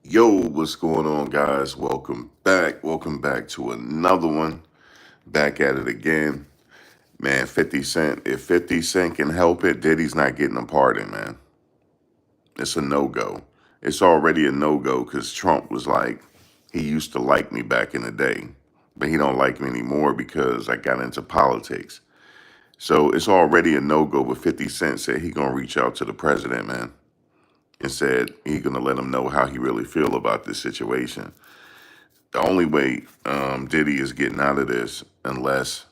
Yo, what's going on, guys? Welcome back. Welcome back to another one. Back at it again. Man, 50 Cent. If 50 Cent can help it, Diddy's not getting a pardon, man. It's a no-go. It's already a no-go because Trump was like, he used to like me back in the day, but he don't like me anymore because I got into politics. So it's already a no-go, but 50 Cent said he gonna reach out to the president, man, and said he gonna let him know how he really feel about this situation. The only way Diddy is getting out of this unless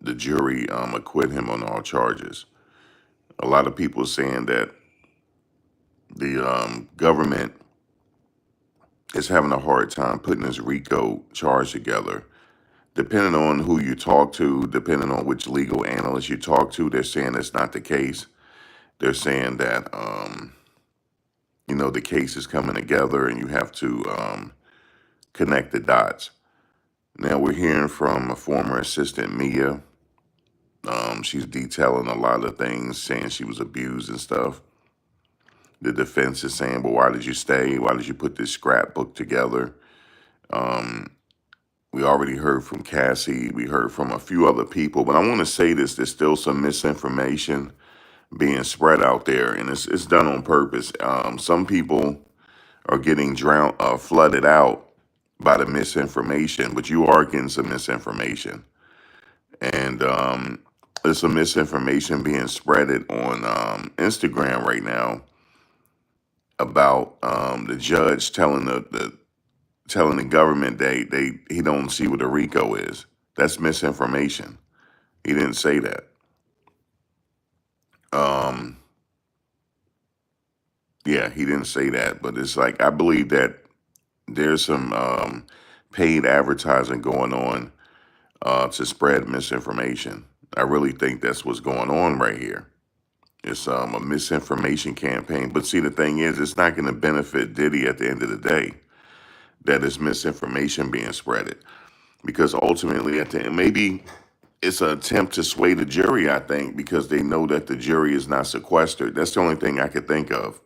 the jury acquit him on all charges. A lot of people saying that the government is having a hard time putting this RICO charge together. Depending on who you talk to, depending on which legal analyst you talk to, they're saying that's not the case. They're saying that, the case is coming together and you have to connect the dots. Now we're hearing from a former assistant Mia. She's detailing a lot of things, saying she was abused and stuff. The defense is saying, "Well, why did you stay? Why did you put this scrapbook together?" Um, we already heard from Cassie. We heard from a few other people. But I want to say this: there's still some misinformation being spread out there, and it's done on purpose. Some people are getting flooded out by the misinformation, but you are getting some misinformation. And there's some misinformation being spreaded on Instagram right now about the judge telling the government he don't see what a RICO is. That's misinformation. He didn't say that. Um, yeah, he didn't say that. But it's like I believe that there's some paid advertising going on to spread misinformation. I really think that's what's going on right here. It's a misinformation campaign. But see, the thing is, it's not going to benefit Diddy at the end of the day that is misinformation being spreaded. Because ultimately, at the end, maybe it's an attempt to sway the jury, I think, because they know that the jury is not sequestered. That's the only thing I could think of.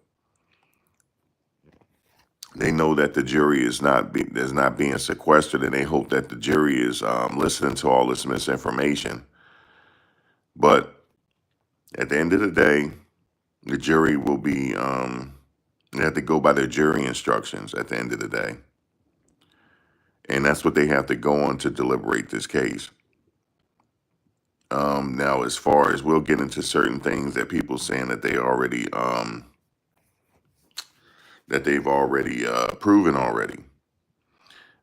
They know that the jury is not being sequestered, and they hope that the jury is listening to all this misinformation. But at the end of the day, the jury will be they have to go by their jury instructions at the end of the day. And that's what they have to go on to deliberate this case. Now, as far as we'll get into certain things that people saying that they've already proven already.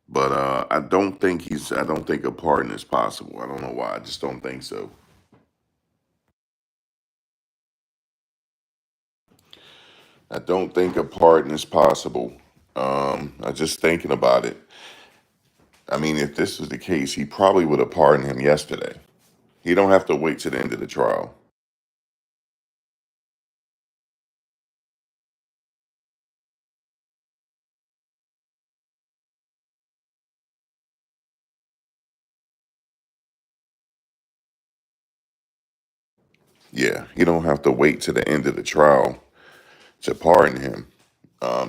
But I don't think a pardon is possible. I don't know why. I just don't think so. I don't think a pardon is possible. I just thinking about it. I mean, if this was the case, he probably would have pardoned him yesterday. He don't have to wait to the end of the trial. Yeah, he don't have to wait to the end of the trial to pardon him.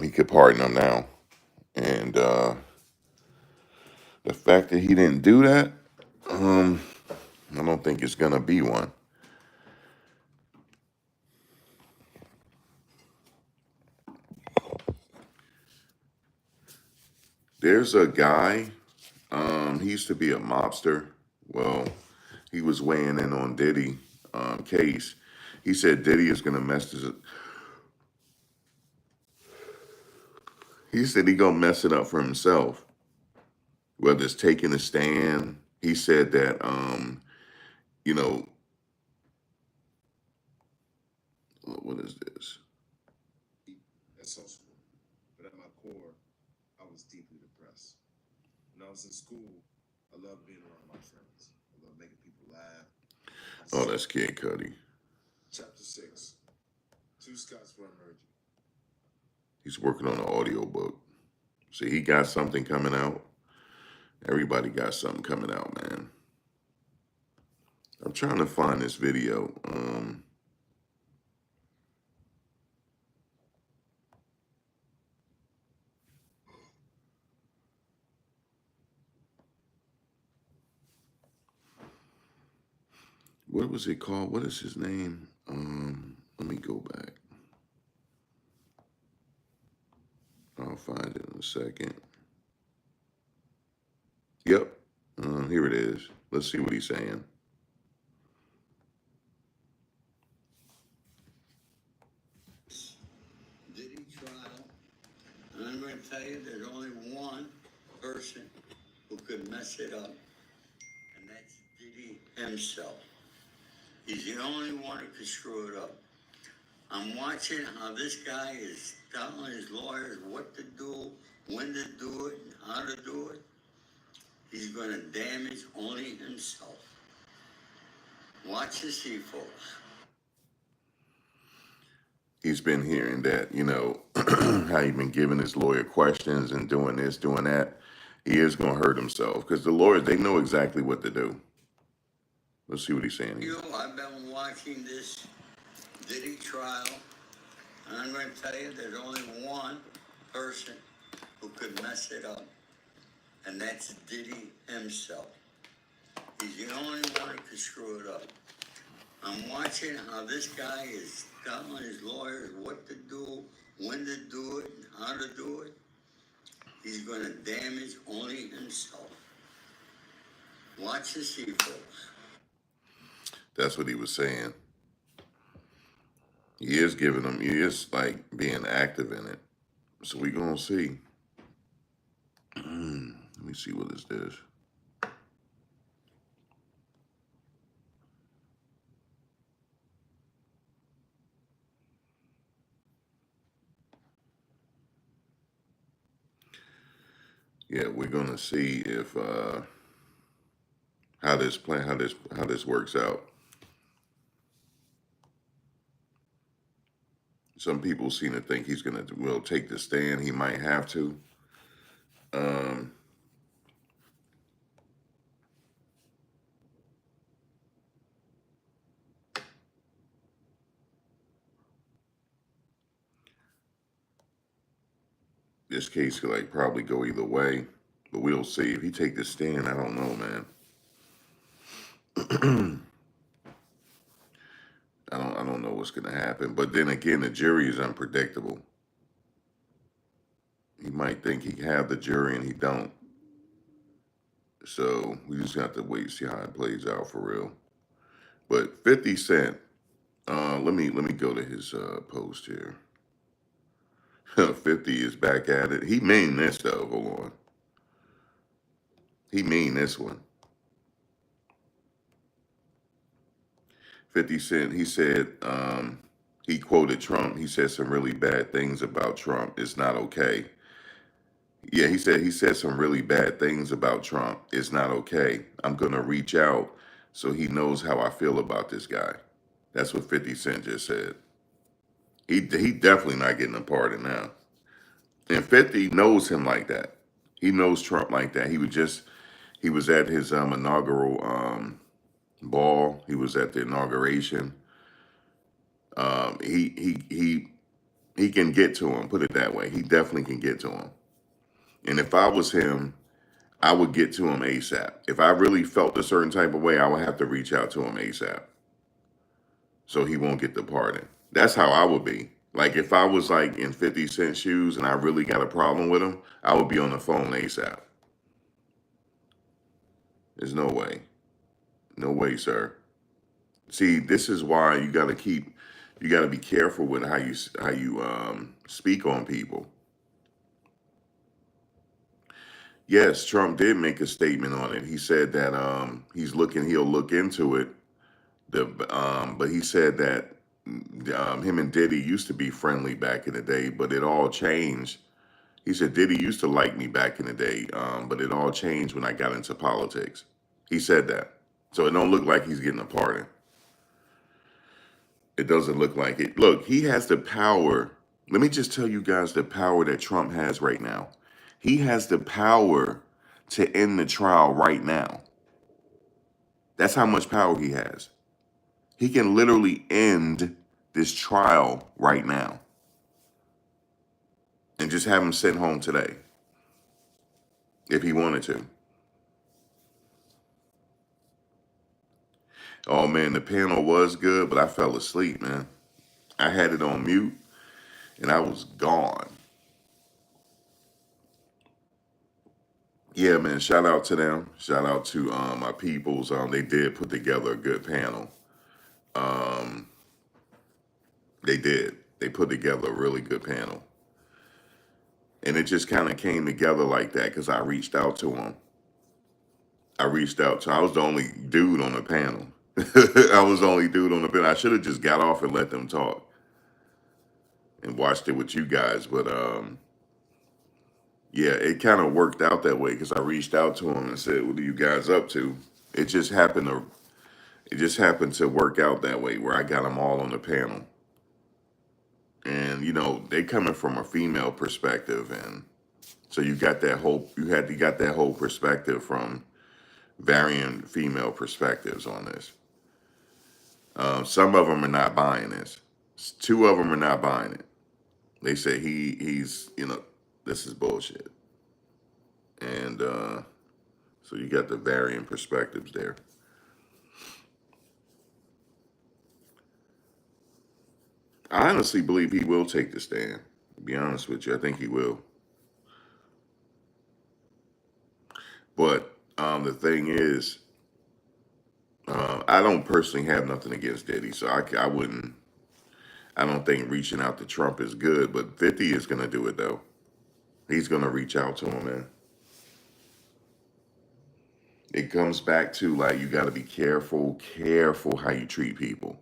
He could pardon him now. And the fact that he didn't do that, um, I don't think it's gonna be one. There's a guy. He used to be a mobster. Well, he was weighing in on Diddy case. He said Diddy is gonna mess this. He said he gonna mess it up for himself. Whether it's taking a stand. He said that you know, what is this? Oh, that's Kid Cudi. He's working on an audio book. See, he got something coming out. Everybody got something coming out, man. I'm trying to find this video. what was it called? What is his name? Let me go back. I'll find it in a second. Yep. Here it is. Let's see what he's saying. Diddy trial, and I'm going to tell you there's only one person who could mess it up, and that's Diddy himself. He's the only one who could screw it up. I'm watching how this guy is telling his lawyers what to do, when to do it, and how to do it. He's going to damage only himself. Watch and see, folks. He's been hearing that, how he's been giving his lawyer questions and doing this, doing that. He is going to hurt himself because the lawyers, they know exactly what to do. Let's see what he's saying here. I've been watching this Diddy trial, and I'm going to tell you there's only one person who could mess it up, and that's Diddy himself. He's the only one who could screw it up. I'm watching how this guy is telling his lawyers what to do, when to do it, and how to do it. He's going to damage only himself. Watch and see, folks. That's what he was saying. He is giving them, he is like being active in it. So we going to see. Let me see what is this. Yeah, we're gonna see if how this works out. Some people seem to think he's gonna take the stand. He might have to. This case could like probably go either way, but we'll see. If he take the stand, I don't know, man. I don't know what's gonna happen. But then again, the jury is unpredictable. He might think he have the jury and he don't. So we just have to wait and see how it plays out for real. But 50 Cent, let me go to his post here. 50 is back at it. He mean this though. Hold on. He mean this one. 50 Cent, he said, he quoted Trump. He said some really bad things about Trump. It's not okay. Yeah, he said some really bad things about Trump. It's not okay. I'm gonna reach out so he knows how I feel about this guy. That's what 50 Cent just said. He definitely not getting a pardon now. And 50 knows him like that. He knows Trump like that. He was at his inaugural ball. He was at the inauguration. He can get to him. Put it that way. He definitely can get to him. And if I was him, I would get to him ASAP. If I really felt a certain type of way, I would have to reach out to him ASAP, so he won't get the pardon. That's how I would be. Like if I was like in 50 Cent shoes and I really got a problem with him, I would be on the phone ASAP. There's no way. No way, sir. See, this is why you got to be careful with how you speak on people. Yes, Trump did make a statement on it. He said that he'll look into it. But he said that him and Diddy used to be friendly back in the day, but it all changed. He said Diddy used to like me back in the day, but it all changed when I got into politics. He said that. So it don't look like he's getting a pardon. It doesn't look like it. Look, he has the power. Let me just tell you guys the power that Trump has right now. He has the power to end the trial right now. That's how much power he has. He can literally end this trial right now and just have him sent home today if he wanted to. Oh man, the panel was good, but I fell asleep, man. I had it on mute and I was gone. Yeah, man. Shout out to them. Shout out to my peoples. They did put together a good panel. Um, they did. They put together a really good panel, and it just kind of came together like that because I reached out to them. I reached out to. I was the only dude on the panel. I was the only dude on the panel. I should have just got off and let them talk and watched it with you guys, but yeah, it kind of worked out that way because I reached out to them and said, "What are you guys up to?" It just happened to. It just happened to work out that way where I got them all on the panel. And they coming from a female perspective, and so you got that whole perspective from varying female perspectives on this. Some of them are not buying this. Two of them are not buying it. They say he's this is bullshit, and so you got the varying perspectives there. I honestly believe he will take the stand. To be honest with you, I think he will. But the thing is, I don't personally have nothing against Diddy, so I wouldn't. I don't think reaching out to Trump is good, but 50 is gonna do it though. He's gonna reach out to him, man. It comes back to like you got to be careful how you treat people,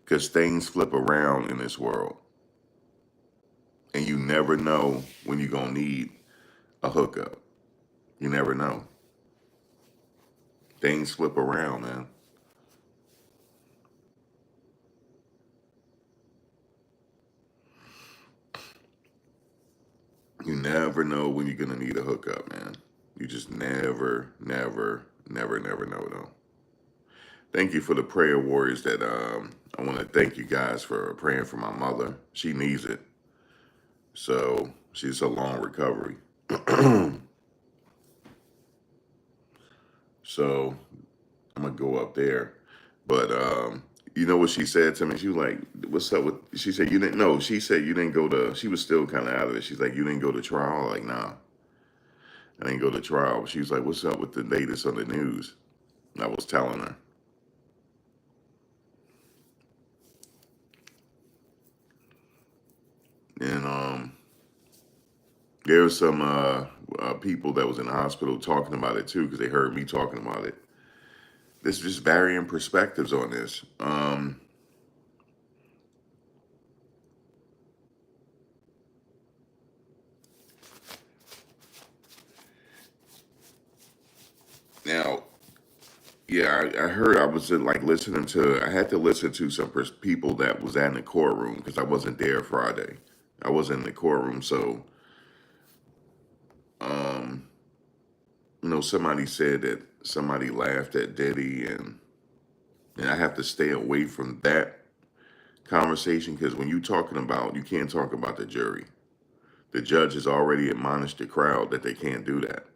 because things flip around in this world, and you never know when you're gonna need a hookup. You never know. Things flip around, man. You never know when you're gonna need a hookup, man. You just never know though. Thank you for the prayer warriors that I want to thank you guys for praying for my mother. She needs it. So she's a long recovery. So I'm gonna go up there. But you know what she said to me? She was like, "What's up with?" She said, "You didn't know." She said, "You didn't go to." She was still kind of out of it. She's like, "You didn't go to trial." Like, nah, I didn't go to trial. She was like, "What's up with the latest on the news?" And I was telling her, and there was some people that was in the hospital talking about it too because they heard me talking about it. There's just varying perspectives on this. Now, yeah, I heard. I was like listening to. I had to listen to some people that was at in the courtroom because I wasn't there Friday. I wasn't in the courtroom, so um, somebody said that somebody laughed at Diddy, and I have to stay away from that conversation because when you talking about, you can't talk about the jury. The judge has already admonished the crowd that they can't do that,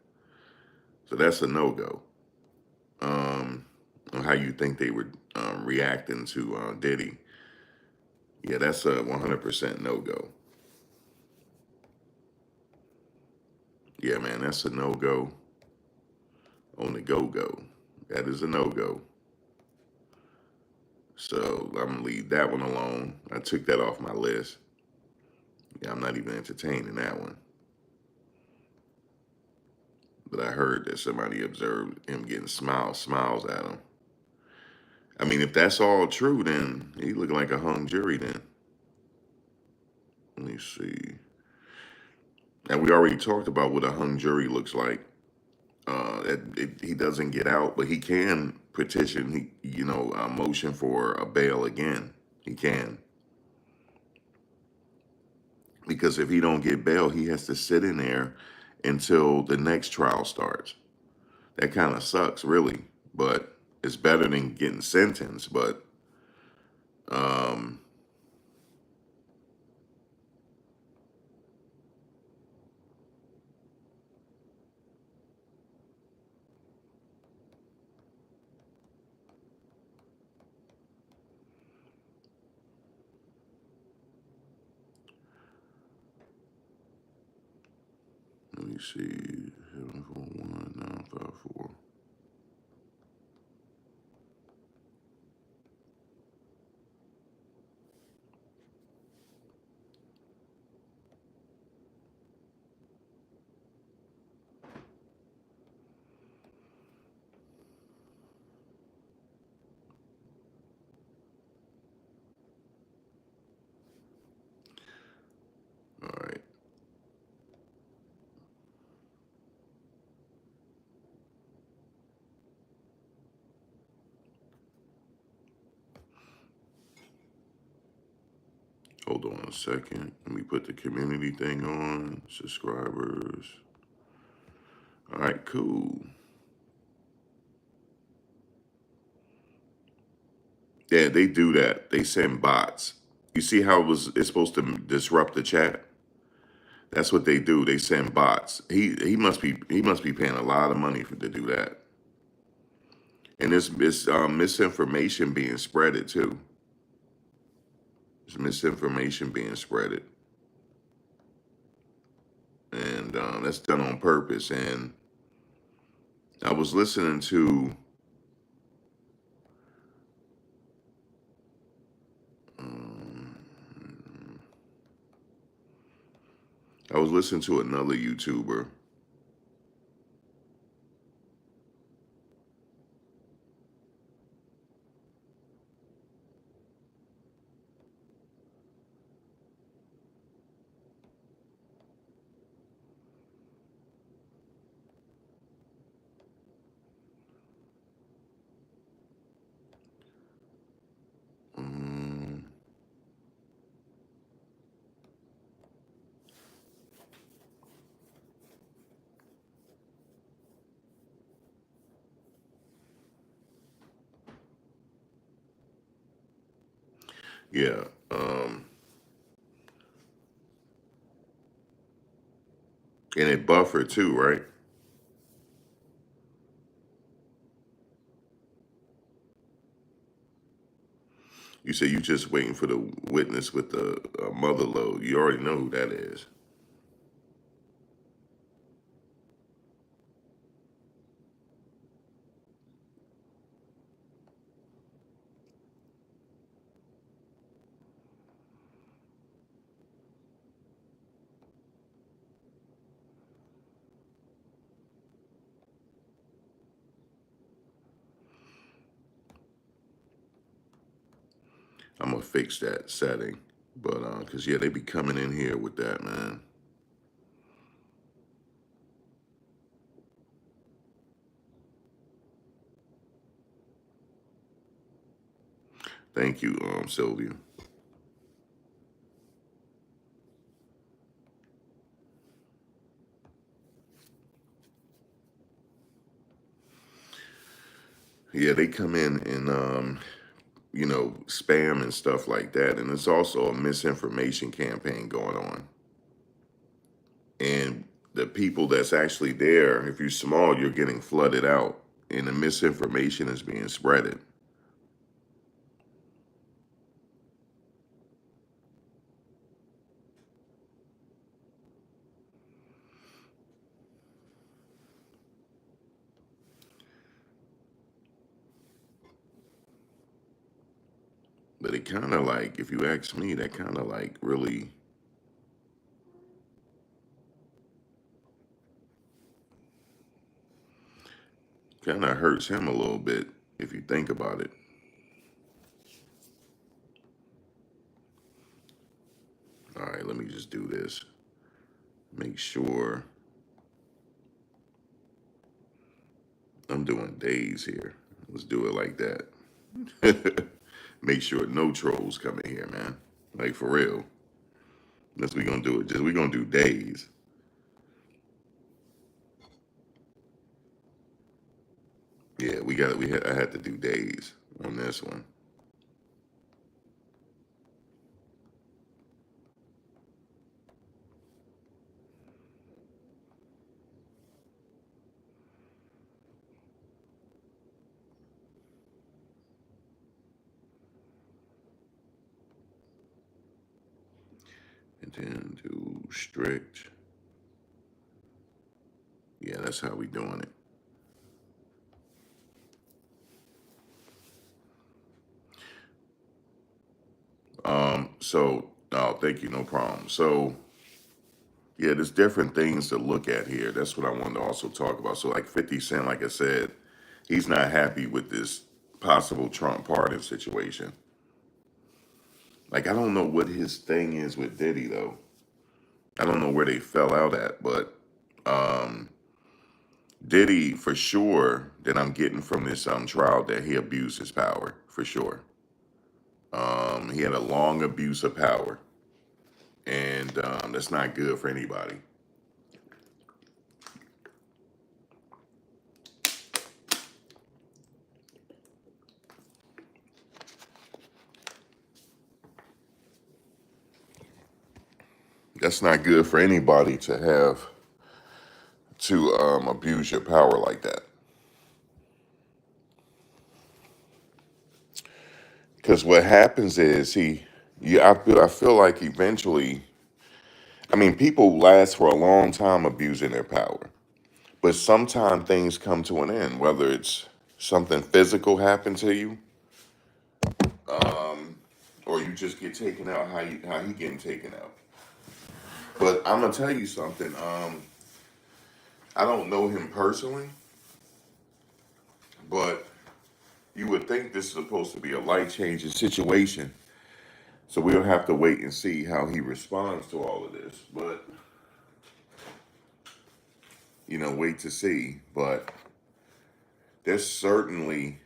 so that's a no go. On how you think they were reacting to Diddy. Yeah, that's a 100% no go. Yeah, man, that's a no go on the go go. That is a no go. So I'm gonna leave that one alone. I took that off my list. Yeah, I'm not even entertaining that one. But I heard that somebody observed him getting smiles at him. I mean, if that's all true, then he looking like a hung jury. Then let me see. And we already talked about what a hung jury looks like. He doesn't get out, but he can petition. Motion for a bail again. He can, because if he don't get bail, he has to sit in there until the next trial starts. That kind of sucks, really, but it's better than getting sentenced. But um, see. 741-954. All right. Hold on a second. Let me put the community thing on. Subscribers. All right, cool. Yeah, they do that. They send bots. You see how it's supposed to disrupt the chat? That's what they do. They send bots. He must be paying a lot of money to do that. And it's misinformation being spreaded too. There's misinformation being spreaded, and that's done on purpose. And I was listening to um, another YouTuber. Um, yeah, and it buffered too, right? You said you just waiting for the witness with the mother load. You already know who that is. I'm gonna fix that setting, but cause yeah, they be coming in here with that, man. Thank you, Sylvia. Yeah, they come in and spam and stuff like that, and it's also a misinformation campaign going on. And the people that's actually there, if you're small, you're getting flooded out, and the misinformation is being spreaded. But it kind of like, if you ask me, that kind of like really kind of hurts him a little bit if you think about it. All right, let me just do this. Make sure I'm doing days here. Let's do it like that. Make sure no trolls come in here, man. Like for real. That's we gonna do it. Just we gonna do days. Yeah, we got it. I had to do days on this one. And then do strict. That's how we doing it. Oh, thank you, no problem. So, yeah, there's different things to look at here. That's what I wanted to also talk about. So, like 50 Cent, like I said, he's not happy with this possible Trump pardon situation. Like, I don't know what his thing is with Diddy, though. I don't know where they fell out at, but um, Diddy, for sure, that I'm getting from this trial that he abused his power, for sure. He had a long abuse of power, and that's not good for anybody. That's not good for anybody to have to abuse your power like that. Because what happens is I feel like eventually, I mean, people last for a long time abusing their power, but sometimes things come to an end. Whether it's something physical happen to you, or you just get taken out. How he getting taken out? But I'm gonna tell you something. I don't know him personally, but you would think this is supposed to be a life changing situation. So we'll have to wait and see how he responds to all of this. But wait to see. But there's certainly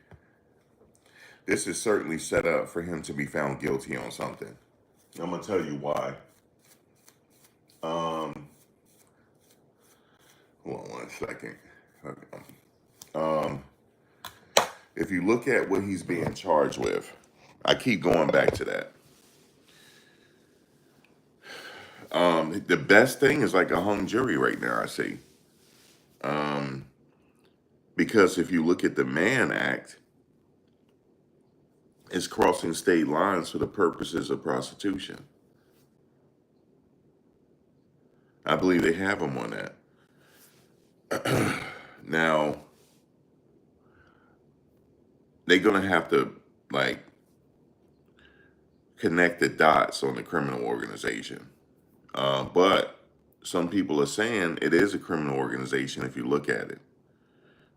this is certainly set up for him to be found guilty on something. I'm gonna tell you why. Um, Hold on one second. Okay. Um, if you look at what he's being charged with, I keep going back to that. The best thing is like a hung jury right now, I see. Um, because if you look at the Mann Act, it's crossing state lines for the purposes of prostitution. I believe they have him on that. Now, they're going to have to, like, connect the dots on the criminal organization. But some people are saying it is a criminal organization if you look at it.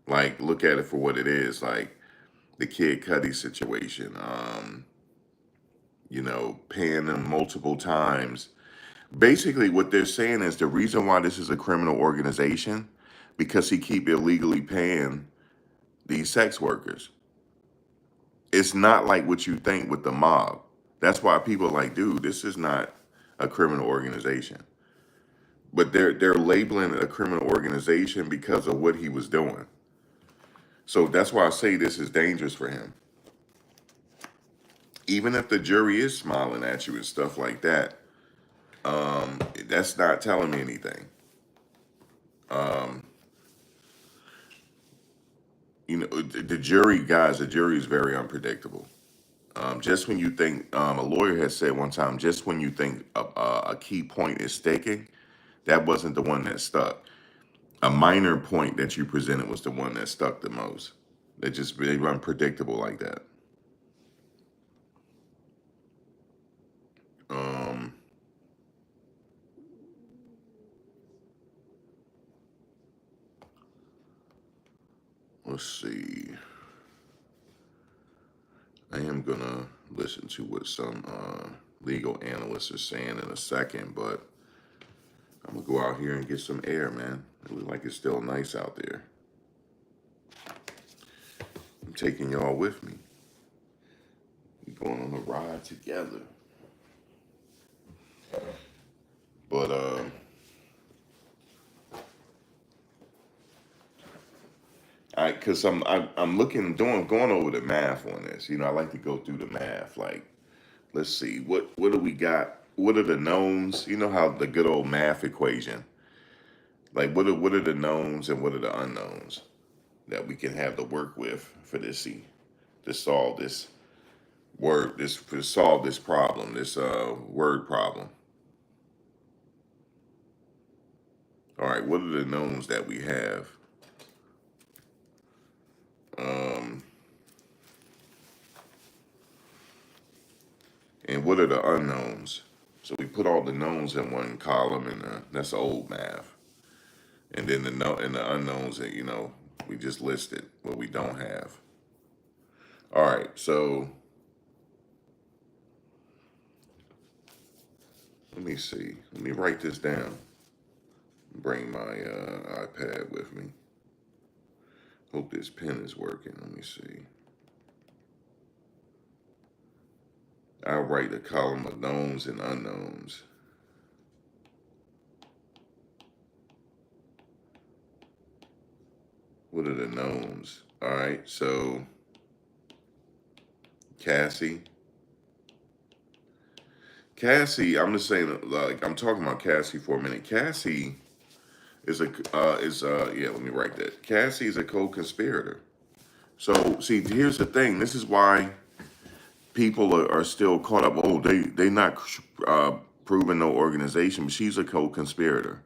Like, look at it for what it is. Like, the Kid Cudi situation, paying them multiple times. Basically, what they're saying is the reason why this is a criminal organization because he keep illegally paying these sex workers. It's not like what you think with the mob. That's why people are like, dude, this is not a criminal organization. But they're labeling it a criminal organization because of what he was doing. So that's why I say this is dangerous for him. Even if the jury is smiling at you and stuff like that, that's not telling me anything. Um, the jury, guys, the jury is very unpredictable. Just when you think, a lawyer has said one time, just when you think a key point is sticking, that wasn't the one that stuck. A minor point that you presented was the one that stuck the most. They're unpredictable like that. Um, let's see. I am gonna listen to what some legal analysts are saying in a second, but I'm gonna go out here and get some air, man. It looks like it's still nice out there. I'm taking y'all with me. We're going on a ride together. But cause I'm looking going over the math on this. I like to go through the math. Like, let's see, what do we got? What are the knowns? You know how the good old math equation. Like, what are the knowns and what are the unknowns that we can have to work with for this to solve this to solve this problem, this word problem. All right, what are the knowns that we have? what are the unknowns? So we put all the knowns in one column, and that's old math. And then the unknowns that we just listed what we don't have. All right, so let me see. Let me write this down. Bring my iPad with me. Hope this pen is working. Let me see. I'll write a column of knowns and unknowns. What are the knowns? All right, so Cassie. I'm just saying, like, I'm talking about Cassie for a minute. Cassie yeah, let me write that. Cassie is a co-conspirator. So, see, here's the thing. This is why people are still caught up. Oh, they not proven no organization, but she's a co-conspirator.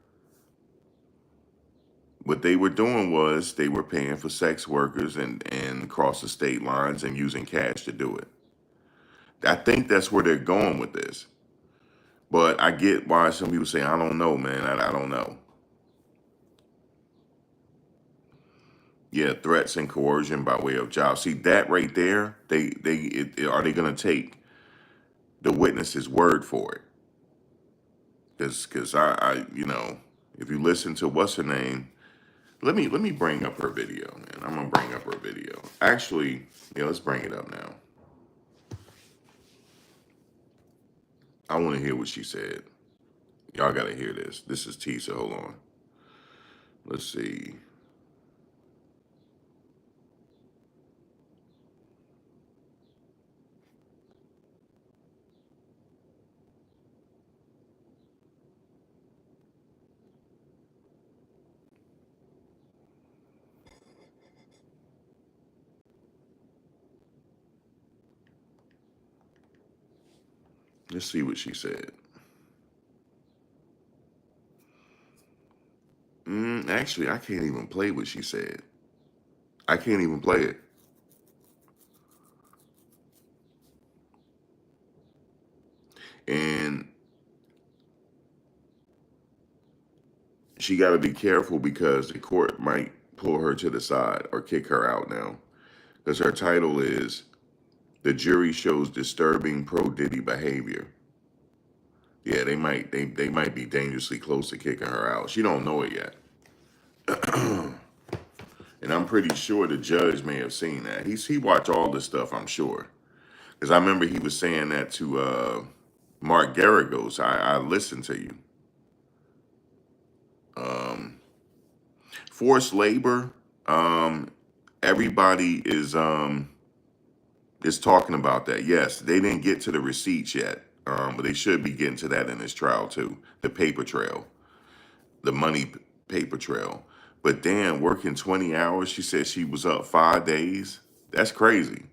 What they were doing was they were paying for sex workers and across the state lines and using cash to do it. I think that's where they're going with this. But I get why some people say, I don't know, man. I don't know. Yeah, threats and coercion by way of jobs. See that right there. Are they going to take the witness's word for it? Because if you listen to what's her name, let me bring up her video, man. I'm gonna bring up her video. Actually, yeah, let's bring it up now. I want to hear what she said. Y'all gotta hear this. This is Tisa. Hold on. Let's see. Let's see what she said. Actually, I can't even play what she said. I can't even play it. And she got to be careful because the court might pull her to the side or kick her out now. Because her title is "The Jury Shows Disturbing Pro Diddy Behavior." Yeah, they might be dangerously close to kicking her out. She don't know it yet. And I'm pretty sure the judge may have seen that. He watched all this stuff, I'm sure. Because I remember he was saying that to Mark Garagos. I listened to you. Um, Forced labor. Everybody is talking about that. Yes, they didn't get to the receipts yet, but they should be getting to that in this trial too. The paper trail, the money paper trail. But damn, working 20 hours. She said she was up 5 days. That's crazy.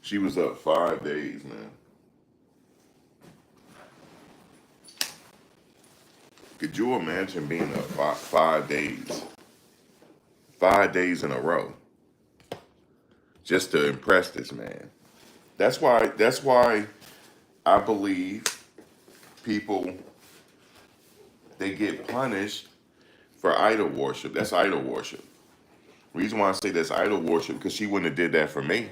She was up 5 days, man. Could you imagine being up 5 days? 5 days in a row just to impress this man. That's why I believe people they get punished for idol worship. That's idol worship. Reason why I say that's idol worship because she wouldn't have did that for me.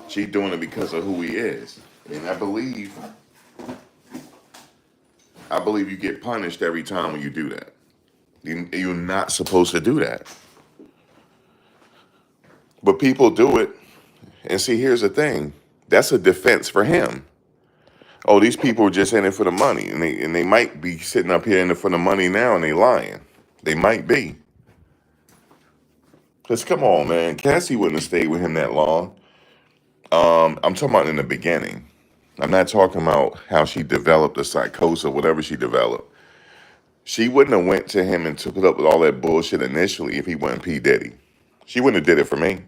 She doing it because of who he is. And I believe you get punished every time when you do that. You're not supposed to do that. But people do it. And see, here's the thing. That's a defense for him. Oh, these people are just in it for the money. And they might be sitting up here in it for the money now and they lying. They might be. Because come on, man. Cassie wouldn't have stayed with him that long. I'm talking about in the beginning. I'm not talking about how she developed the psychosis or whatever she developed. She wouldn't have went to him and took it up with all that bullshit initially if he wasn't P. Diddy. She wouldn't have did it for me.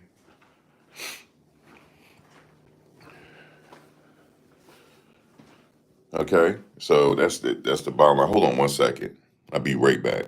Okay, so that's the bottom line. Hold on 1 second. I'll be right back.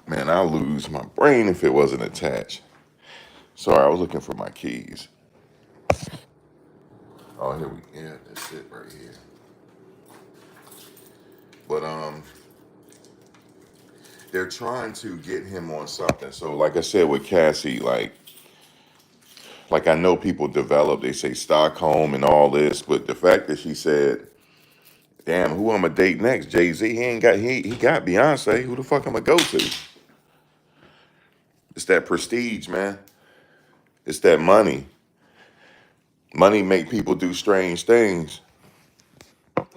Man, I'll lose my brain if it wasn't attached. Sorry, I was looking for my keys. Oh, here we yeah, that's it right here. But they're trying to get him on something. So like I said with Cassie, like I know people develop, they say Stockholm and all this, but the fact that she said, damn, who I'm gonna date next? Jay-Z, he got Beyonce. Who the fuck I'm gonna go to? It's that prestige, man. It's that money. Money make people do strange things.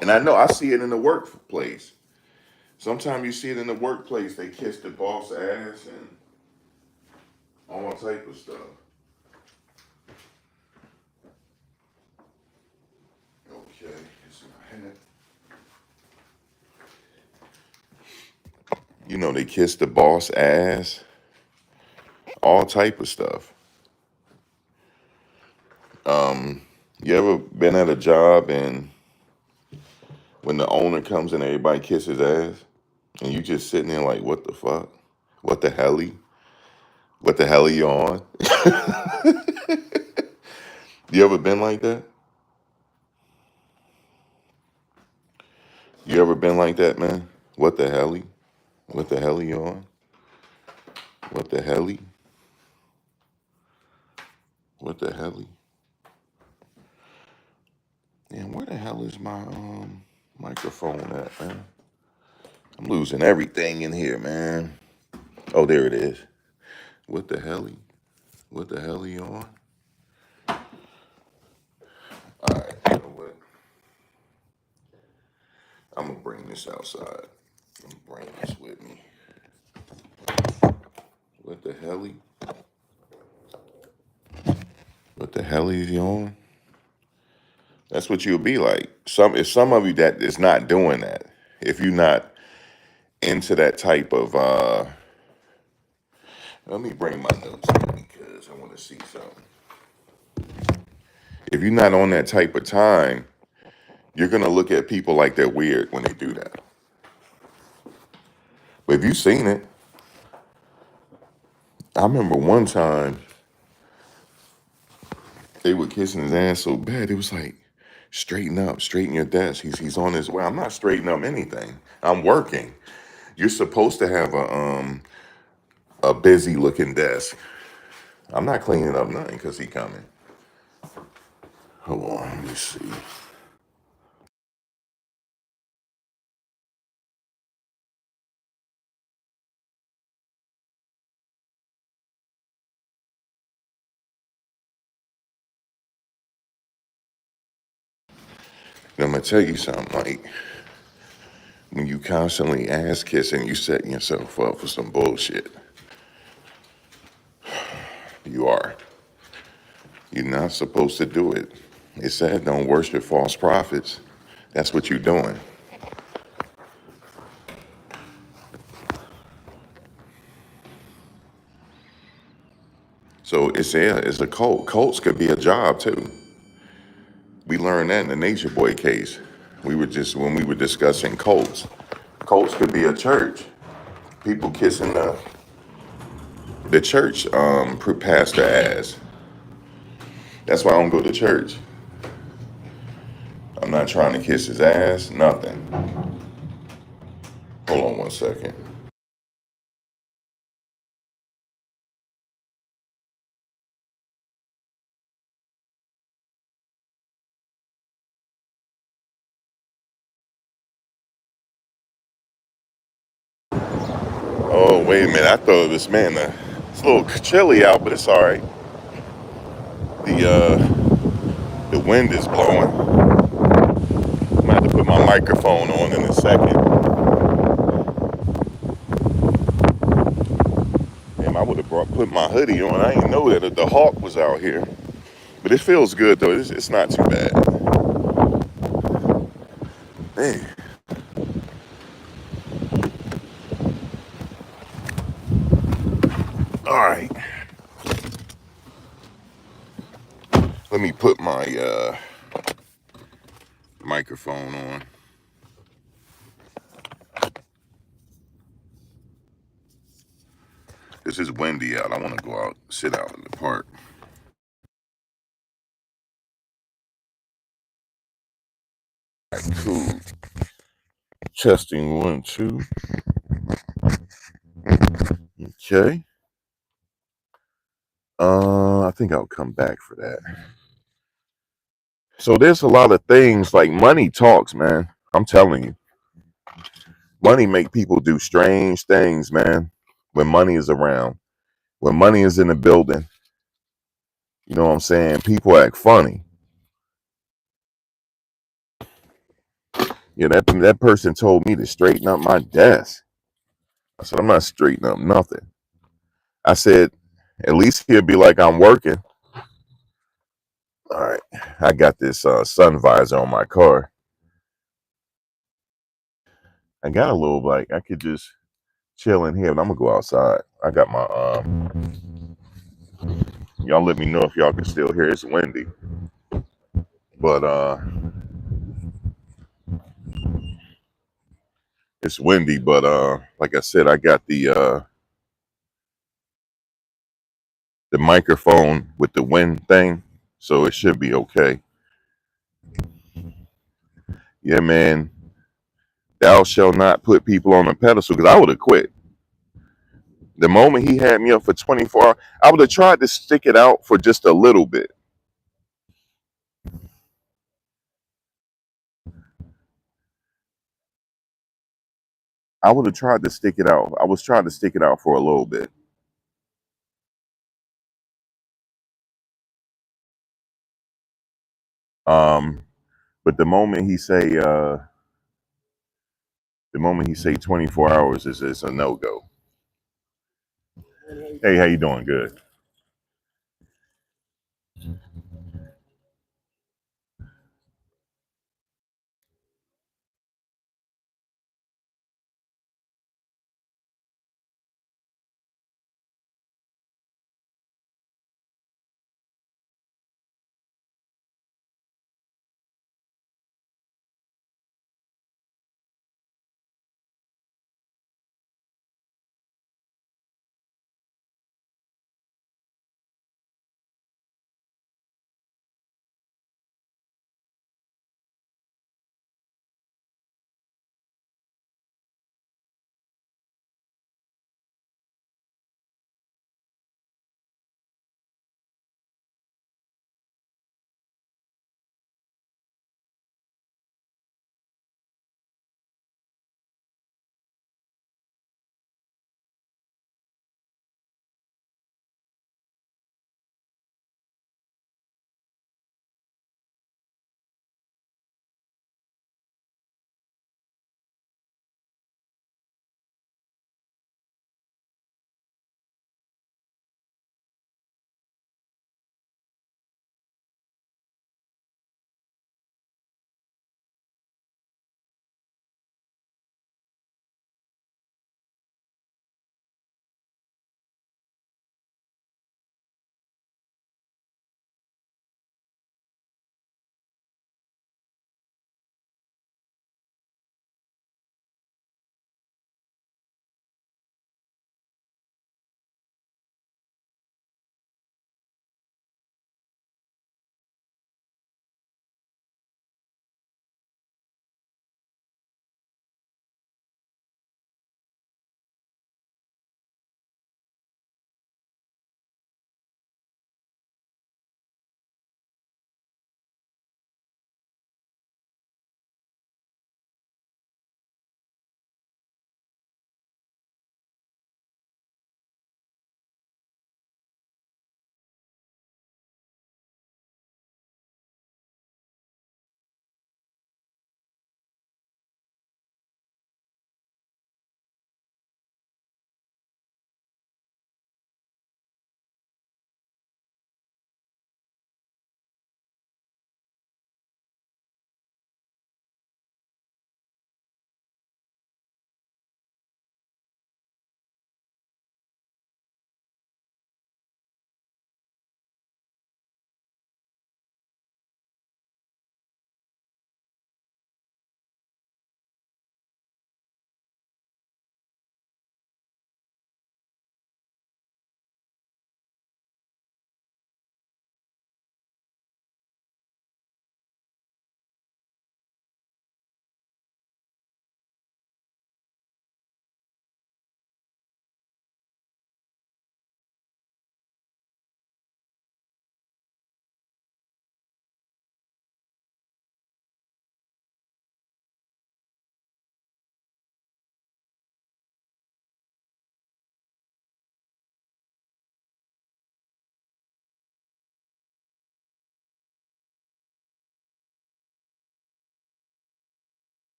And I know I see it in the workplace. Sometimes you see it in the workplace, they kiss the boss ass and all type of stuff. Okay, it's my hat. You know, they kiss the boss ass, all type of stuff. You ever been at a job and when the owner comes in, everybody kisses ass, and you just sitting there like, what the fuck? What the hell? What the hell are you on? You ever been like that? You ever been like that, man? What the hell? What the hell are you on? What the hell? What the hell? Man, where the hell is my microphone at, man? I'm losing everything in here, man. Oh, there it is. What the hell? What the hell are you on? All right, you know what? I'm gonna bring this outside. I'm gonna bring this with me. What the hell? What the hell is you on? That's what you'll be like. Some of you that is not doing that. If you're not into that type of let me bring my notes in because I want to see something. If you're not on that type of time, you're gonna look at people like they're weird when they do that. But if you've seen it, I remember one time they were kissing his ass so bad it was like, straighten up, straighten your desk. He's on his way. I'm not straightening up anything. I'm working. You're supposed to have a busy looking desk. I'm not cleaning up nothing because he coming. Hold on, let me see. I'm gonna tell you something, Mike. When you constantly ass kissing, you setting yourself up for some bullshit. You are. You're not supposed to do it. It said don't worship false prophets. That's what you're doing. So it's a cult. Cults could be a job too. We learned that in the Nature Boy case. When we were discussing cults. Cults could be a church. People kissing the church pastor ass. That's why I don't go to church. I'm not trying to kiss his ass, nothing. Hold on one second. Oh, wait a minute. I thought it was, man, it's a little chilly out, but it's all right. The wind is blowing. I'm going to have to put my microphone on in a second. Damn, I would have put my hoodie on. I didn't know that the hawk was out here. But it feels good, though. It's not too bad. Hey, all right. Let me put my microphone on. This is windy out. I want to go out, sit out in the park. All right, cool. Testing 1, 2. Okay. I think I'll come back for that. So there's a lot of things like money talks, man. I'm telling you, money make people do strange things, man. When money is around, when money is in the building, you know what I'm saying? People act funny. Yeah, that person told me to straighten up my desk. I said I'm not straightening up nothing. I said at least he'll be like I'm working. All right, I got this sun visor on my car. I got a little like I could just chill in here, but I'm gonna go outside. I got my y'all let me know if y'all can still hear. It's windy, but it's windy. But like I said, I got the microphone with the wind thing, so it should be okay. Yeah, man. Thou shalt not put people on a pedestal, because I would have quit. The moment he had me up for 24 hours, I would have tried to stick it out for just a little bit. I would have tried to stick it out. I was trying to stick it out for a little bit. Um, but the moment he say 24 hours is a no go. Hey, how you doing? Good.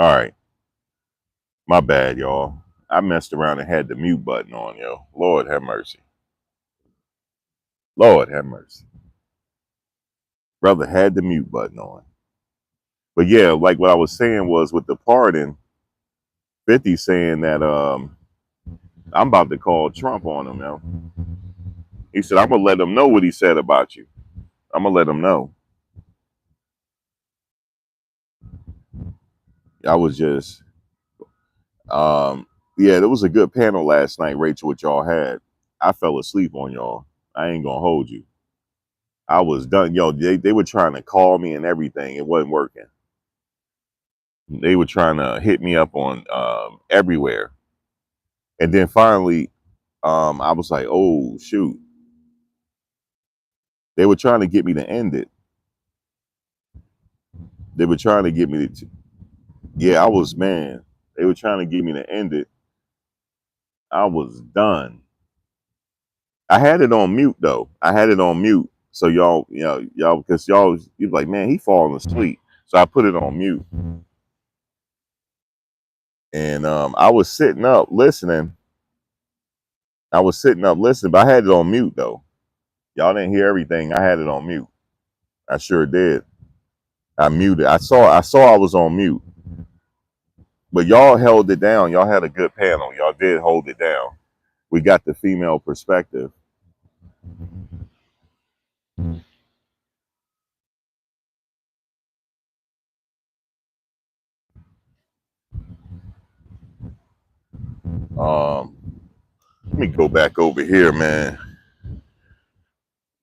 All right. My bad, y'all. I messed around and had the mute button on, yo. Lord have mercy. Lord have mercy. Brother had the mute button on. But yeah, like what I was saying was with the pardon, 50 saying that I'm about to call Trump on him now. He said, I'm gonna let him know what he said about you. I'm gonna let him know. I was just yeah, there was a good panel last night, Rachel, what y'all had. I fell asleep on y'all. I ain't gonna hold you. I was done. Yo, they were trying to call me and everything. It wasn't working. They were trying to hit me up on everywhere. And then finally, I was like, oh shoot. They were trying to get me to end it. They were trying to get me to yeah, I was man. They were trying to get me to end it. I was done. I had it on mute though. I had it on mute. So y'all because you like, man, he falling asleep. So I put it on mute. And I was sitting up listening. But I had it on mute though. Y'all didn't hear everything. I had it on mute. I sure did. I muted. I was on mute. But y'all held it down. Y'all had a good panel. Y'all did hold it down. We got the female perspective. Let me go back over here, man.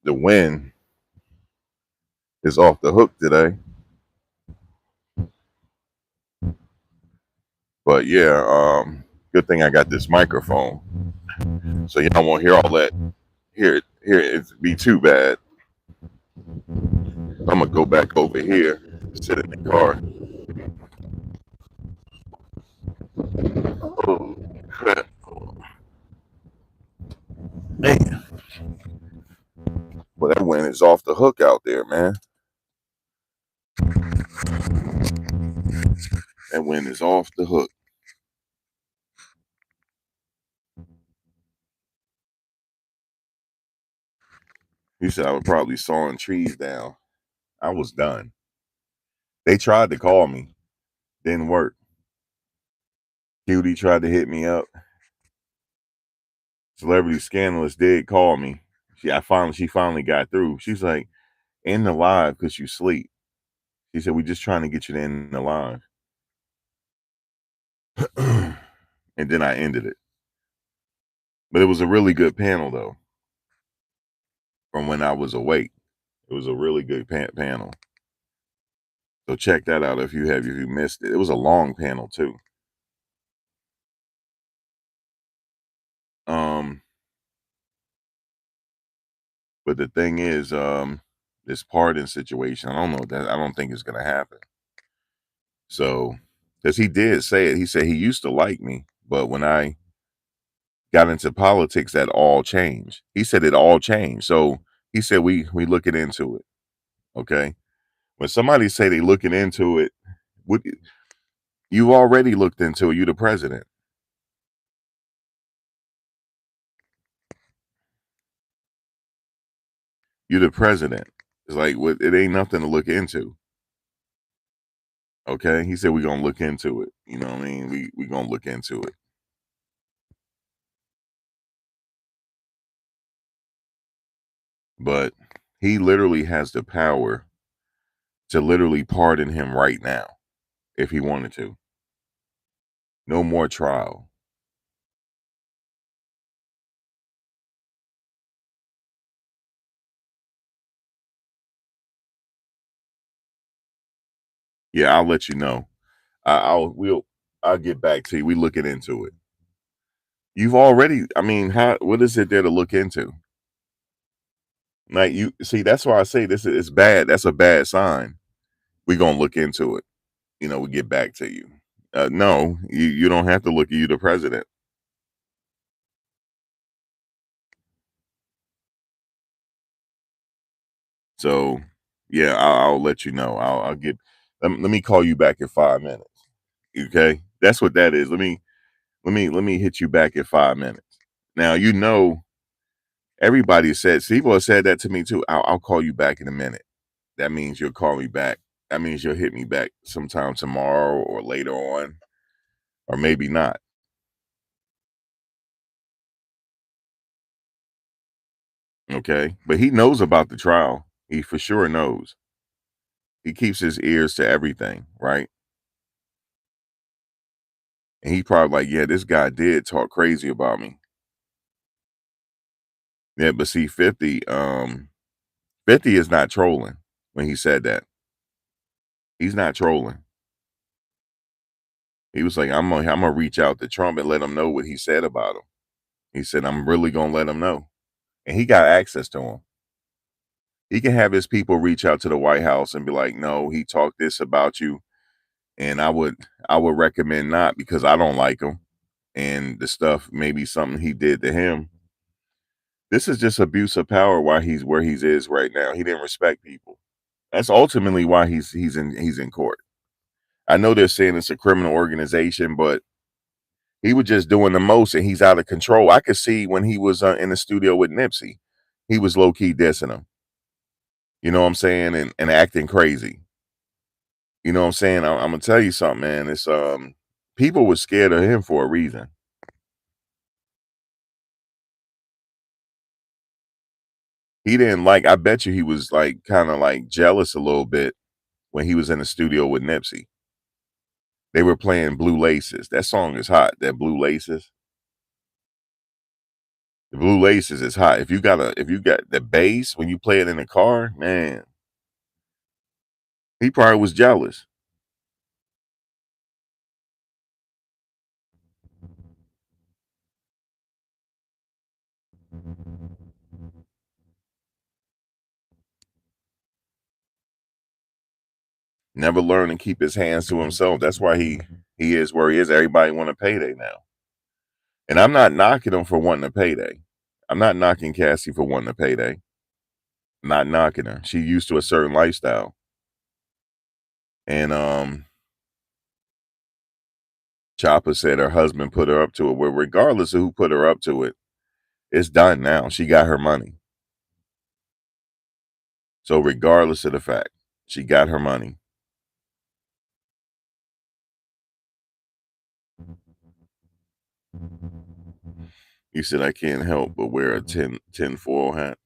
The wind is off the hook today. But yeah, good thing I got this microphone. So y'all won't hear all that. Hear it be too bad. I'm gonna go back over here, sit in the car. Oh, crap. Man. Well, that wind is off the hook out there, man. That wind is off the hook. You said I was probably sawing trees down. I was done. They tried to call me. Didn't work. Cutie tried to hit me up. Celebrity Scandalous did call me. She finally got through. She's like, end the live because you sleep. She said, we just trying to get you to end the live. And then I ended it. But it was a really good panel though. From when I was awake. It was a really good panel. So check that out if you missed it. It was a long panel too. But the thing is, this pardon situation, I don't think it's gonna happen. So, because he did say it, he said he used to like me, but when I got into politics, that all changed. He said it all changed. So he said we looking into it. Okay. When somebody say they looking into it, what you already looked into it, you the president. You the president. It's like it ain't nothing to look into. Okay. He said we're gonna look into it. You know what I mean? We gonna look into it. But he literally has the power to literally pardon him right now if he wanted to. No more trial. Yeah, I'll let you know. I'll get back to you. We looking into it. You've already, I mean, what is it there to look into? Like you see, that's why I say this is bad. That's a bad sign. We gonna look into it. We get back to you. No, you don't have to look at you the president. So yeah, I'll let you know. I'll get let me call you back in 5 minutes. Okay, that's what that is. Let me hit you back in 5 minutes. Now everybody said Steve said that to me too. I'll call you back in a minute. That means you'll call me back. That means you'll hit me back sometime tomorrow or later on, or maybe not. Okay, but he knows about the trial. He for sure knows. He keeps his ears to everything, right? And he probably like, yeah, this guy did talk crazy about me. Yeah, but see, 50 is not trolling when he said that. He's not trolling. He was like, I'm gonna reach out to Trump and let him know what he said about him. He said, I'm really gonna let him know. And he got access to him. He can have his people reach out to the White House and be like, no, he talked this about you. And I would recommend not because I don't like him. And the stuff maybe something he did to him. This is just abuse of power why he's where he is right now. He didn't respect people. That's ultimately why he's in court. I know they're saying it's a criminal organization, but he was just doing the most and he's out of control. I could see when he was in the studio with Nipsey, he was low key dissing him. You know what I'm saying? And acting crazy. You know what I'm saying? I'm gonna tell you something, man. It's people were scared of him for a reason. He didn't like, I bet you he was like kind of like jealous a little bit when he was in the studio with Nipsey. They were playing Blue Laces. That song is hot. That Blue Laces. The Blue Laces is hot. If you got the bass when you play it in the car, man, he probably was jealous. Never learn and keep his hands to himself. That's why he is where he is. Everybody want a payday now. And I'm not knocking him for wanting a payday. I'm not knocking Cassie for wanting a payday. I'm not knocking her. She used to a certain lifestyle. And Chopper said her husband put her up to it. Well, regardless of who put her up to it, it's done now. She got her money. So regardless of the fact, she got her money. He said, I can't help but wear a tin foil hat.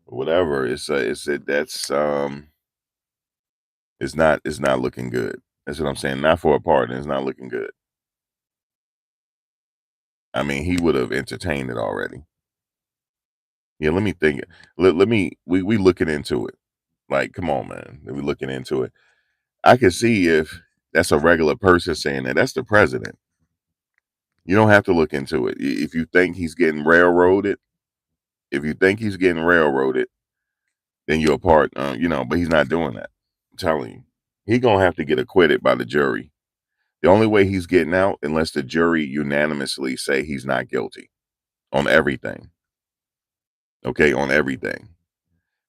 Whatever. It's not looking good. That's what I'm saying. Not for a partner. It's not looking good. I mean, he would have entertained it already. Yeah, let me think. Let me we looking into it. Like, come on, man. We looking into it. I can see if that's a regular person saying that. That's the president. You don't have to look into it. If you think he's getting railroaded, if you think he's getting railroaded, then you're a part, but he's not doing that. I'm telling you. He gonna have to get acquitted by the jury. The only way he's getting out, unless the jury unanimously say he's not guilty on everything. Okay, on everything.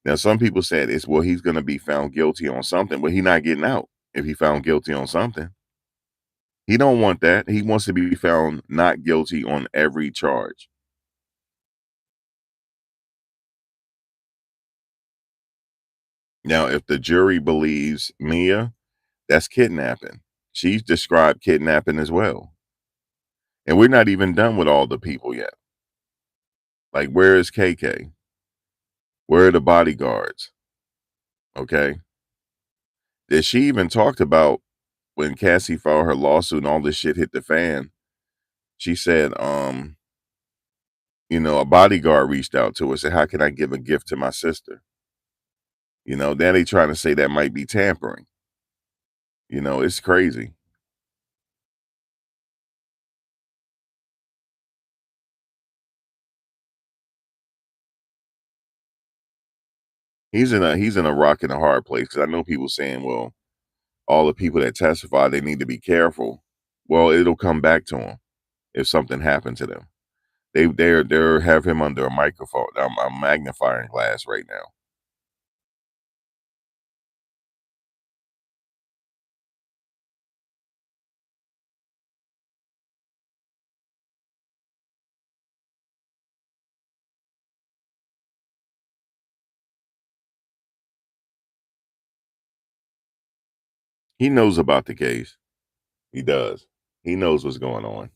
Now, some people said it's well, he's gonna be found guilty on something, but he's not getting out if he found guilty on something. He don't want that. He wants to be found not guilty on every charge. Now, if the jury believes Mia, that's kidnapping. She's described kidnapping as well. And we're not even done with all the people yet. Like, where is KK? Where are the bodyguards? Okay. That she even talked about when Cassie filed her lawsuit and all this shit hit the fan. She said, a bodyguard reached out to her and said, how can I give a gift to my sister? Then they trying to say that might be tampering. It's crazy. He's in a rock and a hard place because I know people saying, well, all the people that testify, they need to be careful. Well, it'll come back to them if something happened to them. They're have him under a microphone, a magnifying glass right now. He knows about the case. He does. He knows what's going on.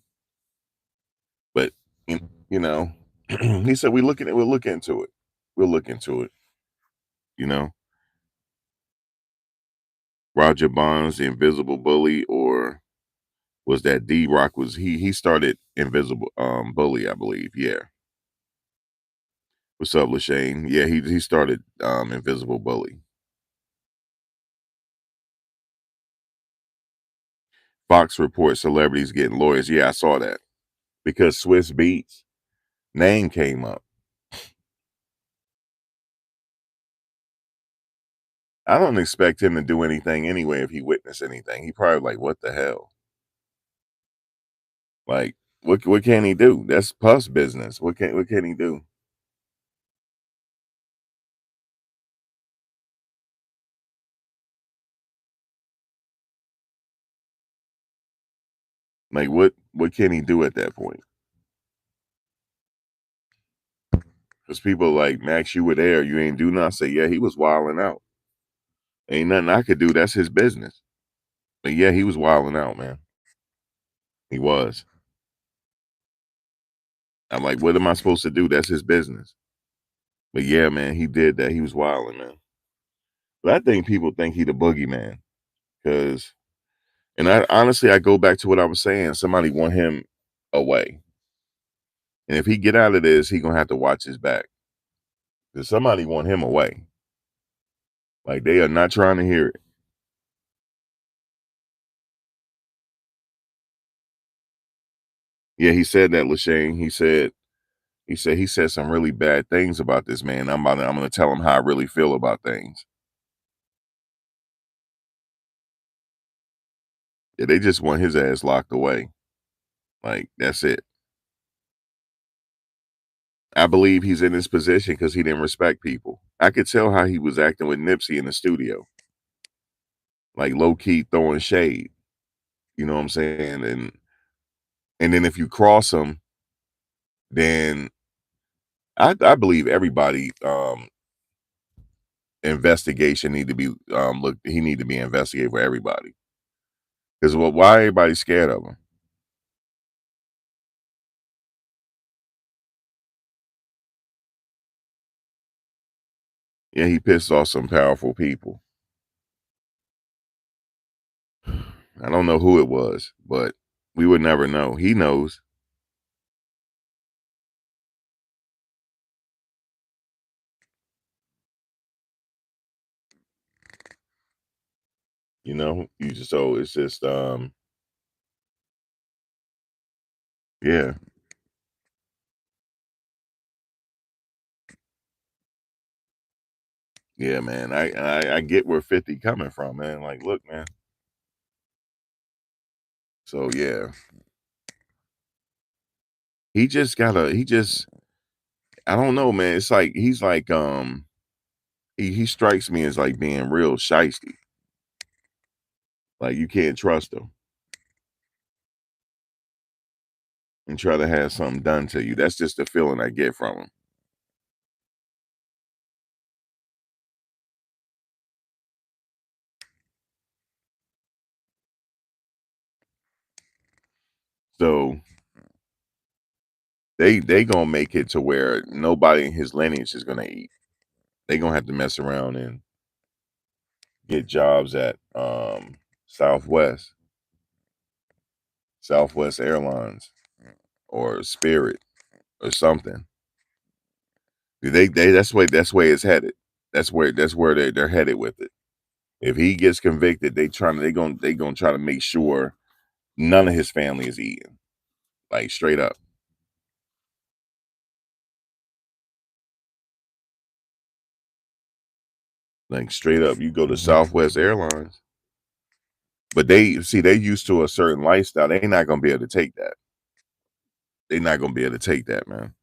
But you know, he said we'll look into it. We'll look into it. You know, Roger Bonds, the Invisible Bully, or was that D Rock? Was he started Invisible Bully, I believe. Yeah. What's up, Lashane? Yeah, he started Invisible Bully. Fox reports celebrities getting lawyers. Yeah, I saw that because Swiss Beats name came up. I don't expect him to do anything anyway if he witnessed anything. He probably like, what the hell? Like, what can he do? That's Puff's business. What can he do? Like what can he do at that point? Because people like Max, you were there, you ain't do nothing. Say, yeah, he was wilding out. Ain't nothing I could do. That's his business. But yeah, he was wilding out, man. He was. I'm like, what am I supposed to do? That's his business. But yeah, man, he did that. He was wilding, man. But I think people think he the boogeyman. Cause and I honestly I go back to what I was saying. Somebody want him away. And if he get out of this, he gonna have to watch his back. Cause somebody want him away. Like they are not trying to hear it. Yeah, he said that, Lashane. He said some really bad things about this man. I'm gonna tell him how I really feel about things. Yeah, they just want his ass locked away. Like, that's it. I believe he's in this position because he didn't respect people. I could tell how he was acting with Nipsey in the studio. Like low key throwing shade. You know what I'm saying? And then if you cross him, then I believe everybody investigation need to be look he need to be investigated for everybody. Because why everybody scared of him? Yeah, he pissed off some powerful people. I don't know who it was, but we would never know. He knows, you know. You just so it's just yeah, yeah, man. I get where 50 coming from, man. Like, look, man. So yeah, he just I don't know, man. It's like he's like he strikes me as like being real shisty. Like you can't trust him and try to have something done to you. That's just the feeling I get from him. So they gonna make it to where nobody in his lineage is gonna eat. They gonna have to mess around and get jobs at Southwest, Southwest Airlines or Spirit or something. They that's where it's headed. That's where they're headed with it. If he gets convicted, they gonna try to make sure none of his family is eating. Like straight up. Like straight up. You go to Southwest Airlines. But they used to a certain lifestyle. They're not gonna be able to take that. They're not gonna be able to take that, man.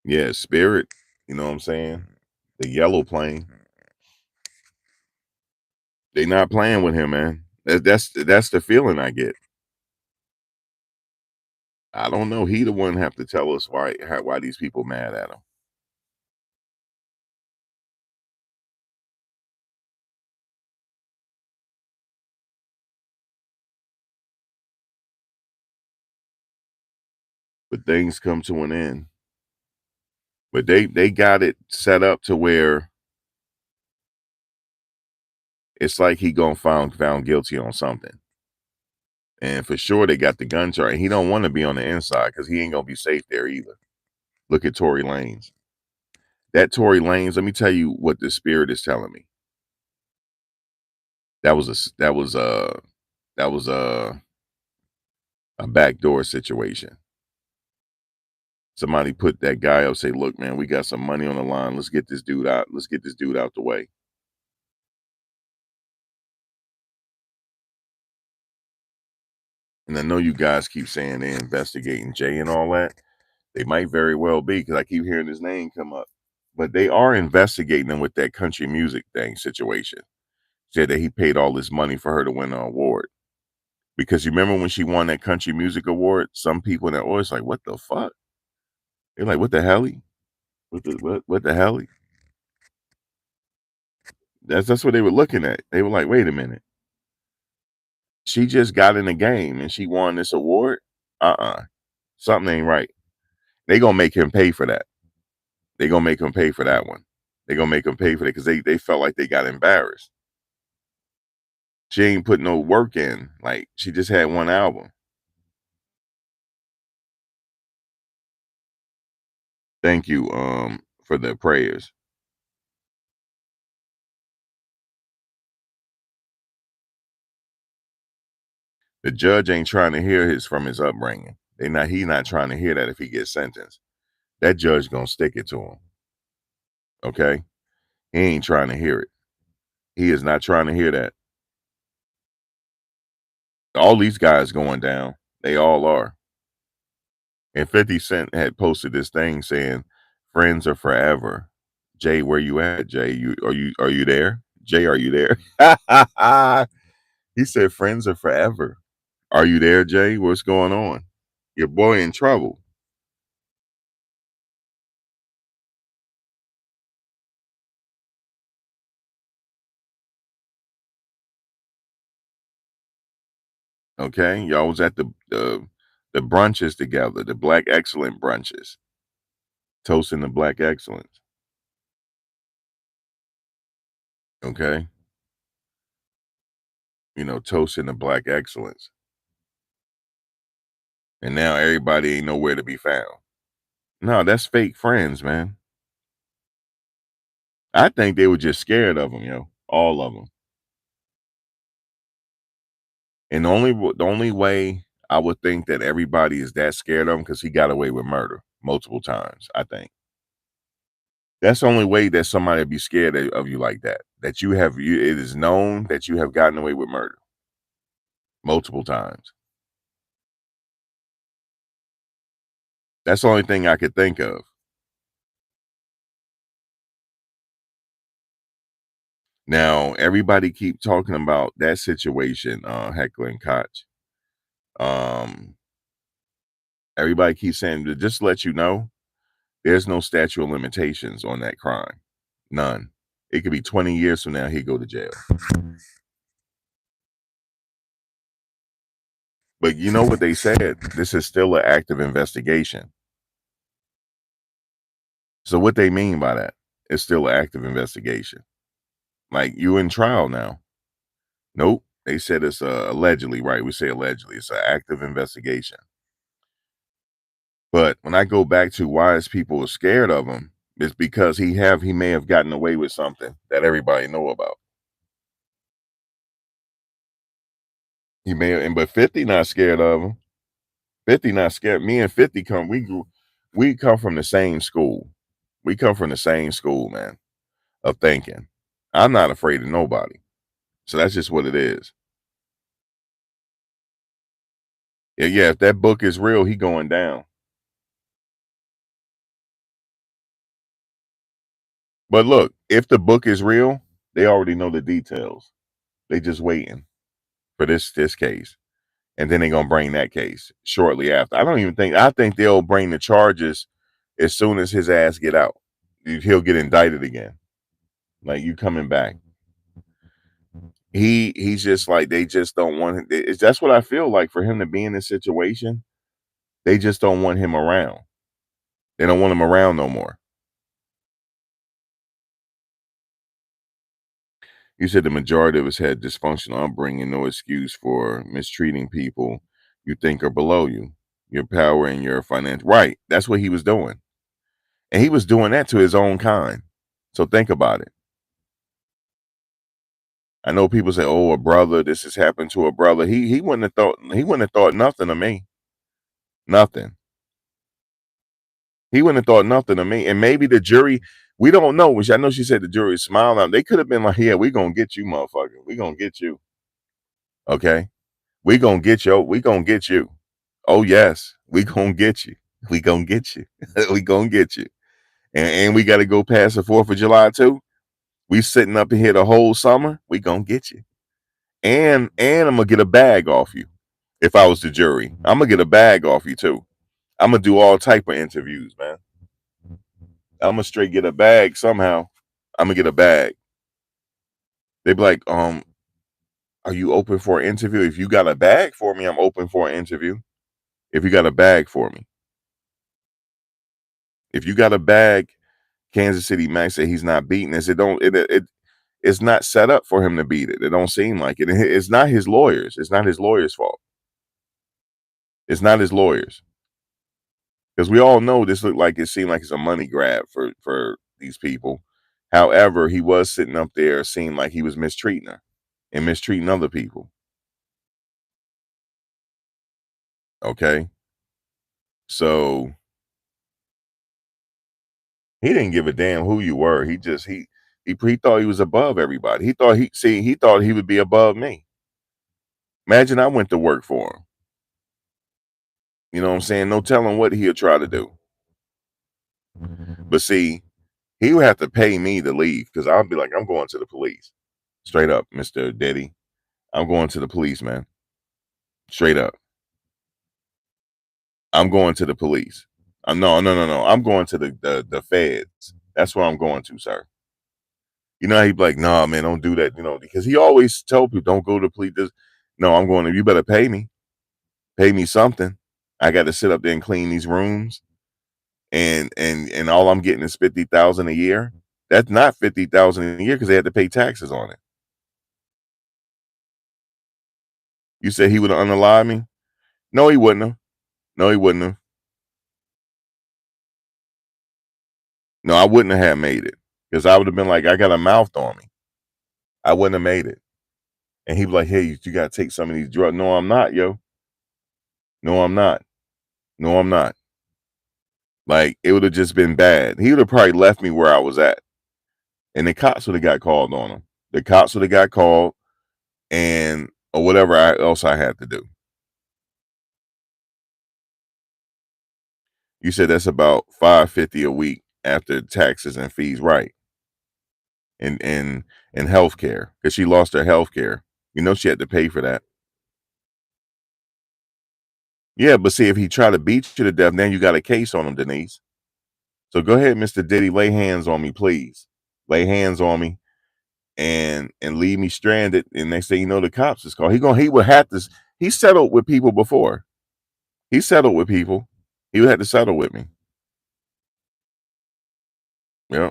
Yeah, Spirit, you know what I'm saying? The yellow plane. They not playing with him, man. That's the feeling I get. I don't know. He the one have to tell us why these people mad at him. But things come to an end. But they got it set up to where it's like he gonna found guilty on something. And for sure they got the gun charge. He don't want to be on the inside because he ain't gonna be safe there either. Look at Tory Lanez. That Tory Lanez, let me tell you what the spirit is telling me. That was a backdoor situation. Somebody put that guy up, say, look, man, we got some money on the line. Let's get this dude out. Let's get this dude out the way. And I know you guys keep saying they're investigating Jay and all that. They might very well be because I keep hearing his name come up. But they are investigating him with that country music thing situation. Said that he paid all this money for her to win an award. Because you remember when she won that country music award, some people in that audience like, what the fuck? They're like, what the hell? What the hell? That's what they were looking at. They were like, wait a minute. She just got in the game and she won this award. Something ain't right. They gonna make him pay for that. They gonna make him pay for that one. They gonna make him pay for it because they felt like they got embarrassed. She ain't put no work in. Like she just had one album. Thank you for the prayers. The judge ain't trying to hear his from his upbringing. He not trying to hear that if he gets sentenced. That judge gonna stick it to him. Okay? He ain't trying to hear it. He is not trying to hear that. All these guys going down. They all are. And 50 Cent had posted this thing saying, friends are forever. Jay, where you at? Jay, are you there? Jay, are you there? He said, friends are forever. Are you there, Jay? What's going on? Your boy in trouble. Okay. Y'all was at the brunches together, the Black Excellent brunches. Toasting the Black Excellence. Okay. You know, toasting the Black Excellence. And now everybody ain't nowhere to be found. No, that's fake friends, man. I think they were just scared of him, all of them. And the only way I would think that everybody is that scared of him because he got away with murder multiple times. I think that's the only way that somebody would be scared of you like that. That it is known that you have gotten away with murder multiple times. That's the only thing I could think of. Now, everybody keep talking about that situation, Heckler and Koch. Everybody keeps saying to just let you know, there's no statute of limitations on that crime. None. It could be 20 years from now, he go to jail. But you know what they said? This is still an active investigation. So what they mean by that? It's still an active investigation. Like you in trial now. Nope. They said it's allegedly, right? We say allegedly. It's an active investigation. But when I go back to why is people scared of him, it's because he may have gotten away with something that everybody know about. He may have, but 50 not scared of him. 50 not scared. Me and 50 we come from the same school. We come from the same school, man, of thinking. I'm not afraid of nobody. So that's just what it is. Yeah, if that book is real, he going down. But look, if the book is real, they already know the details. They just waiting for this case. And then they're gonna bring that case shortly after. I think they'll bring the charges as soon as his ass get out. He'll get indicted again. Like you coming back. He's just like they just don't want him. That's what I feel like for him to be in this situation. They just don't want him around. They don't want him around no more. You said the majority of us had dysfunctional upbringing, no excuse for mistreating people you think are below you, your power and your financial. Right. That's what he was doing. And he was doing that to his own kind. So think about it. I know people say, "Oh, a brother, this has happened to a brother." He wouldn't have thought nothing of me. Nothing. He wouldn't have thought nothing of me. And maybe the jury, we don't know. Which I know she said the jury is smiling. They could have been like, "Yeah, we gonna get you, motherfucker. We gonna get you. Okay, we gonna get you. We gonna get you. Oh yes, we gonna get you. We gonna get you. We gonna get you. And we got to go past the 4th of July too. We sitting up in here the whole summer. We gonna get you. And I'm gonna get a bag off you. If I was the jury, I'm gonna get a bag off you too. I'm gonna do all type of interviews, man. I'm gonna straight get a bag somehow. I'm gonna get a bag. They be like, are you open for an interview? If you got a bag for me, I'm open for an interview. If you got a bag for me, if you got a bag, Kansas City Max said he's not beating this. It's not set up for him to beat it. It don't seem like it. It's not his lawyers. It's not his lawyers' fault. It's not his lawyers. Because we all know this looked like it seemed like it's a money grab for these people. However, he was sitting up there, seemed like he was mistreating her and mistreating other people. Okay, so he didn't give a damn who you were. He thought he was above everybody. He thought he would be above me. Imagine I went to work for him. You know what I'm saying? No telling what he'll try to do. But see, he would have to pay me to leave because I'll be like, I'm going to the police. Straight up, Mr. Diddy. I'm going to the police, man. Straight up. I'm going to the police. No. I'm going to the feds. That's where I'm going to, sir. You know, he'd be like, nah, man, don't do that, because he always told people, don't go to the police. No, I'm going to, you better pay me. Pay me something. I got to sit up there and clean these rooms. And all I'm getting is 50,000 a year. That's not 50,000 a year because they had to pay taxes on it. You said he would have unalive me? No, he wouldn't have. No, he wouldn't have. No, I wouldn't have made it because I would have been like, I got a mouth on me. I wouldn't have made it. And he'd be like, hey, you got to take some of these drugs. No, I'm not, yo. No, I'm not. No, I'm not. Like, it would have just been bad. He would have probably left me where I was at. And the cops would have got called on him. The cops would have got called or whatever else I had to do. You said that's about $550 a week after taxes and fees, right? And health care, because she lost her health care. She had to pay for that. Yeah, but see, if he tried to beat you to death, then you got a case on him, Denise. So go ahead, Mr. Diddy, lay hands on me, please. Lay hands on me and leave me stranded. And next thing you know, the cops is called. He would have to. He settled with people before. He settled with people. He would have to settle with me. Yeah.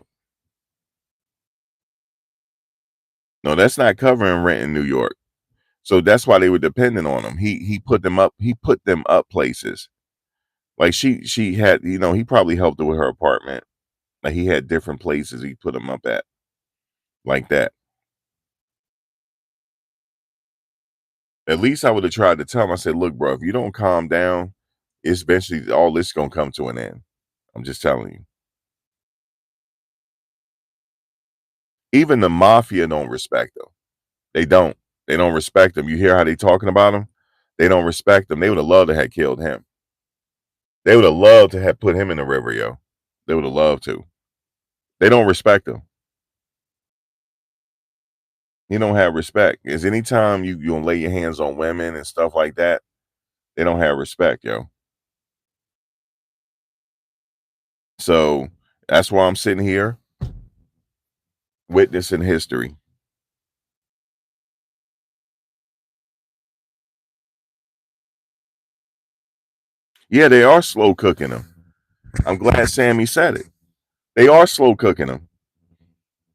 No, that's not covering rent in New York. So that's why they were dependent on him. He put them up. He put them up places. Like she had, he probably helped her with her apartment. Like he had different places he put them up at, like that. At least I would have tried to tell him. I said, look, bro, if you don't calm down, it's eventually all this gonna come to an end. I'm just telling you. Even the mafia don't respect them. They don't. They don't respect him. You hear how they talking about him? They don't respect him. They would have loved to have killed him. They would have loved to have put him in the river, yo. They would have loved to. They don't respect him. He don't have respect. Is anytime you gonna lay your hands on women and stuff like that, they don't have respect, yo. So that's why I'm sitting here witnessing history. Yeah, they are slow cooking them. I'm glad Sammy said it. They are slow cooking them.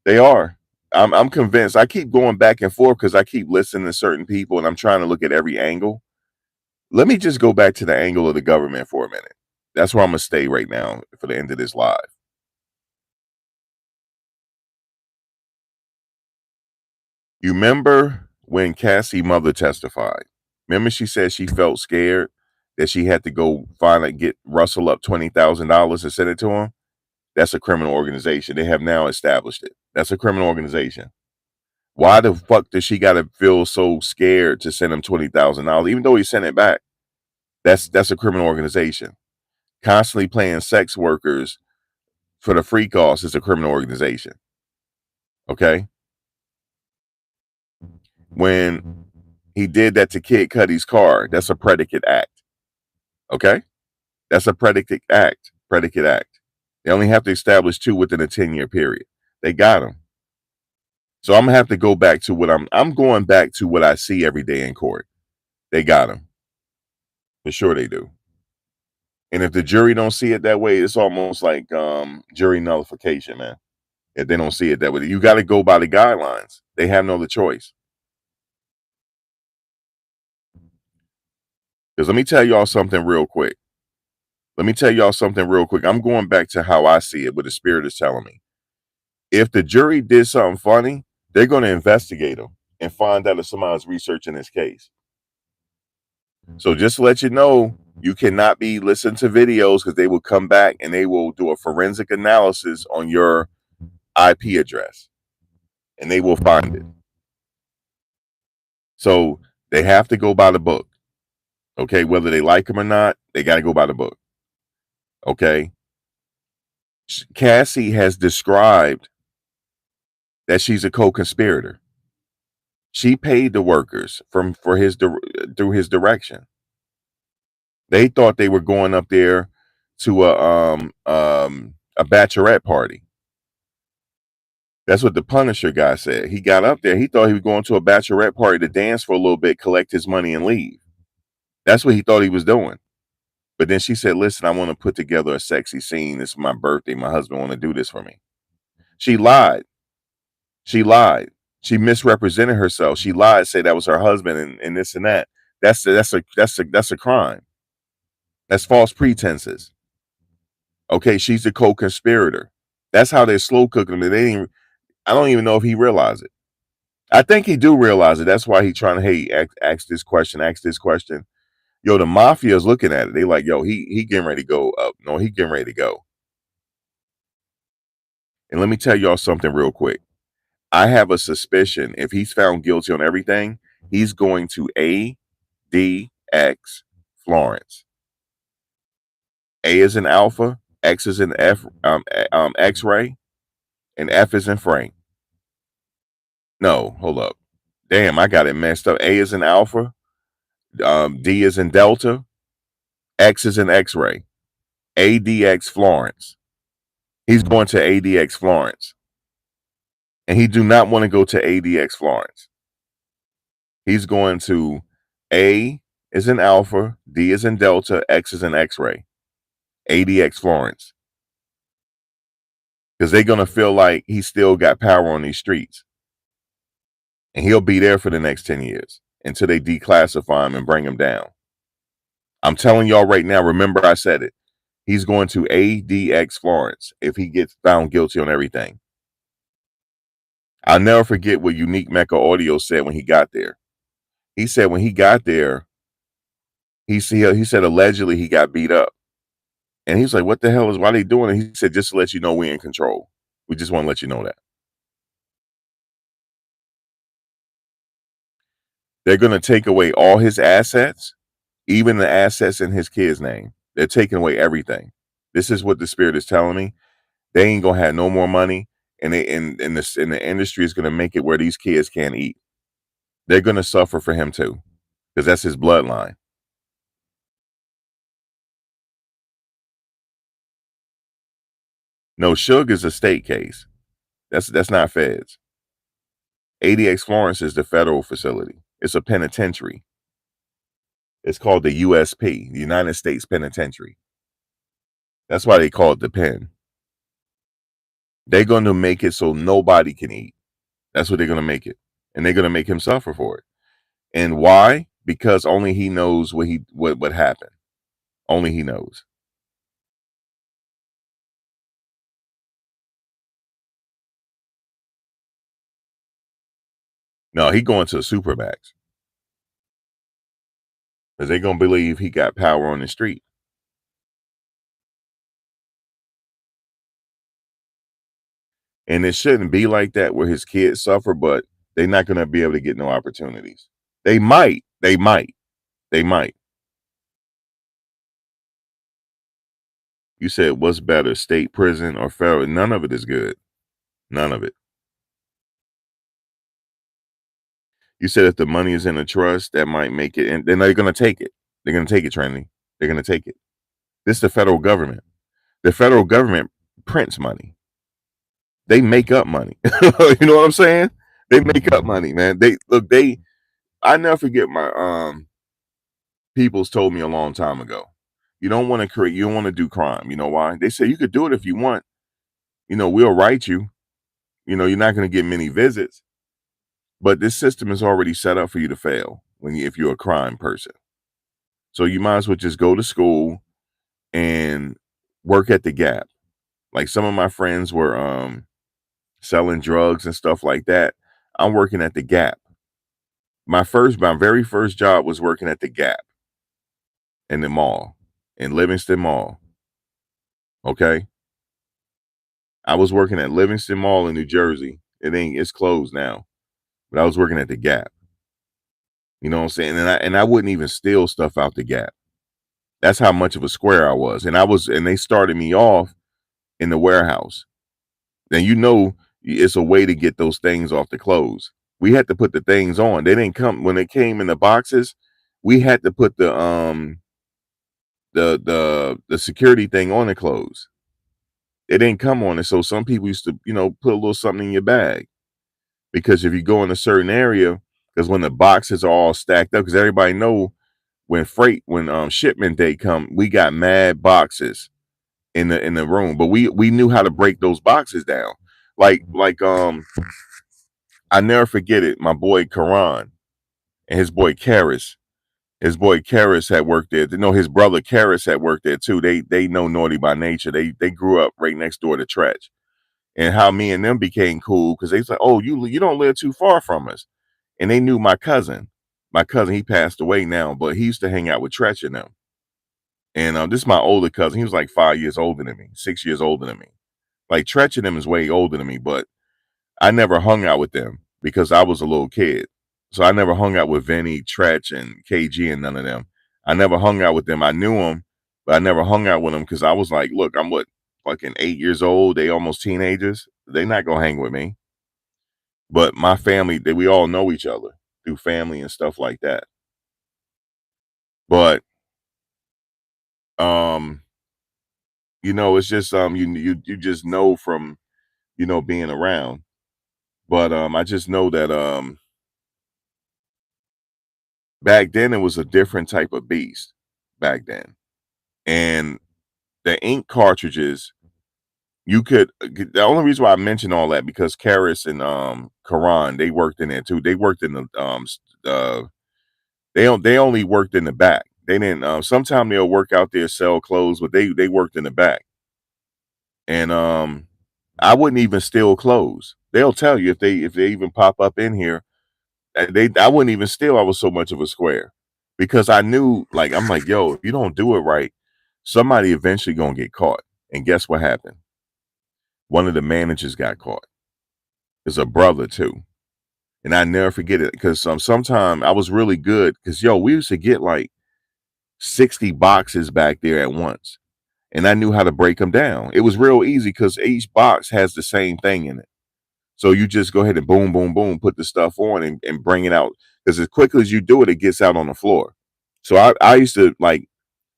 They are. I'm convinced. I keep going back and forth because I keep listening to certain people and I'm trying to look at every angle. Let me just go back to the angle of the government for a minute. That's where I'm gonna stay right now for the end of this live. You remember when Cassie mother testified? Remember she said she felt scared that she had to go finally get Russell up $20,000 and send it to him? That's a criminal organization. They have now established it. That's a criminal organization. Why the fuck does she gotta feel so scared to send him $20,000, even though he sent it back? That's a criminal organization. Constantly playing sex workers for the free cost is a criminal organization. Okay. When he did that to Kid Cudi's car, that's a predicate act. Okay. That's a predicate act. Predicate act. They only have to establish two within a 10-year period. They got him. So I'm gonna have to go back to what I'm going back to what I see every day in court. They got him. For sure they do. And if the jury don't see it that way, it's almost like jury nullification, man. If they don't see it that way, you got to go by the guidelines. They have no other choice. Because let me tell y'all something real quick. Let me tell y'all something real quick. I'm going back to how I see it, what the spirit is telling me. If the jury did something funny, they're going to investigate them and find out if somebody's researching this case. So just to let you know, you cannot be listening to videos because they will come back and they will do a forensic analysis on your IP address and they will find it. So they have to go by the book. Okay, whether they like him or not, they got to go by the book. Okay. Cassie has described that she's a co-conspirator. She paid the workers through his direction. They thought they were going up there to a bachelorette party. That's what the Punisher guy said. He got up there. He thought he was going to a bachelorette party to dance for a little bit, collect his money, and leave. That's what he thought he was doing. But then she said, listen, I want to put together a sexy scene. This is my birthday. My husband want to do this for me. She lied. She lied. She misrepresented herself. She lied, said that was her husband and this and that. That's a crime. That's false pretenses. Okay, she's a co-conspirator. That's how they're slow cooking him. I don't even know if he realized it. I think he do realize it. That's why he trying to, hey, ask this question, ask this question. Yo, the mafia is looking at it. They like, yo, he getting ready to go up. No, he getting ready to go. And let me tell y'all something real quick. I have a suspicion if he's found guilty on everything, he's going to ADX Florence. A is in Alpha, X is in X-ray, and F is in Frank. No, hold up. Damn, I got it messed up. A is in Alpha, D is in Delta, X is in X-ray. ADX Florence. He's going to ADX Florence. And he do not want to go to ADX Florence. He's going to A is in Alpha, D is in Delta, X is in X-ray. ADX Florence. Because they're going to feel like he still got power on these streets. And he'll be there for the next 10 years until they declassify him and bring him down. I'm telling y'all right now, remember I said it. He's going to ADX Florence if he gets found guilty on everything. I'll never forget what Unique Mecca Audio said when he got there. He said when he got there, he said allegedly he got beat up. And he's like, what the hell why they doing it? He said, just to let you know we're in control. We just want to let you know that. They're going to take away all his assets, even the assets in his kid's name. They're taking away everything. This is what the spirit is telling me. They ain't going to have no more money. And the industry is going to make it where these kids can't eat. They're going to suffer for him too, because that's his bloodline. No, Suge is a state case. That's not feds. ADX Florence is the federal facility. It's a penitentiary. It's called the USP, the United States Penitentiary. That's why they call it the pen. They're going to make it so nobody can eat. That's what they're going to make it. And they're going to make him suffer for it. And why? Because only he knows what happened. Only he knows. No, he going to the supermax. Because they're going to believe he got power on the street. And it shouldn't be like that where his kids suffer, but they're not going to be able to get no opportunities. They might. They might. They might. You said, what's better, state prison or federal? None of it is good. None of it. You said if the money is in a trust, that might make it, and then they're going to take it. They're going to take it, Trinity. They're going to take it. This is the federal government. The federal government prints money. They make up money. You know what I'm saying? They make up money, man. I never forget my people's told me a long time ago. You don't want to do crime. You know why? They say you could do it if you want. We'll write you. You're not going to get many visits, but this system is already set up for you to fail if you're a crime person. So you might as well just go to school and work at the Gap. Like some of my friends were selling drugs and stuff like that. I'm working at the Gap. My very first job was working at the Gap in the mall, in Livingston Mall. Okay. I was working at Livingston Mall in New Jersey. It's closed now, but I was working at the Gap. You know what I'm saying? And I wouldn't even steal stuff out the Gap. That's how much of a square I was. And they started me off in the warehouse. Then it's a way to get those things off the clothes. We had to put the things on. They didn't come when they came in the boxes. We had to put the security thing on the clothes. It didn't come on it. So some people used to, put a little something in your bag. Because if you go in a certain area, because when the boxes are all stacked up, because everybody know when shipment day come, we got mad boxes in the room. But we knew how to break those boxes down. Like I never forget it. My boy Karan and his boy Karis. His boy Karis had worked there. His brother Karis had worked there too. They know Naughty by nature. They grew up right next door to Tretch. And how me and them became cool because they said, "Oh, you don't live too far from us." And they knew my cousin. My cousin, he passed away now, but he used to hang out with Tretch and them. And this is my older cousin. He was like 5 years older than me, 6 years older than me. Like Tretch and them is way older than me, but I never hung out with them because I was a little kid. So I never hung out with Vinny, Tretch, and KG and none of them. I never hung out with them. I knew them, but I never hung out with them because I was like, look, I'm fucking 8 years old. They almost teenagers. They not gonna hang with me. But my family, we all know each other through family and stuff like that. But it's just you just know from being around. But I just know that back then it was a different type of beast back then. And the ink cartridges, the only reason why I mention all that because Karis and Karan, they worked in there too. They worked in the they only worked in the back. They didn't sometimes they'll work out there, sell clothes, but they worked in the back. And I wouldn't even steal clothes. They'll tell you if they even pop up in here, I wouldn't even steal. I was so much of a square because I knew, like, I'm like, yo, if you don't do it right, somebody eventually gonna get caught. And guess what happened? One of the managers got caught. It's a brother too, and I never forget it because sometime I was really good because we used to get like 60 boxes back there at once, and I knew how to break them down. It was real easy because each box has the same thing in it. So you just go ahead and boom, boom, boom, put the stuff on and bring it out. Because as quickly as you do it, it gets out on the floor. So I used to like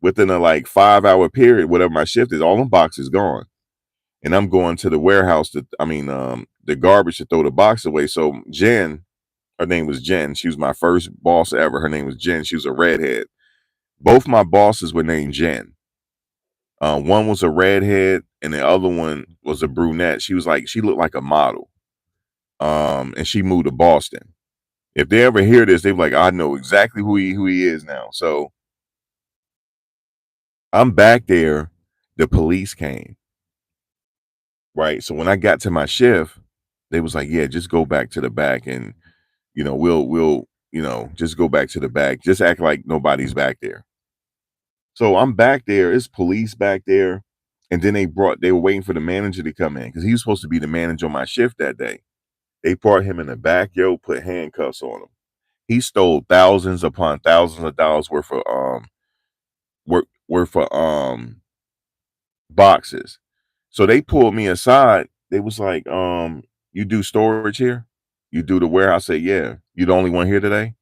within a like 5-hour period, whatever my shift is, all them boxes gone. And I'm going to the warehouse the garbage to throw the box away. So Jen, her name was Jen. She was my first boss ever. Her name was Jen. She was a redhead. Both my bosses were named Jen. One was a redhead, and the other one was a brunette. She looked like a model. And she moved to Boston. If they ever hear this, they're like, I know exactly who he is now. So I'm back there. The police came, right? So when I got to my shift, they was like, yeah, just go back to the back, and we'll just go back to the back. Just act like nobody's back there. So I'm back there. It's police back there. And then they were waiting for the manager to come in because he was supposed to be the manager on my shift that day. They brought him in the back, put handcuffs on him. He stole thousands upon thousands of dollars worth of boxes. So they pulled me aside. They was like, you do storage here? You do the warehouse? I said, yeah. You the only one here today?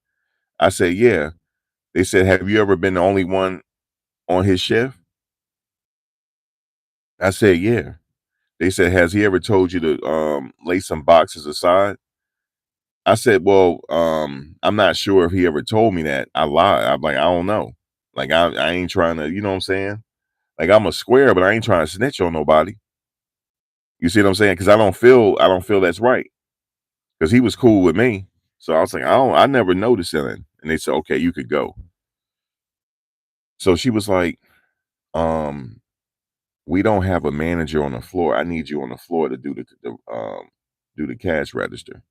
I said, yeah. They said, have you ever been the only one on his shift? I said, yeah. They said, has he ever told you to lay some boxes aside? I said, well, I'm not sure if he ever told me that. I lied. I'm like, I don't know. Like I ain't trying to, you know what I'm saying? Like I'm a square, but I ain't trying to snitch on nobody. You see what I'm saying? Because I don't feel that's right. Because he was cool with me. So I was like, I never noticed that. And they said, okay, you could go. So she was like, um, we don't have a manager on the floor. I need you on the floor to do the cash register.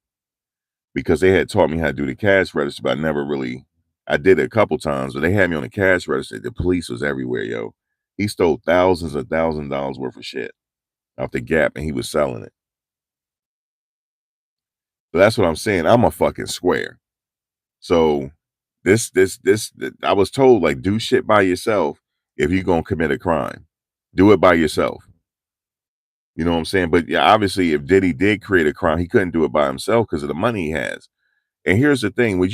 Because they had taught me how to do the cash register, but I did it a couple times, but they had me on the cash register. The police was everywhere, yo. He stole thousands of $1,000 worth of shit off the Gap, and he was selling it. So that's what I'm saying. I'm a fucking square. So I was told, like, do shit by yourself if you're gonna commit a crime. Do it by yourself. You know what I'm saying? But yeah, obviously, if Diddy did create a crime, he couldn't do it by himself because of the money he has. And here's the thing: when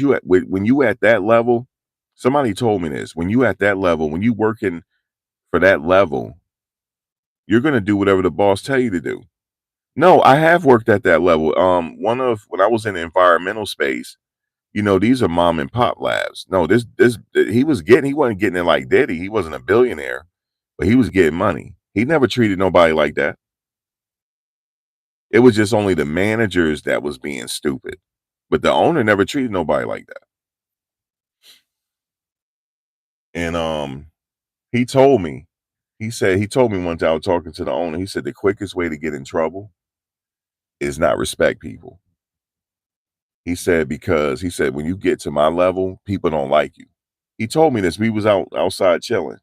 you at that level, somebody told me this. When you at that level, when you working for that level, you're gonna do whatever the boss tell you to do. No, I have worked at that level. When I was in the environmental space, these are mom and pop labs. No, this he wasn't getting it like Diddy. He wasn't a billionaire, but he was getting money. He never treated nobody like that. It was just only the managers that was being stupid, but the owner never treated nobody like that. And he told me, he told me one time I was talking to the owner. He said the quickest way to get in trouble is not respect people. Because he said when you get to my level, people don't like you. He told me this. We was outside chilling.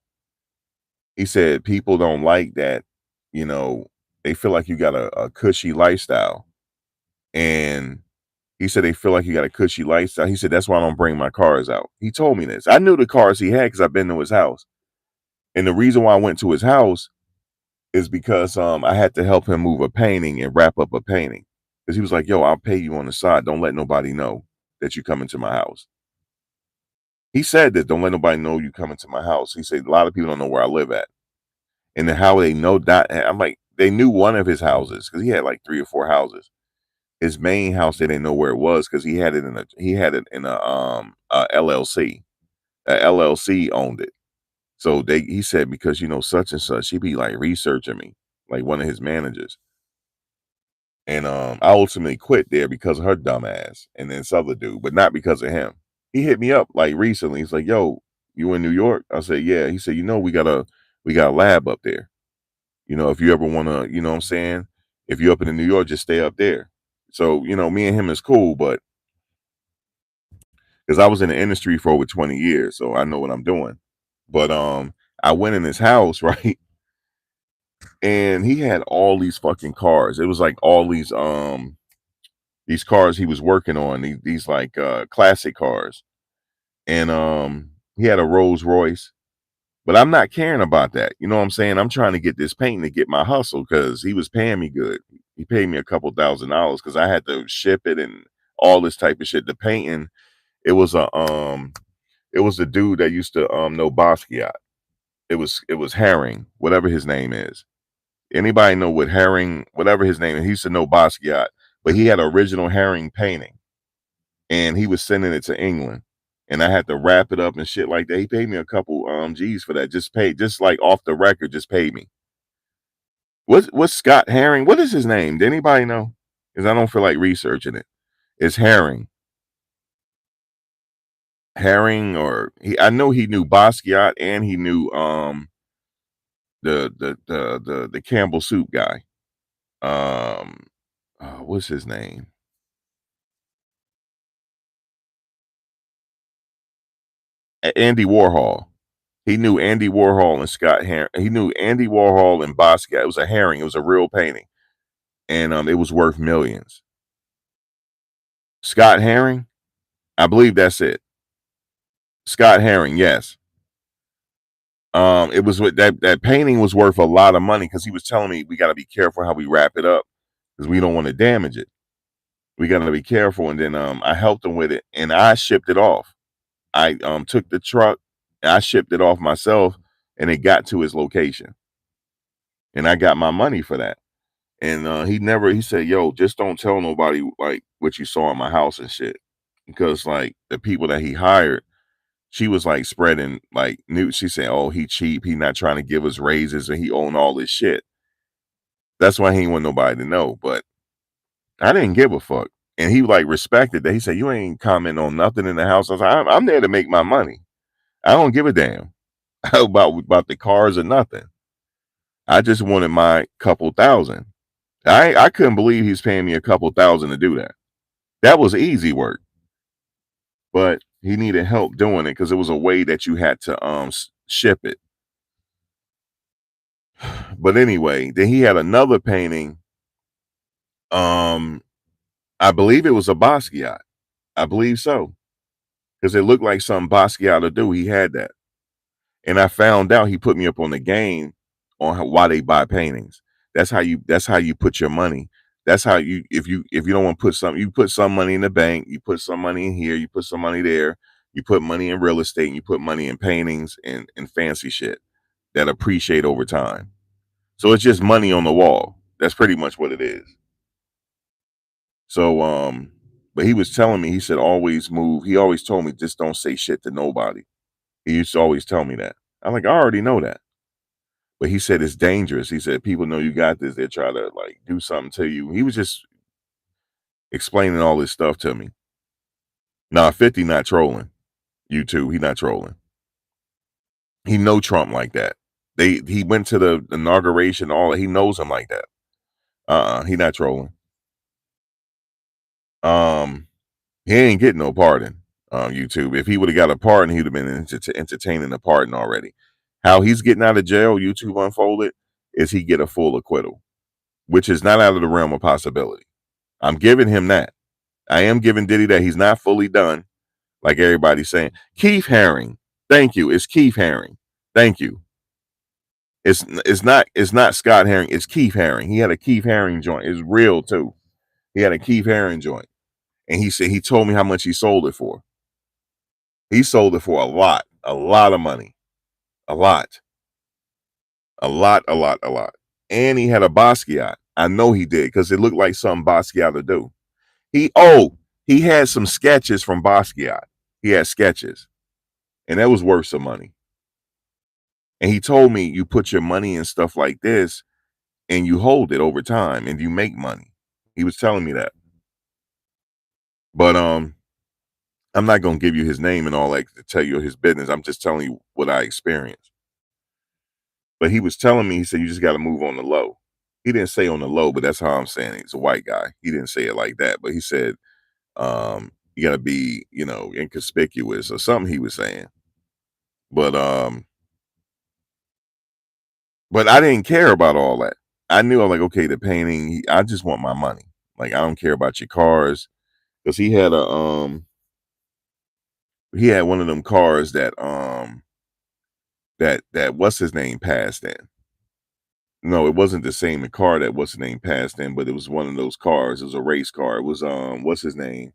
He said people don't like that, you know, they feel like you got a cushy lifestyle. And he said they feel like you got a cushy lifestyle. He said that's why I don't bring my cars out. He told me this. I knew the cars he had because I've been to his house. And the reason why I went to his house is because I had to help him move a painting and wrap up a painting. Because he was like, yo, I'll pay you on the side. Don't let nobody know that you come into my house. He said that don't let nobody know you come into my house. He said a lot of people don't know where I live at. And then how they know that, I'm like, they knew one of his houses because he had like 3 or 4 houses. His main house, they didn't know where it was because he had it in a LLC. A LLC owned it. So he said, because such and such, he be like researching me, like one of his managers. And I ultimately quit there because of her dumb ass and this other dude, but not because of him. He hit me up like recently. He's like, yo, you in New York? I said, yeah. He said, we got a lab up there. If you ever want to, what I'm saying? If you're up in New York, just stay up there. So, me and him is cool, but because I was in the industry for over 20 years, so I know what I'm doing. But I went in his house, right? And he had all these fucking cars. It was like all these cars he was working on, these like classic cars. And he had a Rolls Royce. But I'm not caring about that. You know what I'm saying? I'm trying to get this painting to get my hustle because he was paying me good. He paid me a couple $1,000s because I had to ship it and all this type of shit. The painting, it was a dude that used to know Basquiat. It was Herring, whatever his name is. Anybody know what Herring, whatever his name is, he used to know Basquiat, but he had original Herring painting and he was sending it to England. and I had to wrap it up and shit like that. He paid me a couple G's for that. Just like off the record, just paid me. What's Scott Herring? What is his name? Did anybody know? Because I don't feel like researching it. It's Herring. Herring, or I know he knew Basquiat and he knew the Campbell Soup guy. What's his name? Andy Warhol. He knew Andy Warhol and Scott Herring. He knew Andy Warhol and Basquiat. It was a herring. It was a real painting, and it was worth millions. Scott Herring, I believe that's it. Scott Herring, yes. It was with that painting was worth a lot of money because he was telling me we got to be careful how we wrap it up because we don't want to damage it. We got to be careful. And then I helped him with it, and I shipped it off. I took the truck, and I shipped it off myself, and it got to his location, and I got my money for that. And he said, yo, just don't tell nobody like what you saw in my house and shit. Because like the people that he hired, she was like spreading like news. She said, oh, he cheap. He not trying to give us raises and he owned all this shit. That's why he didn't want nobody to know. But I didn't give a fuck. And he like respected that. He said, you ain't commenting on nothing in the house. I was like, I'm there to make my money. I don't give a damn about the cars or nothing. I just wanted my couple thousand. I couldn't believe he's paying me a couple thousand to do that. That was easy work, but he needed help doing it because it was a way that you had to ship it. But anyway, then he had another painting. I believe it was a Basquiat. I believe so because it looked like something Basquiat would do. He had that, and I found out he put me up on the game on why they buy paintings. That's how you put your money. That's how if you don't want to put something, you put some money in the bank, you put some money in here, you put some money there, you put money in real estate, and you put money in paintings and fancy shit that appreciate over time. So it's just money on the wall. That's pretty much what it is. So but he was telling me, he said always move. He always told me just don't say shit to nobody. He used to always tell me that. I'm like, I already know that. But he said it's dangerous. He said people know you got this. They try to like do something to you. He was just explaining all this stuff to me. Nah, 50 not trolling. YouTube, he not trolling. He know Trump like that. He went to the inauguration, all he knows him like that. He not trolling. He ain't getting no pardon. YouTube. If he would have got a pardon, he'd have been entertaining the pardon already. How he's getting out of jail, YouTube unfolded, is he get a full acquittal, which is not out of the realm of possibility. I'm giving him that. I am giving Diddy that. He's not fully done, like everybody's saying. Keith Haring, thank you. It's Keith Haring. Thank you. It's not Scott Haring. It's Keith Haring. He had a Keith Haring joint. It's real too. He had a Keith Haring joint, and he said he told me how much he sold it for. He sold it for a lot of money, a lot. And he had a Basquiat. I know he did because it looked like something Basquiat would do. He had some sketches from Basquiat. He had sketches, and that was worth some money. And he told me you put your money in stuff like this, and you hold it over time, and you make money. He was telling me that. But I'm not gonna give you his name and all that to tell you his business. I'm just telling you what I experienced. But he was telling me, he said, you just got to move on the low. He didn't say on the low, but that's how I'm saying it. He's a white guy. He didn't say it like that, but he said, you got to be, inconspicuous or something he was saying. But I didn't care about all that. I knew I was like, okay, the painting, I just want my money. Like, I don't care about your cars. Cause he had one of them cars that what's his name passed in. No, it wasn't the same car that what's his name passed in, but it was one of those cars. It was a race car. It was what's his name?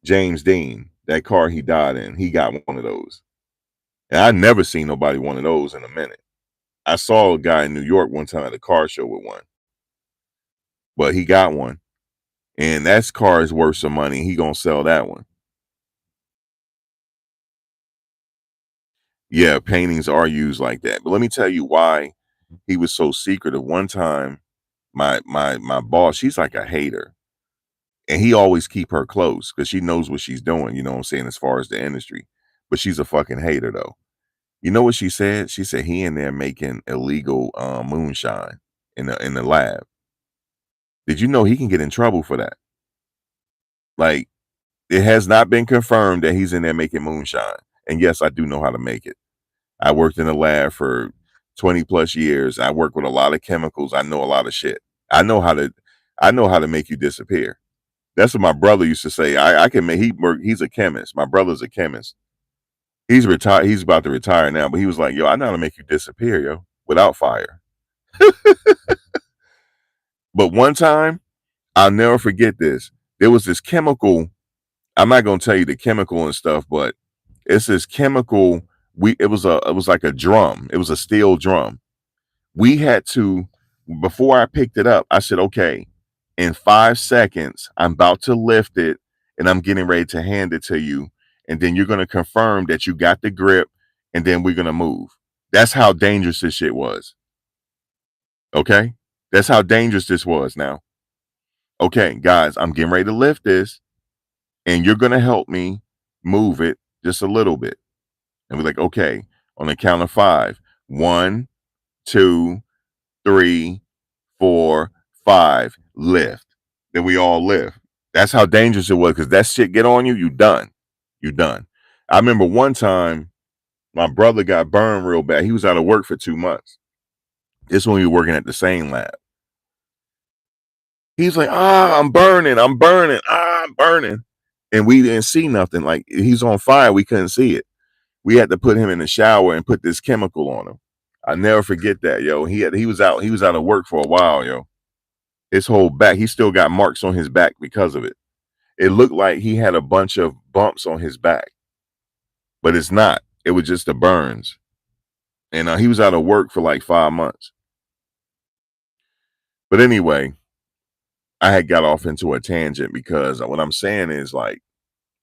James Dean. That car he died in. He got one of those. And I never seen nobody one of those in a minute. I saw a guy in New York one time at a car show with one. But he got one. And that car is worth some money. He gonna sell that one. Yeah, paintings are used like that. But let me tell you why he was so secretive. One time, my boss, she's like a hater. And he always keep her close because she knows what she's doing, you know what I'm saying, as far as the industry. But she's a fucking hater though. You know what she said? She said he in there making illegal moonshine in the lab. Did you know he can get in trouble for that? Like, it has not been confirmed that he's in there making moonshine. And yes, I do know how to make it. I worked in the lab for 20 plus years. I work with a lot of chemicals. I know a lot of shit. I know how to I know how to make you disappear. That's what my brother used to say. I can make he's a chemist. My brother's a chemist. He's retired. He's about to retire now, but he was like, yo, I know how to make you disappear, yo, without fire. But one time, I'll never forget this. There was this chemical. I'm not gonna tell you the chemical and stuff, but it's this chemical. It was like a drum. It was a steel drum. We had to, before I picked it up, I said, okay, in 5 seconds, I'm about to lift it and I'm getting ready to hand it to you. And then you're gonna confirm that you got the grip, and then we're gonna move. That's how dangerous this shit was. Okay. That's how dangerous this was now. Okay, guys, I'm getting ready to lift this, and you're gonna help me move it just a little bit. And we're like, okay, on the count of five. 1, 2, 3, 4, 5, lift. Then we all lift. That's how dangerous it was, because that shit get on you, you done. You done. I remember one time my brother got burned real bad. He was out of work for 2 months. This when we were working at the same lab. He's like, I'm burning, I'm burning. And we didn't see nothing. Like, he's on fire, we couldn't see it. We had to put him in the shower and put this chemical on him. I never forget that, yo. He was out of work for a while, yo. His whole back, he still got marks on his back because of it. It looked like he had a bunch of bumps on his back, but it's not. It was just the burns. And he was out of work for like 5 months. But anyway, I had got off into a tangent because what I'm saying is, like,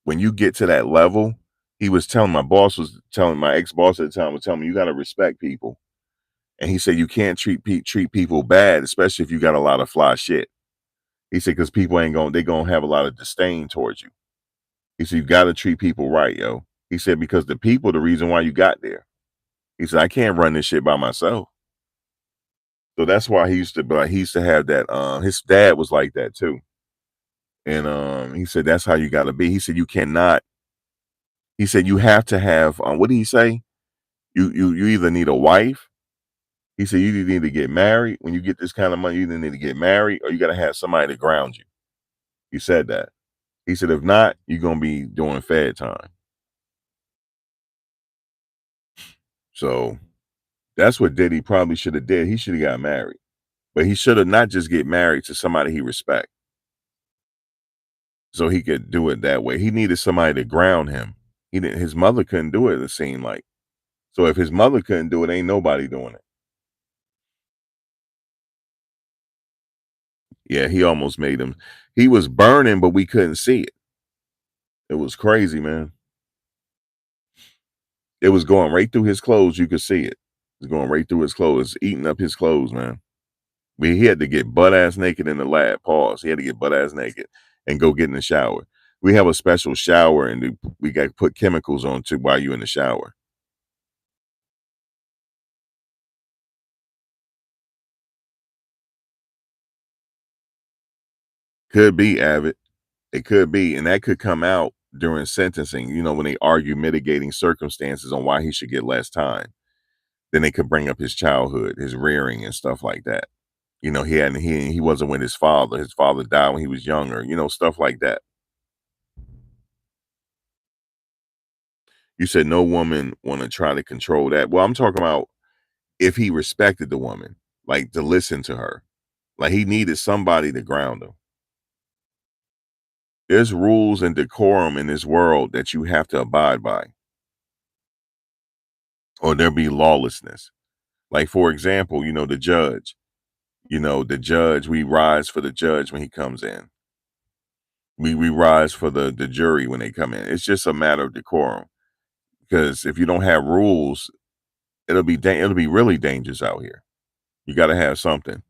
when you get to that level, he was telling my ex-boss at the time was telling me, you got to respect people. And he said you can't treat people bad, especially if you got a lot of fly shit. He said because people they gonna have a lot of disdain towards you. He said you got to treat people right, yo. He said because the people the reason why you got there. He said I can't run this shit by myself. So that's why he used to have that. His dad was like that too. And he said that's how you got to be. He said you cannot. He said you have to have. What did he say? You either need a wife. He said you either need to get married. When you get this kind of money, you either need to get married or you got to have somebody to ground you. He said that. He said if not, you're gonna be doing fed time. So that's what Diddy probably should have did. He should have got married, but he should have not just get married to somebody he respect, so he could do it that way. He needed somebody to ground him. He didn't. His mother couldn't do it. It seemed like. So if his mother couldn't do it, ain't nobody doing it. Yeah, he almost made him. He was burning, but we couldn't see it. It was crazy, man. It was going right through his clothes. You could see it. It was going right through his clothes, eating up his clothes, man. He had to get butt ass naked in the lab. Pause. He had to get butt ass naked and go get in the shower. We have a special shower, and we got to put chemicals on too while you in the shower. Could be, Avid. It could be, and that could come out during sentencing. You know, when they argue mitigating circumstances on why he should get less time, then they could bring up his childhood, his rearing, and stuff like that. You know, he wasn't with his father. His father died when he was younger. You know, stuff like that. You said no woman want to try to control that. Well, I'm talking about if he respected the woman, like to listen to her, like he needed somebody to ground him. There's rules and decorum in this world that you have to abide by, or there'll be lawlessness. Like, for example, the judge. The judge, we rise for the judge when he comes in. We rise for the jury when they come in. It's just a matter of decorum. because if you don't have rules, it'll be really dangerous out here. You got to have something.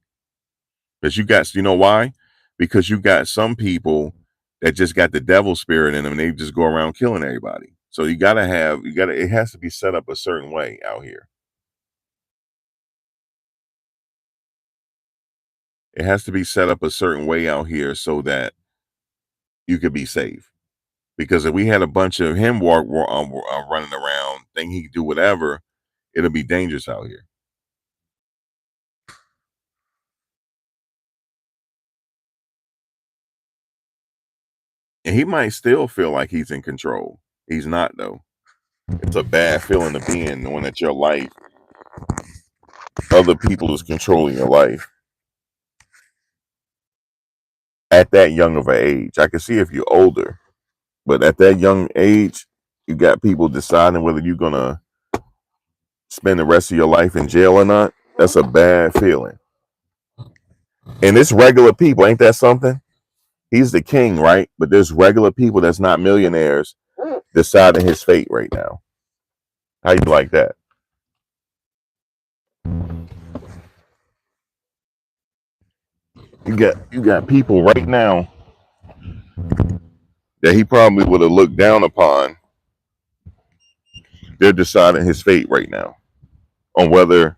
Because you know why? Because you got some people that just got the devil spirit in them and they just go around killing everybody. So it has to be set up a certain way out here. It has to be set up a certain way out here so that you could be safe. Because if we had a bunch of him running around, thinking he could do whatever, it'll be dangerous out here. And he might still feel like he's in control. He's not though. It's a bad feeling to be in, knowing that your life, other people is controlling your life at that young of an age. I can see if you're older, but at that young age, you got people deciding whether you're gonna spend the rest of your life in jail or not. That's a bad feeling. And it's regular people, ain't that something? He's the king, right? But there's regular people that's not millionaires deciding his fate right now. How you like that? You got people right now that he probably would have looked down upon. They're deciding his fate right now on whether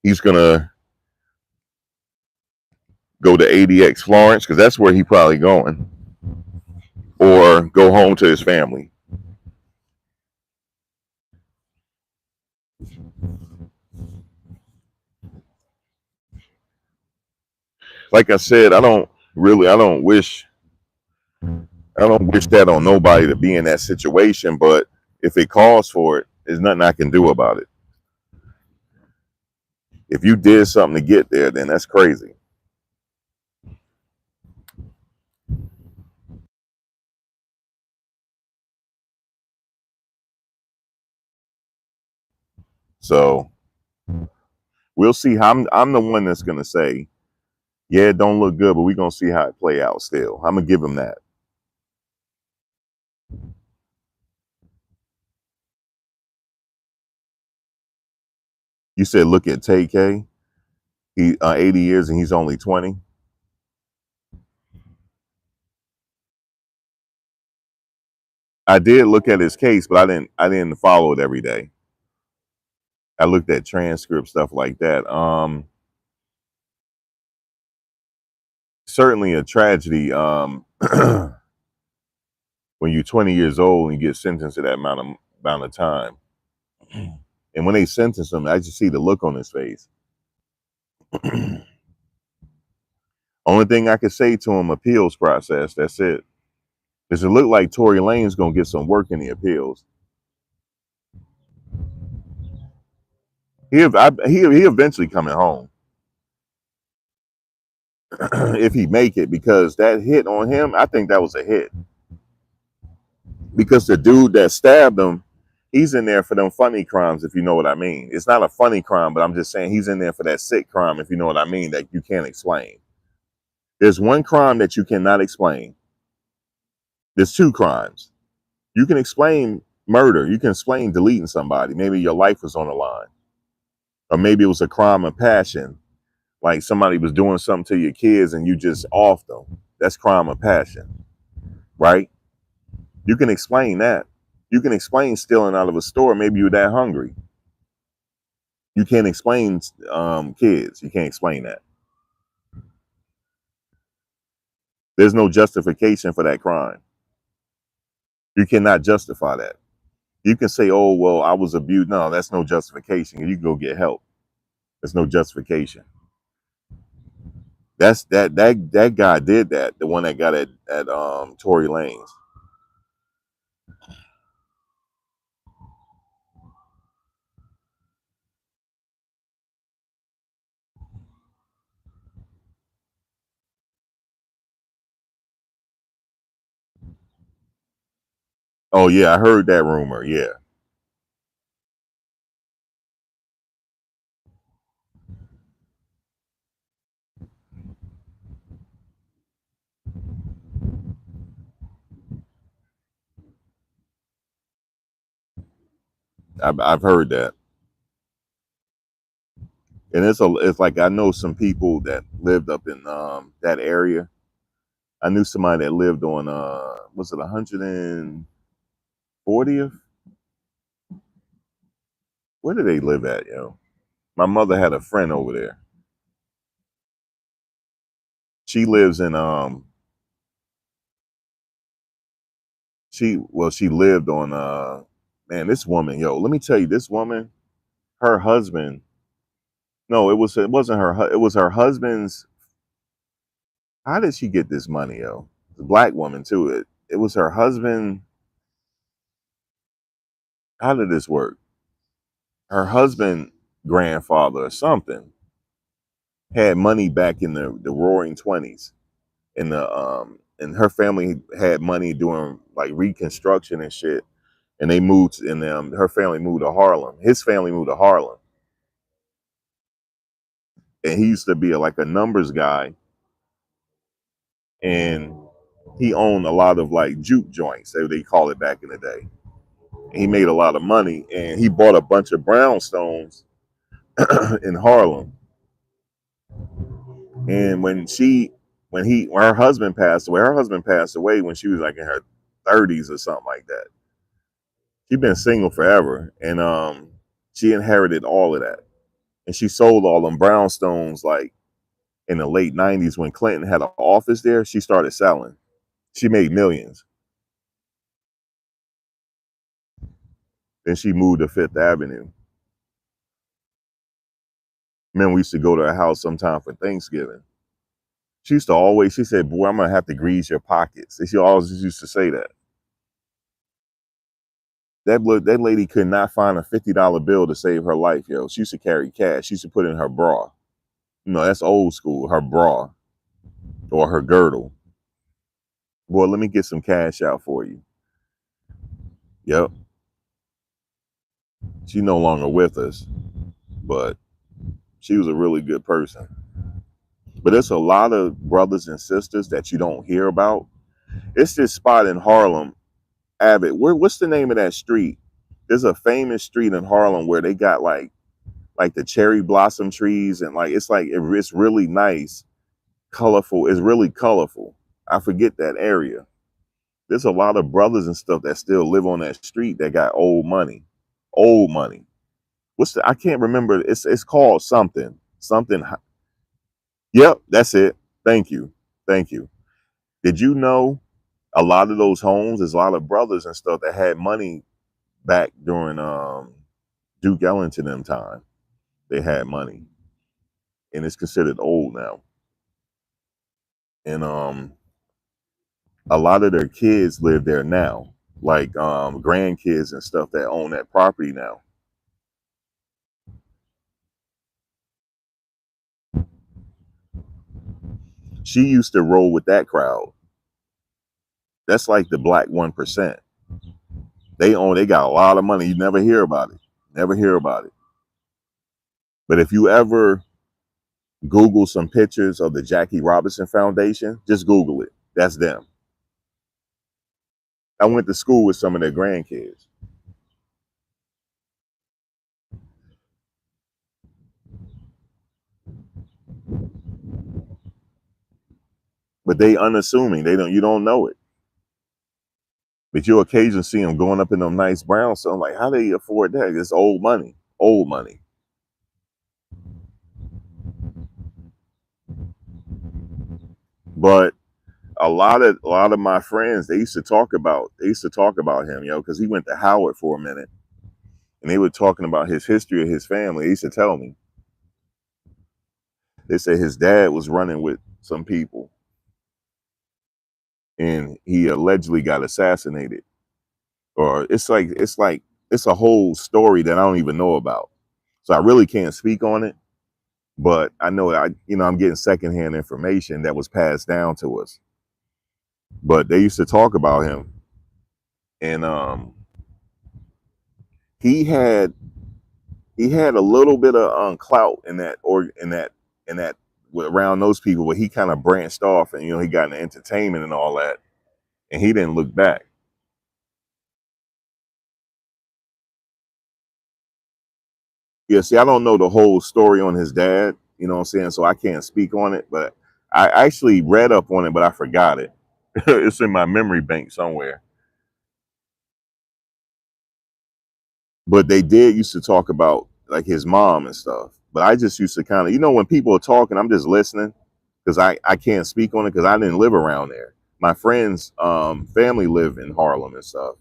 he's gonna go to ADX Florence, because that's where he probably going, or go home to his family. Like I said, I don't wish that on nobody to be in that situation, but if it calls for it, there's nothing I can do about it. If you did something to get there, then that's crazy. So we'll see how I'm the one that's gonna say, yeah, it don't look good, but we're gonna see how it play out still. I'm gonna give him that. You said look at Tay K. He 80 years and he's only 20. I did look at his case, but I didn't follow it every day. I looked at transcript stuff like that. Certainly a tragedy. When you're 20 years old and you get sentenced to that amount of time, and when they sentence him, I just see the look on his face. Only thing I could say to him, appeals process. That's it. Does it look like Tory Lane's gonna get some work in the appeals? He eventually coming home if he make it, because that hit on him, I think that was a hit. Because the dude that stabbed him, he's in there for them funny crimes, if you know what I mean. It's not a funny crime, but I'm just saying he's in there for that sick crime, if you know what I mean, that you can't explain. There's one crime that you cannot explain. There's two crimes. You can explain murder. You can explain deleting somebody. Maybe your life was on the line. Or maybe it was a crime of passion. Like somebody was doing something to your kids and you just offed them. That's crime of passion, right? You can explain that. You can explain stealing out of a store. Maybe you're that hungry. You can't explain kids. You can't explain that. There's no justification for that crime. You cannot justify that. You can say, oh, well, I was abused. No, that's no justification. You can go get help. There's no justification. That guy did that. The one that got at Tory Lanez. Oh yeah, I heard that rumor. Yeah. I've heard that, and it's like I know some people that lived up in that area. I knew somebody that lived on was it 140th? Where did they live at, yo? My mother had a friend over there. She lives in she lived on man, this woman, yo, let me tell you, this woman, her husband, no, it wasn't it was her husband's. How did she get this money, yo? The black woman too. It was her husband. How did this work? Her husband grandfather or something had money back in the roaring 20s, and her family had money doing like reconstruction and shit, and they moved, and her family moved to Harlem. His family moved to Harlem, and he used to be like a numbers guy, and he owned a lot of like juke joints, they call it back in the day. He made a lot of money, and he bought a bunch of brownstones in Harlem. And when her husband passed away, when she was like in her 30s or something like that. She'd been single forever, and she inherited all of that, and she sold all them brownstones like in the late 90s when Clinton had an office there. She started selling. She made millions. Then she moved to Fifth Avenue. Man, we used to go to her house sometime for Thanksgiving. She said, boy, I'm gonna have to grease your pockets. And she always used to say that. That lady could not find a $50 bill to save her life, yo. She used to carry cash. She used to put it in her bra. You know, that's old school, her bra or her girdle. Boy, let me get some cash out for you. Yep. She no longer with us, but she was a really good person. But there's a lot of brothers and sisters that you don't hear about. It's this spot in Harlem, Abbott. What's the name of that street? There's a famous street in Harlem where they got like the cherry blossom trees, and it's really nice, colorful. It's really colorful. I forget that area. There's a lot of brothers and stuff that still live on that street that got old money. Old money. I can't remember. It's called something. Something. Yep, that's it. Thank you. Thank you. Did you know a lot of those homes, there's a lot of brothers and stuff that had money back during Duke Ellington them time. They had money. And it's considered old now. And a lot of their kids live there now. Like grandkids and stuff that own that property now. She used to roll with that crowd. That's like the black 1%. They got a lot of money. You never hear about it. Never hear about it. But if you ever Google some pictures of the Jackie Robinson Foundation, just Google it. That's them. I went to school with some of their grandkids. But they unassuming. You don't know it. But you occasionally see them going up in them nice browns. So I'm like, how do they afford that? It's old money. Old money. But a lot of my friends, they used to talk about him, because he went to Howard for a minute, and they were talking about his history of his family. They used to tell me. They said his dad was running with some people, and he allegedly got assassinated. Or it's a whole story that I don't even know about. So I really can't speak on it. But I know I'm getting secondhand information that was passed down to us. But they used to talk about him, and he had a little bit of clout in that or in that around those people, but he kind of branched off, and he got into entertainment and all that, and he didn't look back. Yeah, see, I don't know the whole story on his dad, you know what I'm saying? So I can't speak on it, but I actually read up on it, but I forgot it. It's in my memory bank somewhere. But they did used to talk about like his mom and stuff. But I just used to kind of, when people are talking, I'm just listening because I can't speak on it because I didn't live around there. My friends' family live in Harlem and stuff.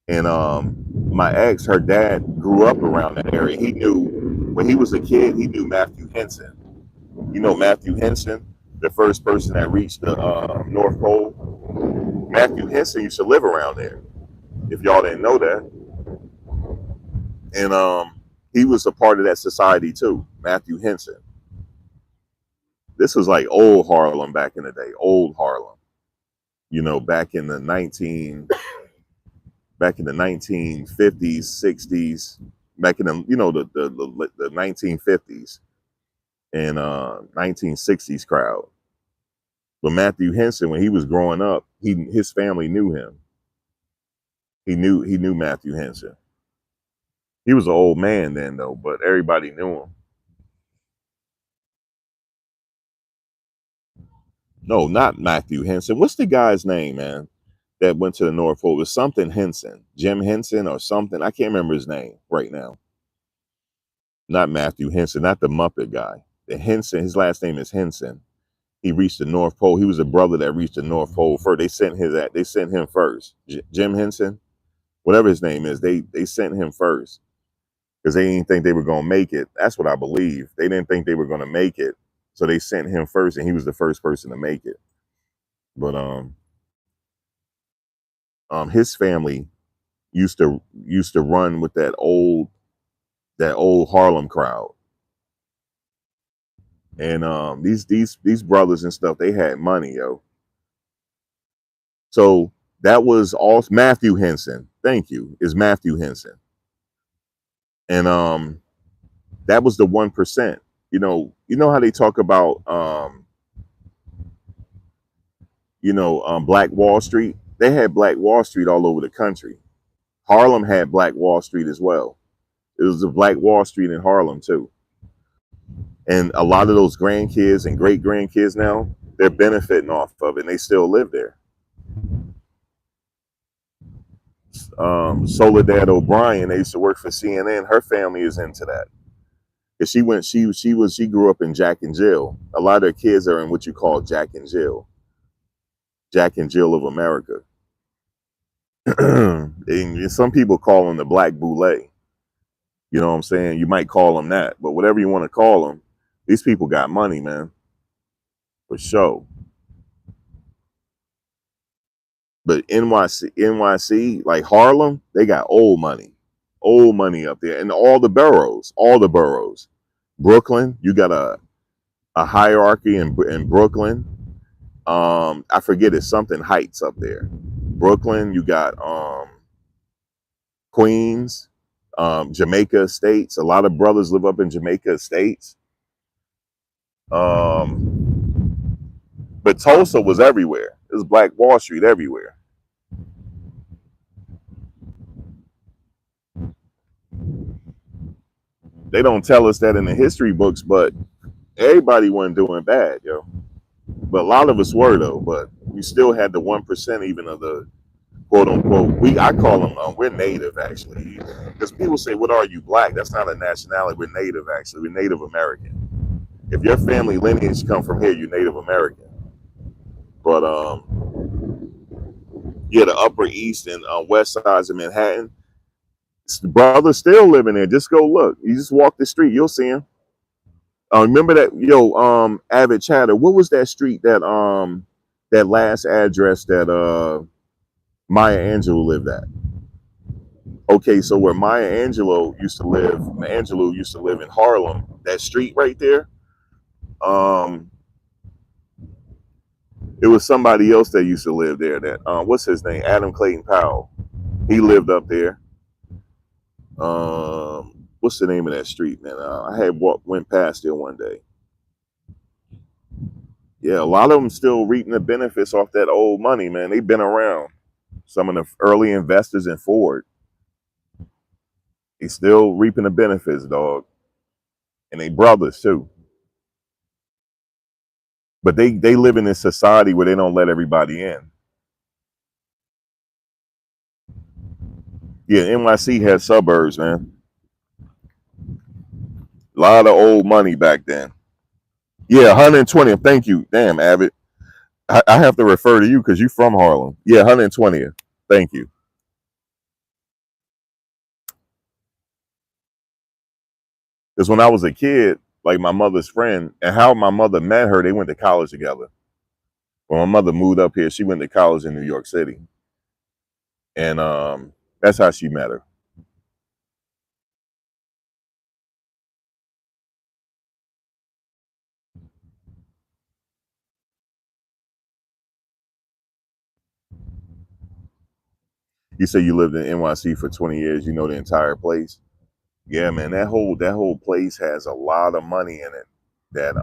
And my ex, her dad grew up around that area. He knew when he was a kid, he knew Matthew Henson. You know Matthew Henson, the first person that reached the North Pole. Matthew Henson used to live around there. If y'all didn't know that, and he was a part of that society too. Matthew Henson. This was like old Harlem back in the day. Old Harlem. Back in the 1950s, 60s, back in the 1950s and 1960s crowd. But Matthew Henson, when he was growing up, his family knew him. He knew Matthew Henson. He was an old man then though, but everybody knew him. No, not Matthew Henson. What's the guy's name, man? That went to the North Pole. It was something Henson, Jim Henson or something. I can't remember his name right now. Not Matthew Henson, not the Muppet guy. The Henson, his last name is Henson. He reached the North Pole. He was a brother that reached the North Pole first. They sent him first. Jim Henson, whatever his name is, they sent him first because they didn't think they were gonna make it. That's what I believe. They didn't think they were gonna make it, so they sent him first, and he was the first person to make it. But his family used to run with that old Harlem crowd, and these brothers and stuff, they had money, yo. So that was all Matthew Henson. Thank you. Is Matthew Henson, and that was the 1%. You know how they talk about Black Wall Street. They had Black Wall Street all over the country. Harlem had Black Wall Street as well. It was a Black Wall Street in Harlem too. And a lot of those grandkids and great grandkids now, they're benefiting off of it and they still live there. Soledad O'Brien, they used to work for CNN. Her family is into that. Cause she grew up in Jack and Jill. A lot of their kids are in what you call Jack and Jill. Jack and Jill of America. And some people call them the Black Boule. You know what I'm saying? You might call them that, but whatever you want to call them, these people got money, man, for sure. But NYC, like Harlem, they got old money up there, and all the boroughs. Brooklyn, you got a hierarchy in Brooklyn. I forget it's something Heights up there. Brooklyn, you got Queens, Jamaica Estates. A lot of brothers live up in Jamaica Estates. But Tulsa was everywhere. It was Black Wall Street everywhere. They don't tell us that in the history books, but everybody wasn't doing bad, yo. But a lot of us were though. But we still had the 1%, even of the quote unquote. I call them. We're Native actually, because people say, "What are you, Black?" That's not a nationality. We're Native actually. We're Native American. If your family lineage come from here, you're Native American. But yeah, the Upper East and West sides of Manhattan, brothers still living there. Just go look. You just walk the street, you'll see them. Remember that, Avid Chatter. What was that street that last address that Maya Angelou lived at? Okay, so where Angelou used to live in Harlem. That street right there. Um, it was somebody else that used to live there. That what's his name? Adam Clayton Powell. He lived up there. What's the name of that street, man? Went past there one day. Yeah, a lot of them still reaping the benefits off that old money, man. They've been around. Some of the early investors in Ford, They still reaping the benefits, dog. And they brothers too. But they live in this society where they don't let everybody in. Yeah, NYC had suburbs, man. A lot of old money back then. Yeah, 120th. Thank you. Damn, Abbott. I have to refer to you because you from Harlem. Yeah, 120th. Thank you. Because when I was a kid, like my mother's friend, and how my mother met her, they went to college together. When my mother moved up here, she went to college in New York City, and that's how she met her. You say you lived in NYC for 20 years. You know the entire place. Yeah, man, that whole place has a lot of money in it. That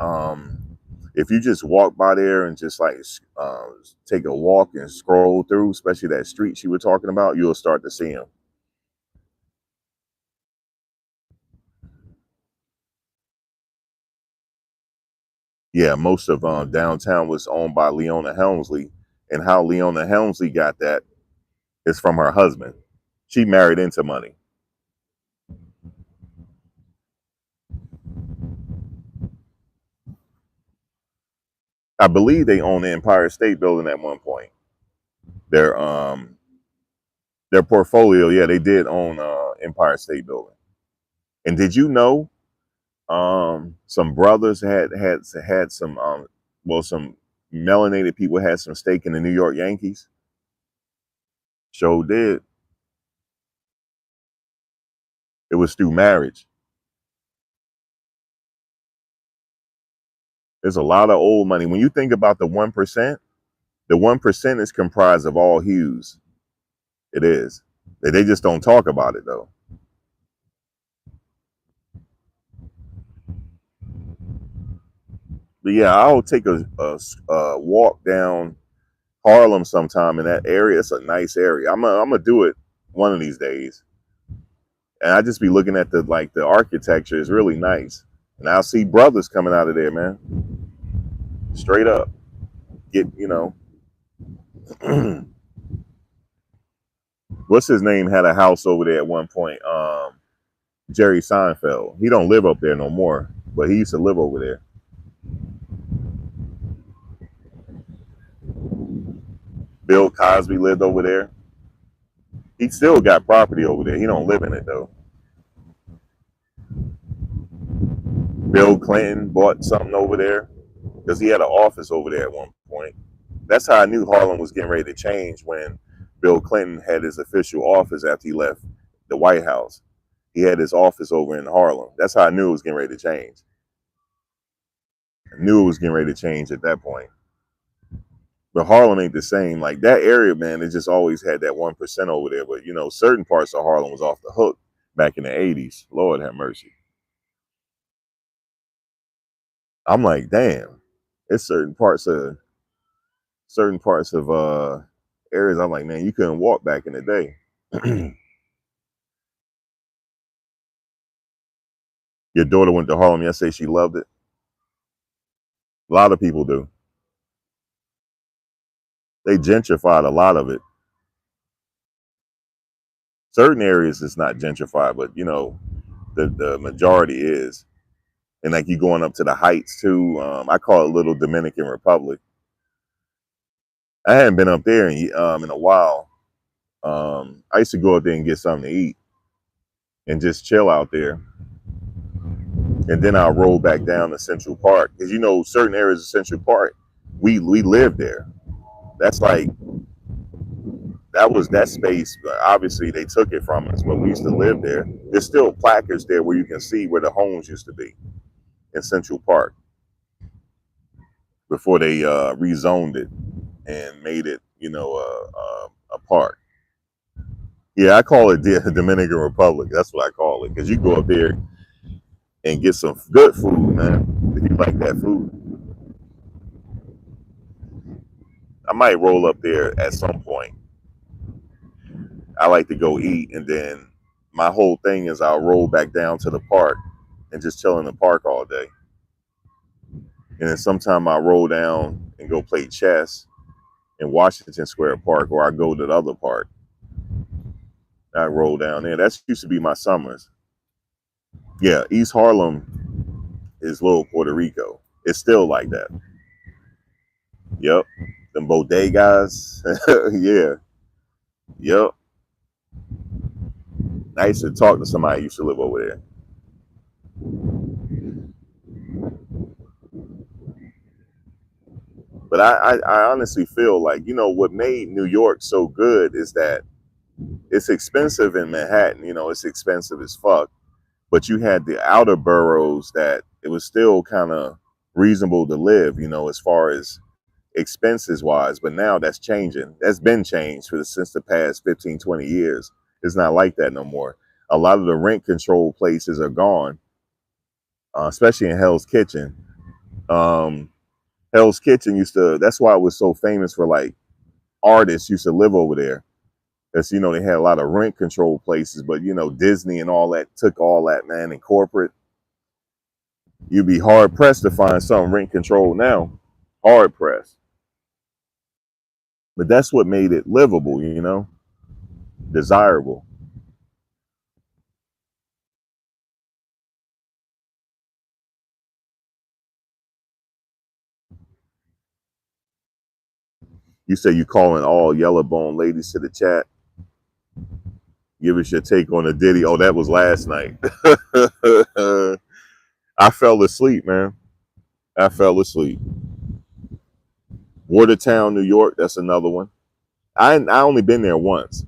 if you just walk by there and just like take a walk and scroll through, especially that street she was talking about, you'll start to see them. Yeah, most of downtown was owned by Leona Helmsley, and how Leona Helmsley got that is from her husband. She married into money. I believe they owned the Empire State Building at one point. Their their portfolio, yeah, they did own Empire State Building. And did you know some brothers had some well, some melanated people had some stake in the New York Yankees? Sure did. It was through marriage. There's a lot of old money. When you think about the 1% is comprised of all hues. It is. They just don't talk about it though. But yeah, I'll take a walk down Harlem sometime in that area. It's a nice area. I'm gonna do it one of these days. And I just be looking at the architecture is really nice. And I'll see brothers coming out of there, man. Straight up. Get, what's his name had a house over there at one point. Jerry Seinfeld. He don't live up there no more, but he used to live over there. Bill Cosby lived over there. He still got property over there. He don't live in it though. Bill Clinton bought something over there because he had an office over there at one point. That's how I knew Harlem was getting ready to change when Bill Clinton had his official office after he left the White House. He had his office over in Harlem. That's how I knew it was getting ready to change. I knew it was getting ready to change at that point. But Harlem ain't the same. Like that area, man, it just always had that 1% over there. But certain parts of Harlem was off the hook back in the 80s. Lord have mercy. I'm like, damn. It's certain parts of areas. I'm like, man, you couldn't walk back in the day. Your daughter went to Harlem yesterday. She loved it. A lot of people do. They gentrified a lot of it. Certain areas it's not gentrified, but the majority is. And like you going up to the Heights too. I call it Little Dominican Republic. I hadn't been up there in a while. I used to go up there and get something to eat and just chill out there. And then I'll roll back down to Central Park because certain areas of Central Park, we lived there. That's like that was that space. Obviously, they took it from us, but we used to live there. There's still placards there where you can see where the homes used to be in Central Park before they rezoned it and made it, a park. Yeah, I call it the Dominican Republic. That's what I call it because you go up there and get some good food, man. If you like that food, I might roll up there at some point. I like to go eat and then my whole thing is I'll roll back down to the park and just chill in the park all day. And then sometime I roll down and go play chess in Washington Square Park, or I go to the other park. I roll down there. That used to be my summers. Yeah, East Harlem is Little Puerto Rico. It's still like that. Yep. Them bodegas. Yeah. Yep. I used to talk to somebody who used to live over there. But I honestly feel like, what made New York so good is that it's expensive in Manhattan. It's expensive as fuck. But you had the outer boroughs that it was still kind of reasonable to live, as far as expenses wise. But now that's changing. That's been changed since the past 15, 20 years. It's not like that no more. A lot of the rent control places are gone, especially in Hell's Kitchen. Um, Hell's Kitchen that's why it was so famous for like artists used to live over there. Because, they had a lot of rent control places, but, Disney and all that took all that, man, in corporate. You'd be hard pressed to find some rent control now. Hard pressed. But that's what made it livable, desirable. You say you calling all yellow bone ladies to the chat. Give us your take on the Diddy. Oh, that was last night. I fell asleep, man. I fell asleep. Watertown, New York. That's another one. I only been there once,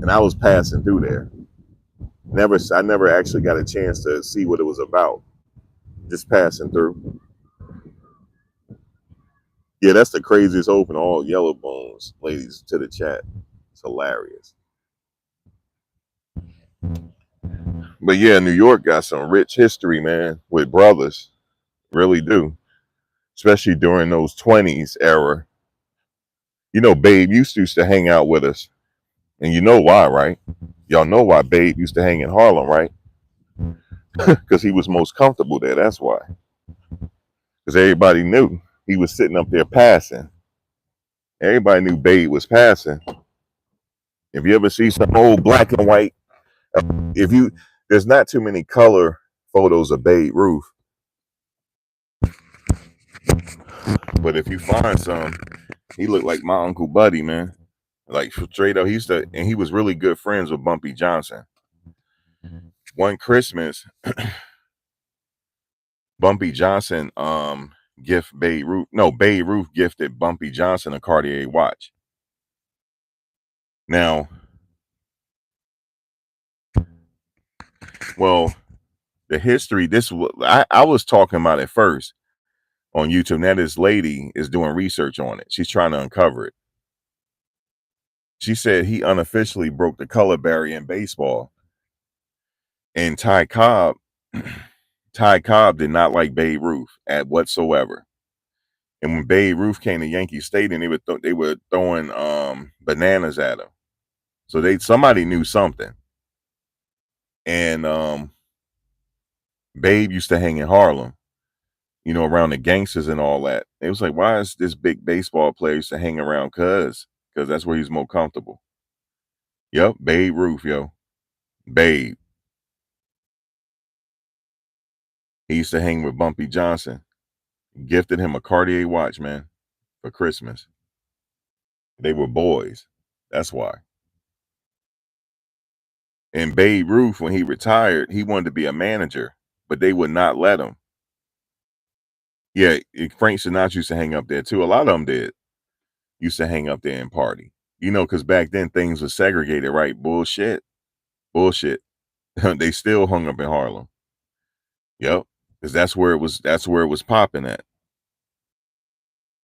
and I was passing through there. I never actually got a chance to see what it was about. Just passing through. Yeah, that's the craziest open. All yellow bones ladies to the chat. It's hilarious. But yeah, New York got some rich history, man, with brothers. Really do. Especially during those 20s era. Babe used to hang out with us. And you know why, right? Y'all know why Babe used to hang in Harlem, right? Because he was most comfortable there. That's why. Because everybody knew he was sitting up there passing. Everybody knew Babe was passing. If you ever see some old black and white, if you there's not too many color photos of Babe Ruth, but if you find some, he looked like my Uncle Buddy, man. Like straight up, he was really good friends with Bumpy Johnson. One Christmas, Bumpy Johnson Babe Ruth gifted Bumpy Johnson a Cartier watch. Now, well, the history, I was talking about it first on YouTube. Now this lady is doing research on it. She's trying to uncover it. She said he unofficially broke the color barrier in baseball. And Ty Cobb did not like Babe Ruth at whatsoever. And when Babe Ruth came to Yankee Stadium, they were throwing bananas at him. So somebody knew something. And Babe used to hang in Harlem, around the gangsters and all that. It was like, why is this big baseball player used to hang around Cuz that's where he's more comfortable. Yep, Babe Ruth, yo. Babe. He used to hang with Bumpy Johnson. Gifted him a Cartier watch, man, for Christmas. They were boys. That's why. And Babe Ruth, when he retired, he wanted to be a manager, but they would not let him. Yeah, Frank Sinatra used to hang up there too. A lot of them did. Used to hang up there and party. Because back then things were segregated, right? Bullshit. They still hung up in Harlem. Yep. Because that's where it was popping at.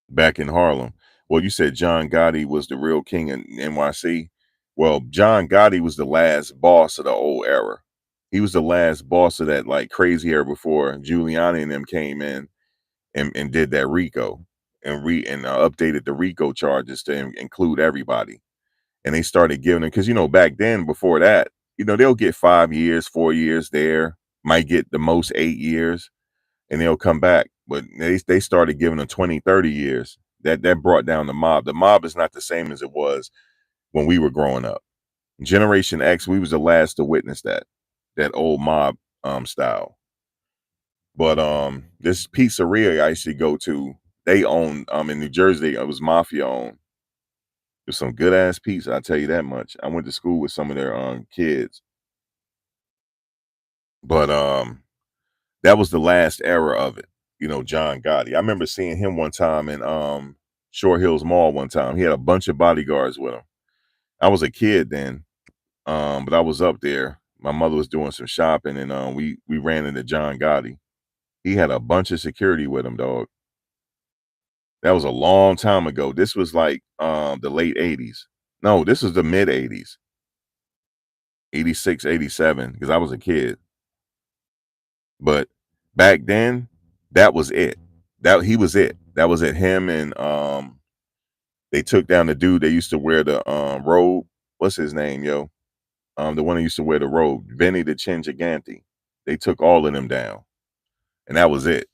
Back in Harlem. Well, you said John Gotti was the real king in NYC. Well, John Gotti was the last boss of the old era. He was the last boss of that like crazy era before Giuliani and them came in and did that RICO and updated the RICO charges to include everybody. And they started giving it because back then before that they'll get 5 years, 4 years there, might get the most 8 years, and they'll come back. But they started giving them 20, 30 years. That brought down the mob. The mob is not the same as it was when we were growing up. Generation X, we was the last to witness that old mob style. But this pizzeria I used to go to, they owned in New Jersey, it was mafia owned. There's some good ass pizza, I tell you that much. I went to school with some of their kids. But that was the last era of it. John Gotti. I remember seeing him one time in Short Hills Mall one time. He had a bunch of bodyguards with him. I was a kid then, but I was up there. My mother was doing some shopping, and we ran into John Gotti. He had a bunch of security with him, dog. That was a long time ago. This was like the late 80s. No, this was the mid 80s. 86, 87, because I was a kid. But back then, that was it. He was it. That was it. Him and they took down the dude that used to wear the robe. What's his name, yo? The one that used to wear the robe, Vinny the Chin Gigante. They took all of them down, and that was it.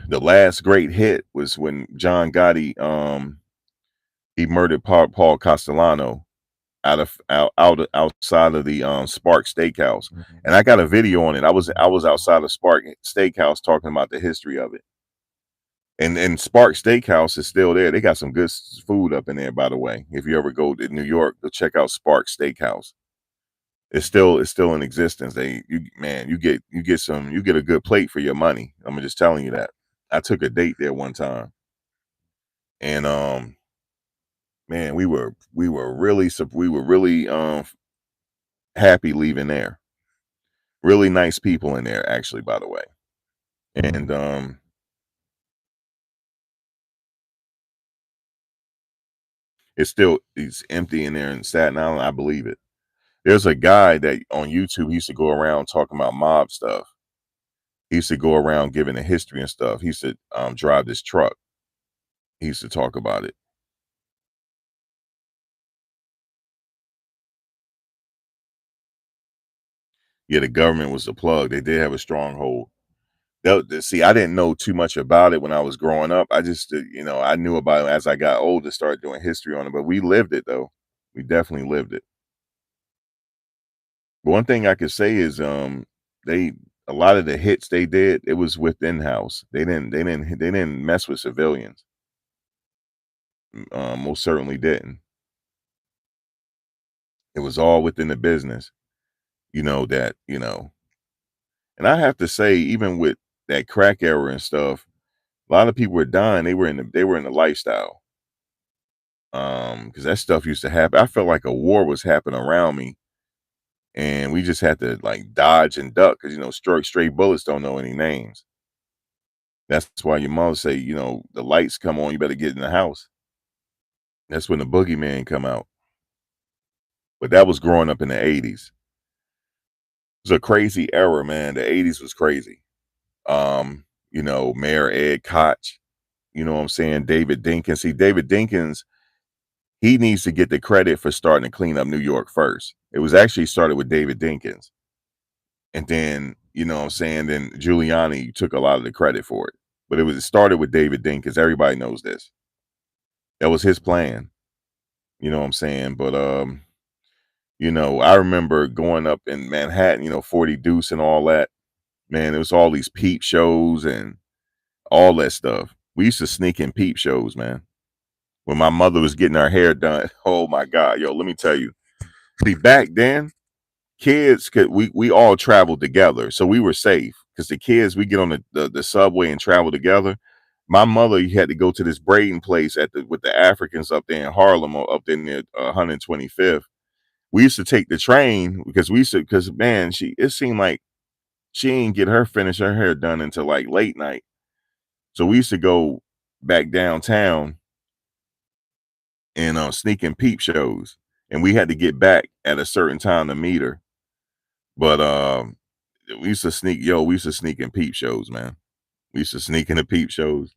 The last great hit was when John Gotti he murdered Paul Castellano outside of the Spark Steakhouse, and I got a video on it. I was outside of Spark Steakhouse talking about the history of it. And Spark Steakhouse is still there. They got some good food up in there, by the way. If you ever go to New York, go check out Spark Steakhouse. It's still in existence. You get a good plate for your money. I'm just telling you that. I took a date there one time, and man, we were really happy leaving there. Really nice people in there, actually, by the way. And it's empty in there in Staten Island. I believe it. There's a guy that on YouTube, he used to go around talking about mob stuff. He used to go around giving the history and stuff. He used to drive this truck. He used to talk about it. Yeah, the government was the plug. They did have a stronghold. See, I didn't know too much about it when I was growing up. I just, I knew about it as I got older, started doing history on it. But we lived it, though. We definitely lived it. But one thing I could say is, a lot of the hits they did, it was within house. They didn't mess with civilians. Most certainly didn't. It was all within the business. And I have to say, even with that crack era and stuff, a lot of people were dying. They were in the lifestyle. Because that stuff used to happen. I felt like a war was happening around me, and we just had to like dodge and duck because stray bullets don't know any names. That's why your mother say, the lights come on, you better get in the house. That's when the boogeyman come out. But that was growing up in the 80s. It was a crazy era, man. The 80s was crazy. Mayor Ed Koch, you know what I'm saying? David Dinkins. See, David Dinkins, he needs to get the credit for starting to clean up New York first. It was actually started with David Dinkins. And then, you know what I'm saying, then Giuliani took a lot of the credit for it. But it started with David Dinkins. Everybody knows this. That was his plan. You know what I'm saying? But I remember going up in Manhattan, 40 Deuce and all that. Man, it was all these peep shows and all that stuff. We used to sneak in peep shows, man. When my mother was getting her hair done. Oh my God, yo, let me tell you. See, back then, kids we all traveled together, so we were safe because the kids we get on the subway and travel together. My mother had to go to this braiding place with the Africans up there in Harlem or up there near 125th. We used to take the train because man, it seemed like she didn't get her hair done until like late night. So we used to go back downtown and sneak in peep shows, and we had to get back at a certain time to meet her. But we used to sneak in peep shows, man. We used to sneak in the peep shows.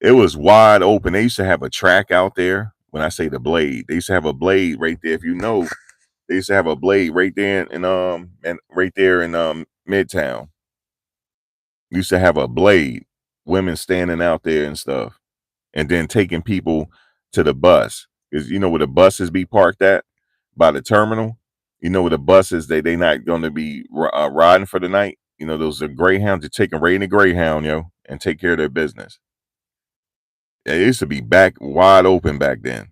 It was wide open. They used to have a track out there. When I say the blade, they used to have a blade right there. If They used to have a Blade right there and right there in Midtown. Used to have a Blade, women standing out there and stuff, and then taking people to the bus. Because you know where the buses be parked at by the terminal. You know where the buses they not going to be riding for the night. You know those are Greyhounds. They're taking right in the Greyhound, and take care of their business. Yeah, it used to be back wide open back then.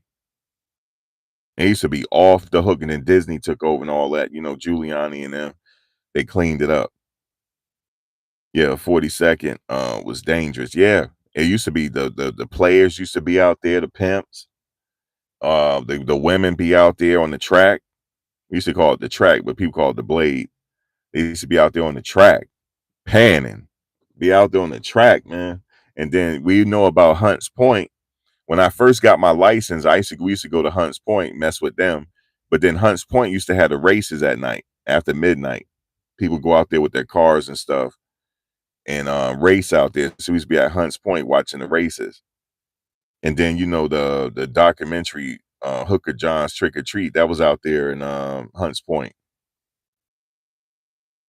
It used to be off the hook, and then Disney took over and all that. Giuliani and them, they cleaned it up. Yeah, 42nd was dangerous. Yeah, it used to be the players used to be out there, the pimps. The women be out there on the track. We used to call it the track, but people call it the Blade. They used to be out there on the track, panning, be out there on the track, man. And then we know about Hunts Point. When I first got my license, we used to go to Hunts Point, mess with them. But then Hunts Point used to have the races at night after midnight. People go out there with their cars and stuff and race out there. So we used to be at Hunts Point watching the races. And then the documentary Hooker John's Trick or Treat that was out there in Hunts Point.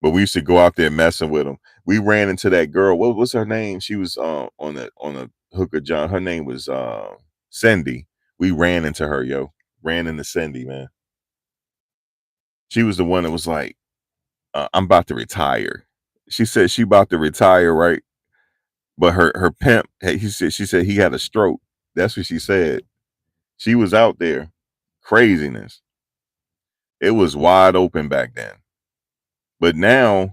But we used to go out there messing with them. We ran into that girl. What was her name? She was on the Hooker John. Her name was Cindy. We ran into her, yo. Ran into Cindy, man. She was the one that was like, I'm about to retire. She said she about to retire, right? But her pimp, she said he had a stroke. That's what she said. She was out there. Craziness. It was wide open back then. But now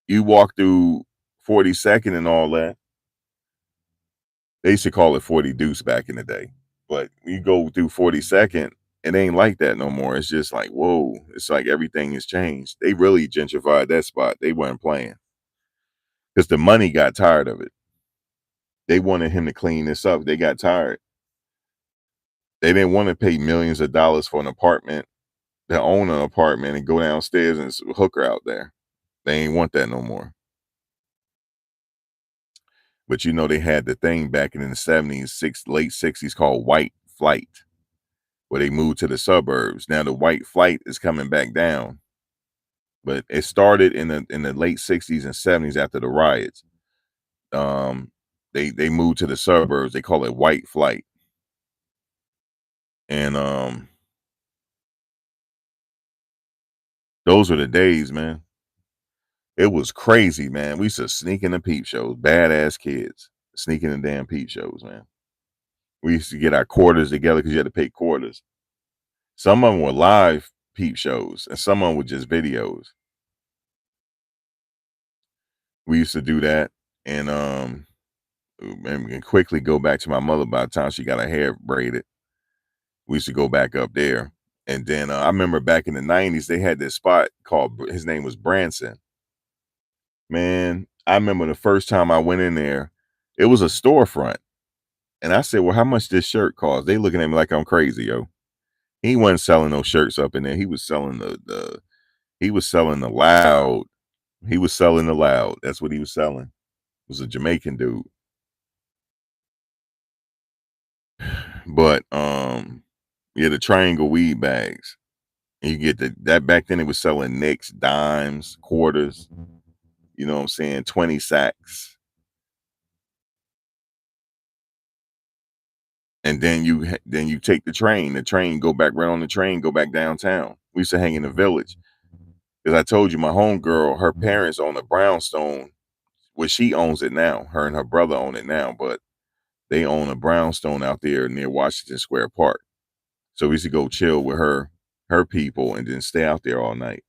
you walk through 42nd and all that. They used to call it 40 Deuce back in the day. But you go through 42nd, it ain't like that no more. It's just like, whoa. It's like everything has changed. They really gentrified that spot. They weren't playing. Because the money got tired of it. They wanted him to clean this up. They got tired. They didn't want to pay millions of dollars for an apartment, to own an apartment and go downstairs and hook her out there. They ain't want that no more. But they had the thing back in the 70s, late 60s called white flight, where they moved to the suburbs. Now the white flight is coming back down. But it started in the late 60s and 70s after the riots. They moved to the suburbs. They call it white flight. And those were the days, man. It was crazy, man. We used to sneak in the peep shows, badass kids, sneaking in damn peep shows, man. We used to get our quarters together because you had to pay quarters. Some of them were live peep shows, and some of them were just videos. We used to do that, and quickly go back to my mother by the time she got her hair braided. We used to go back up there, and then I remember back in the 90s, they had this spot called, his name was Branson. Man, I remember the first time I went in there, it was a storefront. And I said, well, how much this shirt cost? They looking at me like I'm crazy, yo. He wasn't selling no shirts up in there. He was selling he was selling the loud. He was selling the loud. That's what he was selling. It was a Jamaican dude. But yeah, the triangle weed bags. And you get that back then it was selling nicks, dimes, quarters, you know what I'm saying, 20 sacks. And then you take the train, go back right on the train, go back downtown. We used to hang in the village. Because I told you, my homegirl, her parents own a brownstone. Well, she owns it now. Her and her brother own it now, but they own a brownstone out there near Washington Square Park. So we used to go chill with her people, and then stay out there all night.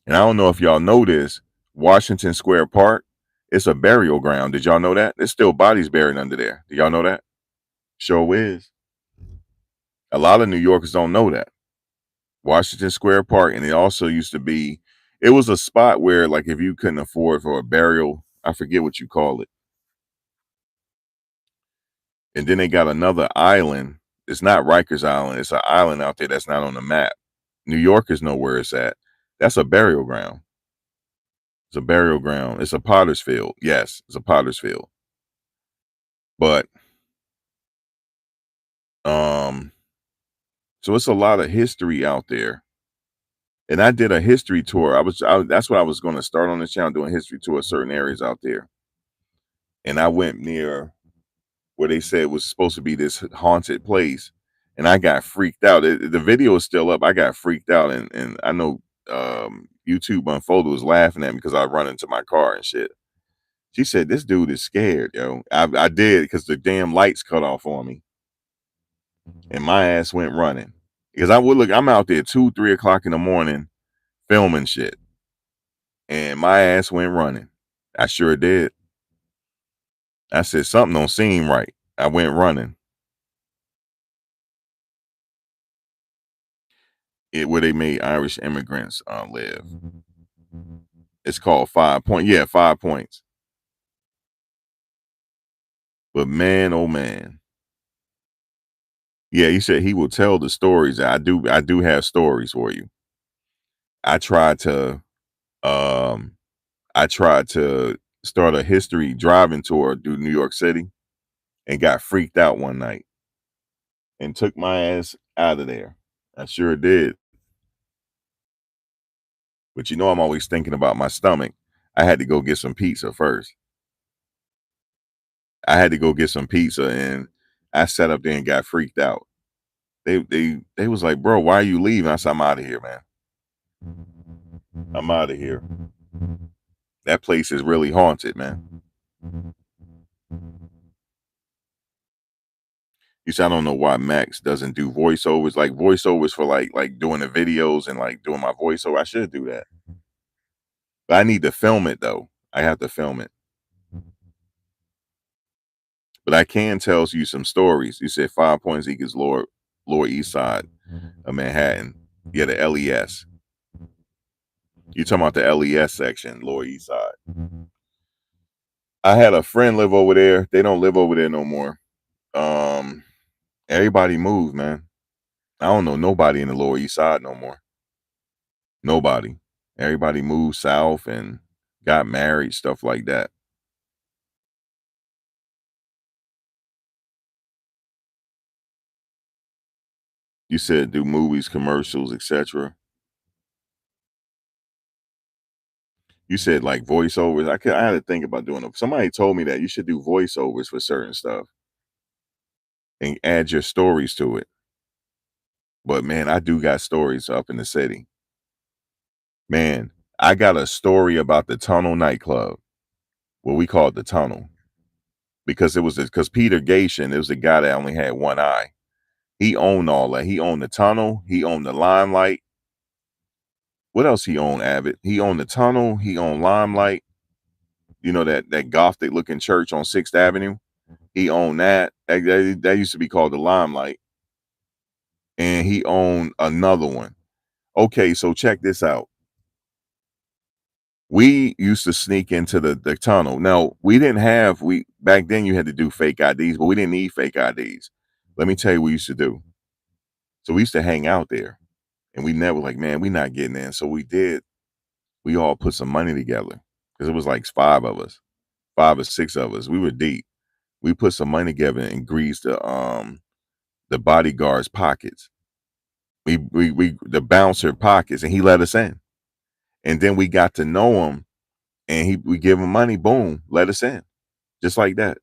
And I don't know if y'all know this, Washington Square Park, it's a burial ground. Did y'all know that? There's still bodies buried under there. Do y'all know that? Sure is. A lot of New Yorkers don't know that. Washington Square Park, and it also used to be, it was a spot where, like, if you couldn't afford for a burial, I forget what you call it. And then they got another island. It's not Rikers Island. It's an island out there that's not on the map. New Yorkers know where it's at. That's a burial ground. It's a burial ground. It's a potter's field. Yes, it's a potter's field. But So it's a lot of history out there. And I did a history tour. That's what I was going to start on this channel, doing history tour of certain areas out there. And I went near where they said was supposed to be this haunted place, and I got freaked out. The video is still up. I got freaked out, and I know YouTube Unfolded was laughing at me because I run into my car and shit. She said, "This dude is scared, yo." I did, because the damn lights cut off on me, and my ass went running. Because I would look, I'm out there 2, 3 o'clock in the morning filming shit, and my ass went running. I sure did. I said something don't seem right. I went running. Where they made Irish immigrants live. It's called 5 Point. Yeah, 5 Points. But man, oh man. Yeah, he said he will tell the stories. I do have stories for you. I tried to um I tried to start a history driving tour through New York City and got freaked out one night and took my ass out of there. I sure did. But you know, I'm always thinking about my stomach. I had to go get some pizza first. I had to go get some pizza, and I sat up there and got freaked out. They was like, "Bro, why are you leaving?" I said, "I'm out of here, man. I'm out of here. That place is really haunted, man." You said, "I don't know why Max doesn't do voiceovers, like voiceovers for like doing the videos and like doing my voiceover. I should do that, but I need to film it though. I have to film it, but I can tell you some stories." You said 5 Points equals Lower East Side of Manhattan. Yeah, the LES. You talking about the LES section, Lower East Side. I had a friend live over there. They don't live over there no more. Um, Everybody moved, man. I don't know nobody in the Lower East Side no more. Nobody. Everybody moved south and got married, stuff like that. You said do movies, commercials, etc. You said like voiceovers. I had to think about doing it. Somebody told me that you should do voiceovers for certain stuff and add your stories to it. But man, I do got stories up in the city. Man, I got a story about the Tunnel nightclub, what we call it the Tunnel, because because Peter Gation, it was a guy that only had one eye. He owned all that. He owned the Tunnel. He owned the Limelight. What else he owned, Abbott? He owned the Tunnel. He owned Limelight. You know, that Gothic looking church on 6th Avenue. He owned that. That used to be called the Limelight. And he owned another one. Okay, so check this out. We used to sneak into the tunnel. Now, we back then you had to do fake IDs, but we didn't need fake IDs. Let me tell you what we used to do. So we used to hang out there, and we never like, man, we not getting in. So we all put some money together, because it was like 5 or 6 of us. We were deep. We put some money together and greased the bodyguard's pockets. We the bouncer pockets, and he let us in. And then we got to know him, and we give him money, boom, let us in. Just like that.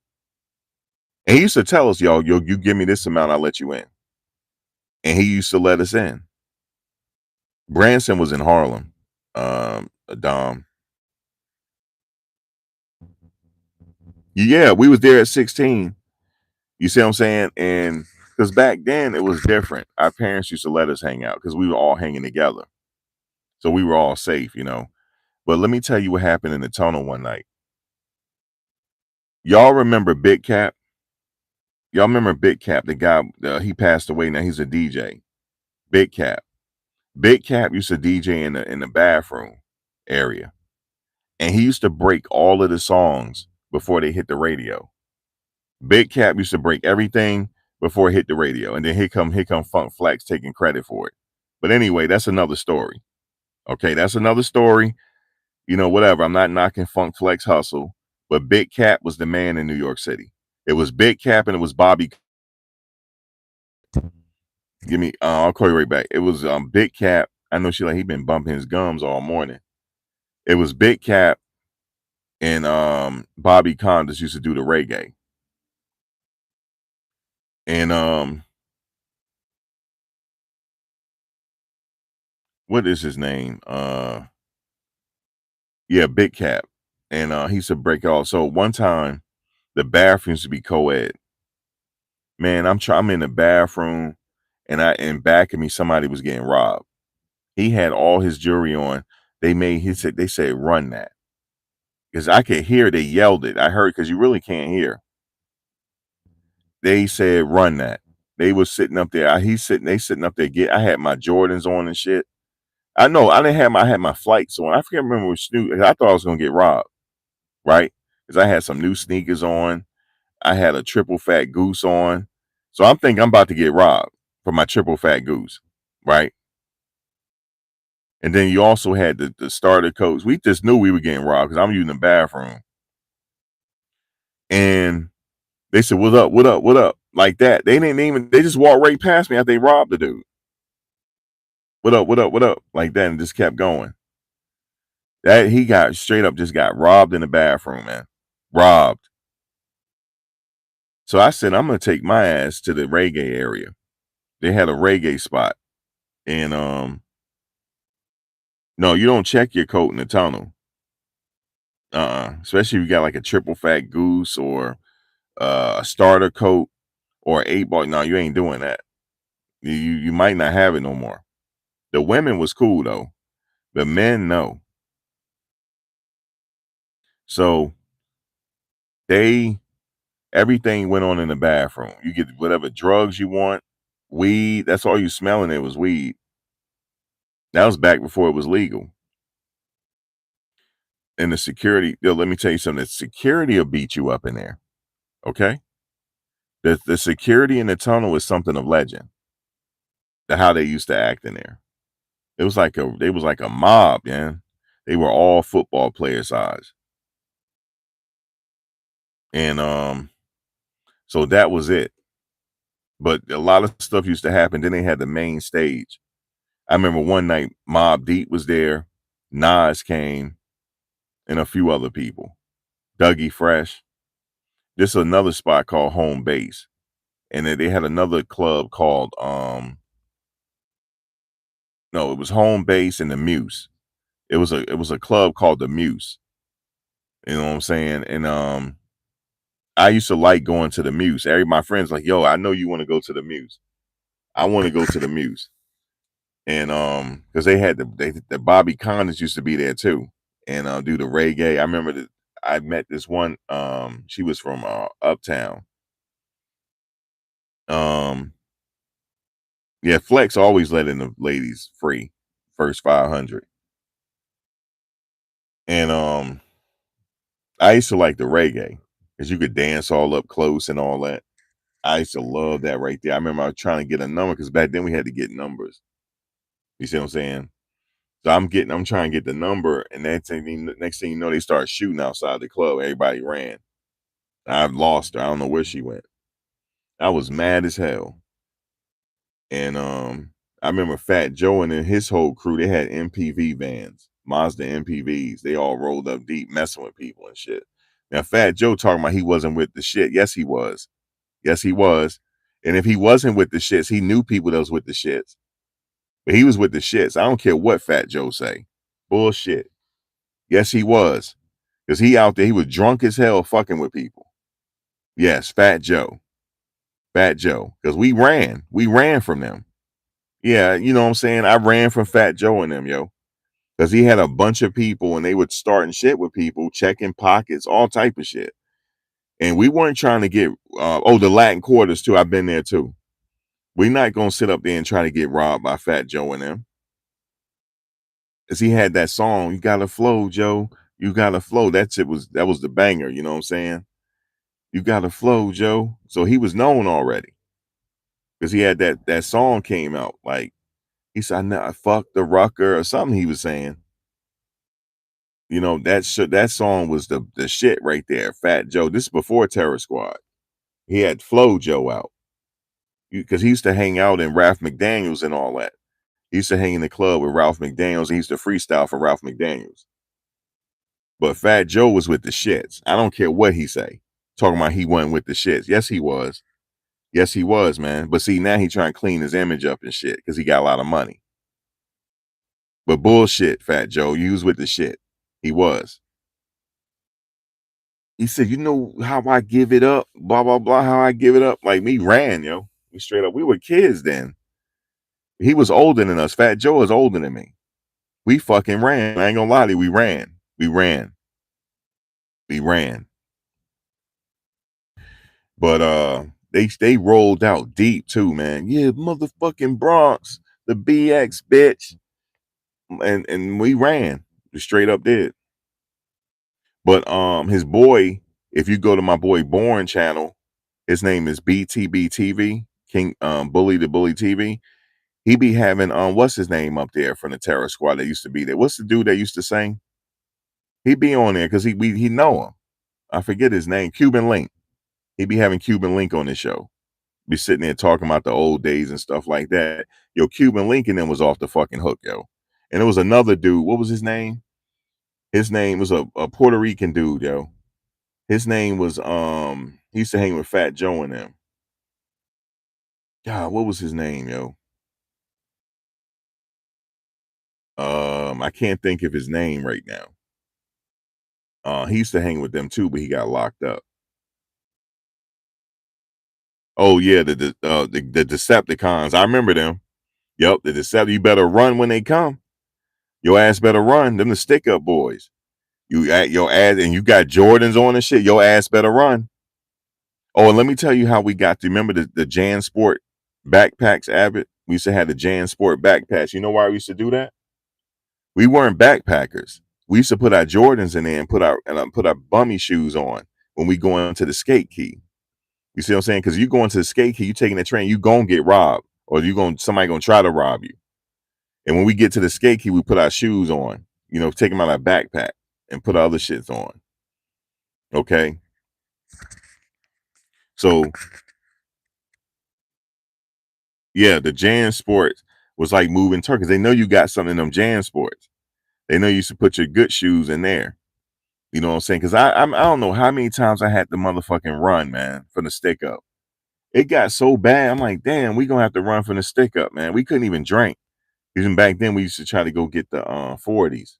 And he used to tell us, y'all, you give me this amount, I'll let you in. And he used to let us in. Branson was in Harlem. Dom. Yeah, we was there at 16. You see what I'm saying? And because back then it was different. Our parents used to let us hang out because we were all hanging together. So we were all safe, you know. But let me tell you what happened in the tunnel one night. Y'all remember Big Cap? Y'all remember Big Cap, the guy, he passed away. Now he's a DJ. Big Cap. Big Cap used to DJ in the bathroom area. And he used to break all of the songs before they hit the radio. Big Cap used to break everything before it hit the radio. And then here come Funk Flex taking credit for it. But anyway, that's another story. Okay, that's another story. You know, whatever. I'm not knocking Funk Flex hustle, but Big Cap was the man in New York City. It was Big Cap and it was Bobby. Give me. I'll call you right back. It was Big Cap. I know she like he been bumping his gums all morning. It was Big Cap and Bobby Condas used to do the reggae. And what is his name? Yeah, Big Cap. And he used to break off. So one time the bathroom used to be co-ed. Man, I'm in the bathroom and back of me somebody was getting robbed. He had all his jewelry on. They said run that. Because I could hear they yelled it. I heard because you really can't hear. They said run that. They was sitting up there. They sitting up there. I had my Jordans on and shit. I know I didn't have I had my flights on. I can't remember which Snoop. I thought I was gonna get robbed, right? Because I had some new sneakers on. I had a triple fat goose on. So I'm thinking I'm about to get robbed for my triple fat goose, right? And then you also had the starter coats. We just knew we were getting robbed because I'm using the bathroom. And they said, "What up? What up? What up?" Like that. They didn't even. They just walked right past me after they robbed the dude. What up? What up? What up? Like that, and just kept going. That he got straight up just got robbed in the bathroom, man. Robbed. So I said, I'm gonna take my ass to the reggae area. They had a reggae spot, and no, you don't check your coat in the tunnel. Especially if you got like a triple fat goose or a starter coat or 8 ball. No, you ain't doing that. You might not have it no more. The women was cool though. The men, no. So they everything went on in the bathroom. You get whatever drugs you want, weed. That's all you smelling. It was weed. That was back before it was legal. And the security, let me tell you something. The security will beat you up in there. Okay. The security in the tunnel is something of legend. How they used to act in there. They was like a mob, man. They were all football player size. And so that was it. But a lot of stuff used to happen. Then they had the main stage. I remember one night Mobb Deep was there, Nas came, and a few other people. Dougie Fresh. This is another spot called Home Base. And then they had another club called no, it was Home Base and the Muse. It was a club called the Muse. You know what I'm saying? And I used to like going to the Muse. My friends like, yo, I know you want to go to the Muse. I want to go to the Muse. And because they had the Bobby Condas used to be there too, and do the reggae. I remember that I met this one. She was from Uptown. Um, yeah, Flex always letting the ladies free first 500. And I used to like the reggae because you could dance all up close and all that. I used to love that right there. I remember I was trying to get a number because back then we had to get numbers. You see what I'm saying? So I'm trying to get the number, and next thing you know, they start shooting outside the club. Everybody ran. I've lost her. I don't know where she went. I was mad as hell. And I remember Fat Joe and then his whole crew, they had MPV vans, Mazda MPVs. They all rolled up deep, messing with people and shit. Now Fat Joe talking about he wasn't with the shit. Yes, he was. Yes, he was. And if he wasn't with the shits, he knew people that was with the shits. But he was with the shits. I don't care what Fat Joe say. Bullshit. Yes, he was. Because he out there, he was drunk as hell fucking with people. Yes, Fat Joe. Fat Joe. Because we ran. We ran from them. Yeah, you know what I'm saying? I ran from Fat Joe and them, yo. Because he had a bunch of people and they would start and shit with people, checking pockets, all type of shit. And we weren't trying to get, the Latin quarters too. I've been there too. We're not going to sit up there and try to get robbed by Fat Joe and them. Because he had that song, You Gotta Flow, Joe. You Gotta Flow. That was the banger, you know what I'm saying? You Gotta Flow, Joe. So he was known already. Because he had that song came out. Like, he said, "Nah, fuck the rucker," or something he was saying. You know, that song was the shit right there. Fat Joe. This is before Terror Squad. He had Flow Joe out. because he used to hang out in Ralph McDaniels and all that. He used to hang in the club with Ralph McDaniels. And he used to freestyle for Ralph McDaniels. But Fat Joe was with the shits. I don't care what he say. Talking about he wasn't with the shits. Yes, he was. Yes, he was, man. But see, now he trying to clean his image up and shit because he got a lot of money. But bullshit, Fat Joe. You was with the shit. He was. He said, you know how I give it up? Blah, blah, blah. How I give it up? Like me ran, yo. We straight up. We were kids then. He was older than us. Fat Joe is older than me. We fucking ran. I ain't gonna lie to you. We ran. We ran. We ran. But they rolled out deep too, man. Yeah, motherfucking Bronx, the BX bitch. And we ran. We straight up did. But his boy, if you go to my boy Born channel, his name is BTB King Bully the Bully TV. He be having what's his name up there from the Terror Squad that used to be there. What's the dude that used to sing? He be on there because he know him. I forget his name. Cuban Link. He be having Cuban Link on his show. Be sitting there talking about the old days and stuff like that. Yo, Cuban Link and them was off the fucking hook, yo. And there was another dude. What was his name? His name was a Puerto Rican dude, yo. His name was he used to hang with Fat Joe and them. God, what was his name, yo? I can't think of his name right now. He used to hang with them too, but he got locked up. Oh yeah, the Decepticons. I remember them. Yep, the Decepticons. You better run when they come. Your ass better run. Them the stick up boys. You at your ass, and you got Jordans on and shit. Your ass better run. Oh, and let me tell you how we got to remember the Jan Sport backpacks, Abbott. We used to have the Jan Sport backpacks. You know why we used to do that? We weren't backpackers. We used to put our Jordans in there and put our bummy shoes on when we go into the skate key. You see what I'm saying? Because you go into the skate key, you taking the train, you gonna get robbed, or somebody gonna try to rob you. And when we get to the skate key, we put our shoes on. You know, take them out of our backpack and put other shits on. Okay. So yeah, the Jan Sports was like moving turkeys. They know you got something in them Jan Sports. They know you should put your good shoes in there. You know what I'm saying? Because I don't know how many times I had to motherfucking run, man, from the stick up. It got so bad. I'm like, damn, we gonna have to run from the stick up, man. We couldn't even drink. Even back then, we used to try to go get the 40s.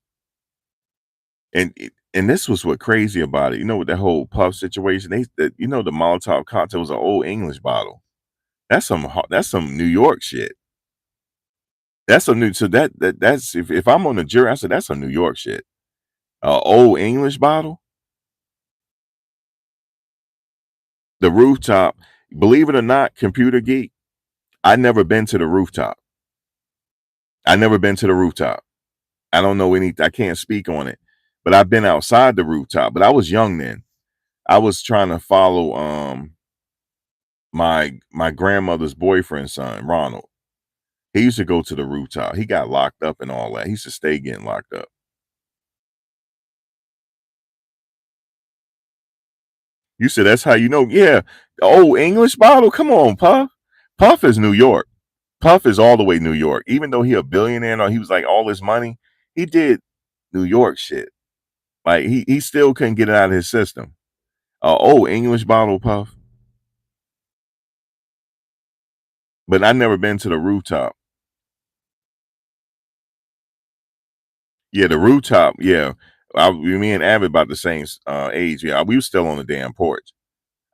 And this was what crazy about it. You know, with that whole puff situation, the Molotov cocktail was an old English bottle. That's some New York shit. That's some new. So that's if I'm on the jury, I said that's some New York shit. Old English bottle. The rooftop. Believe it or not, computer geek. I never been to the rooftop. I never been to the rooftop. I don't know any. I can't speak on it, but I've been outside the rooftop. But I was young then. I was trying to follow my grandmother's boyfriend's son, Ronald. He used to go to the rooftop. He got locked up and all that. He used to stay getting locked up. You said that's how you know. Yeah, the old English bottle. Come on, Puff. Puff is New York. Puff is all the way New York. Even though he a billionaire or he was like all his money, he did New York shit. Like he still couldn't get it out of his system. Old English bottle, Puff. But I never been to the rooftop. Yeah, the rooftop. Yeah, me and Abbott about the same age. Yeah, we were still on the damn porch.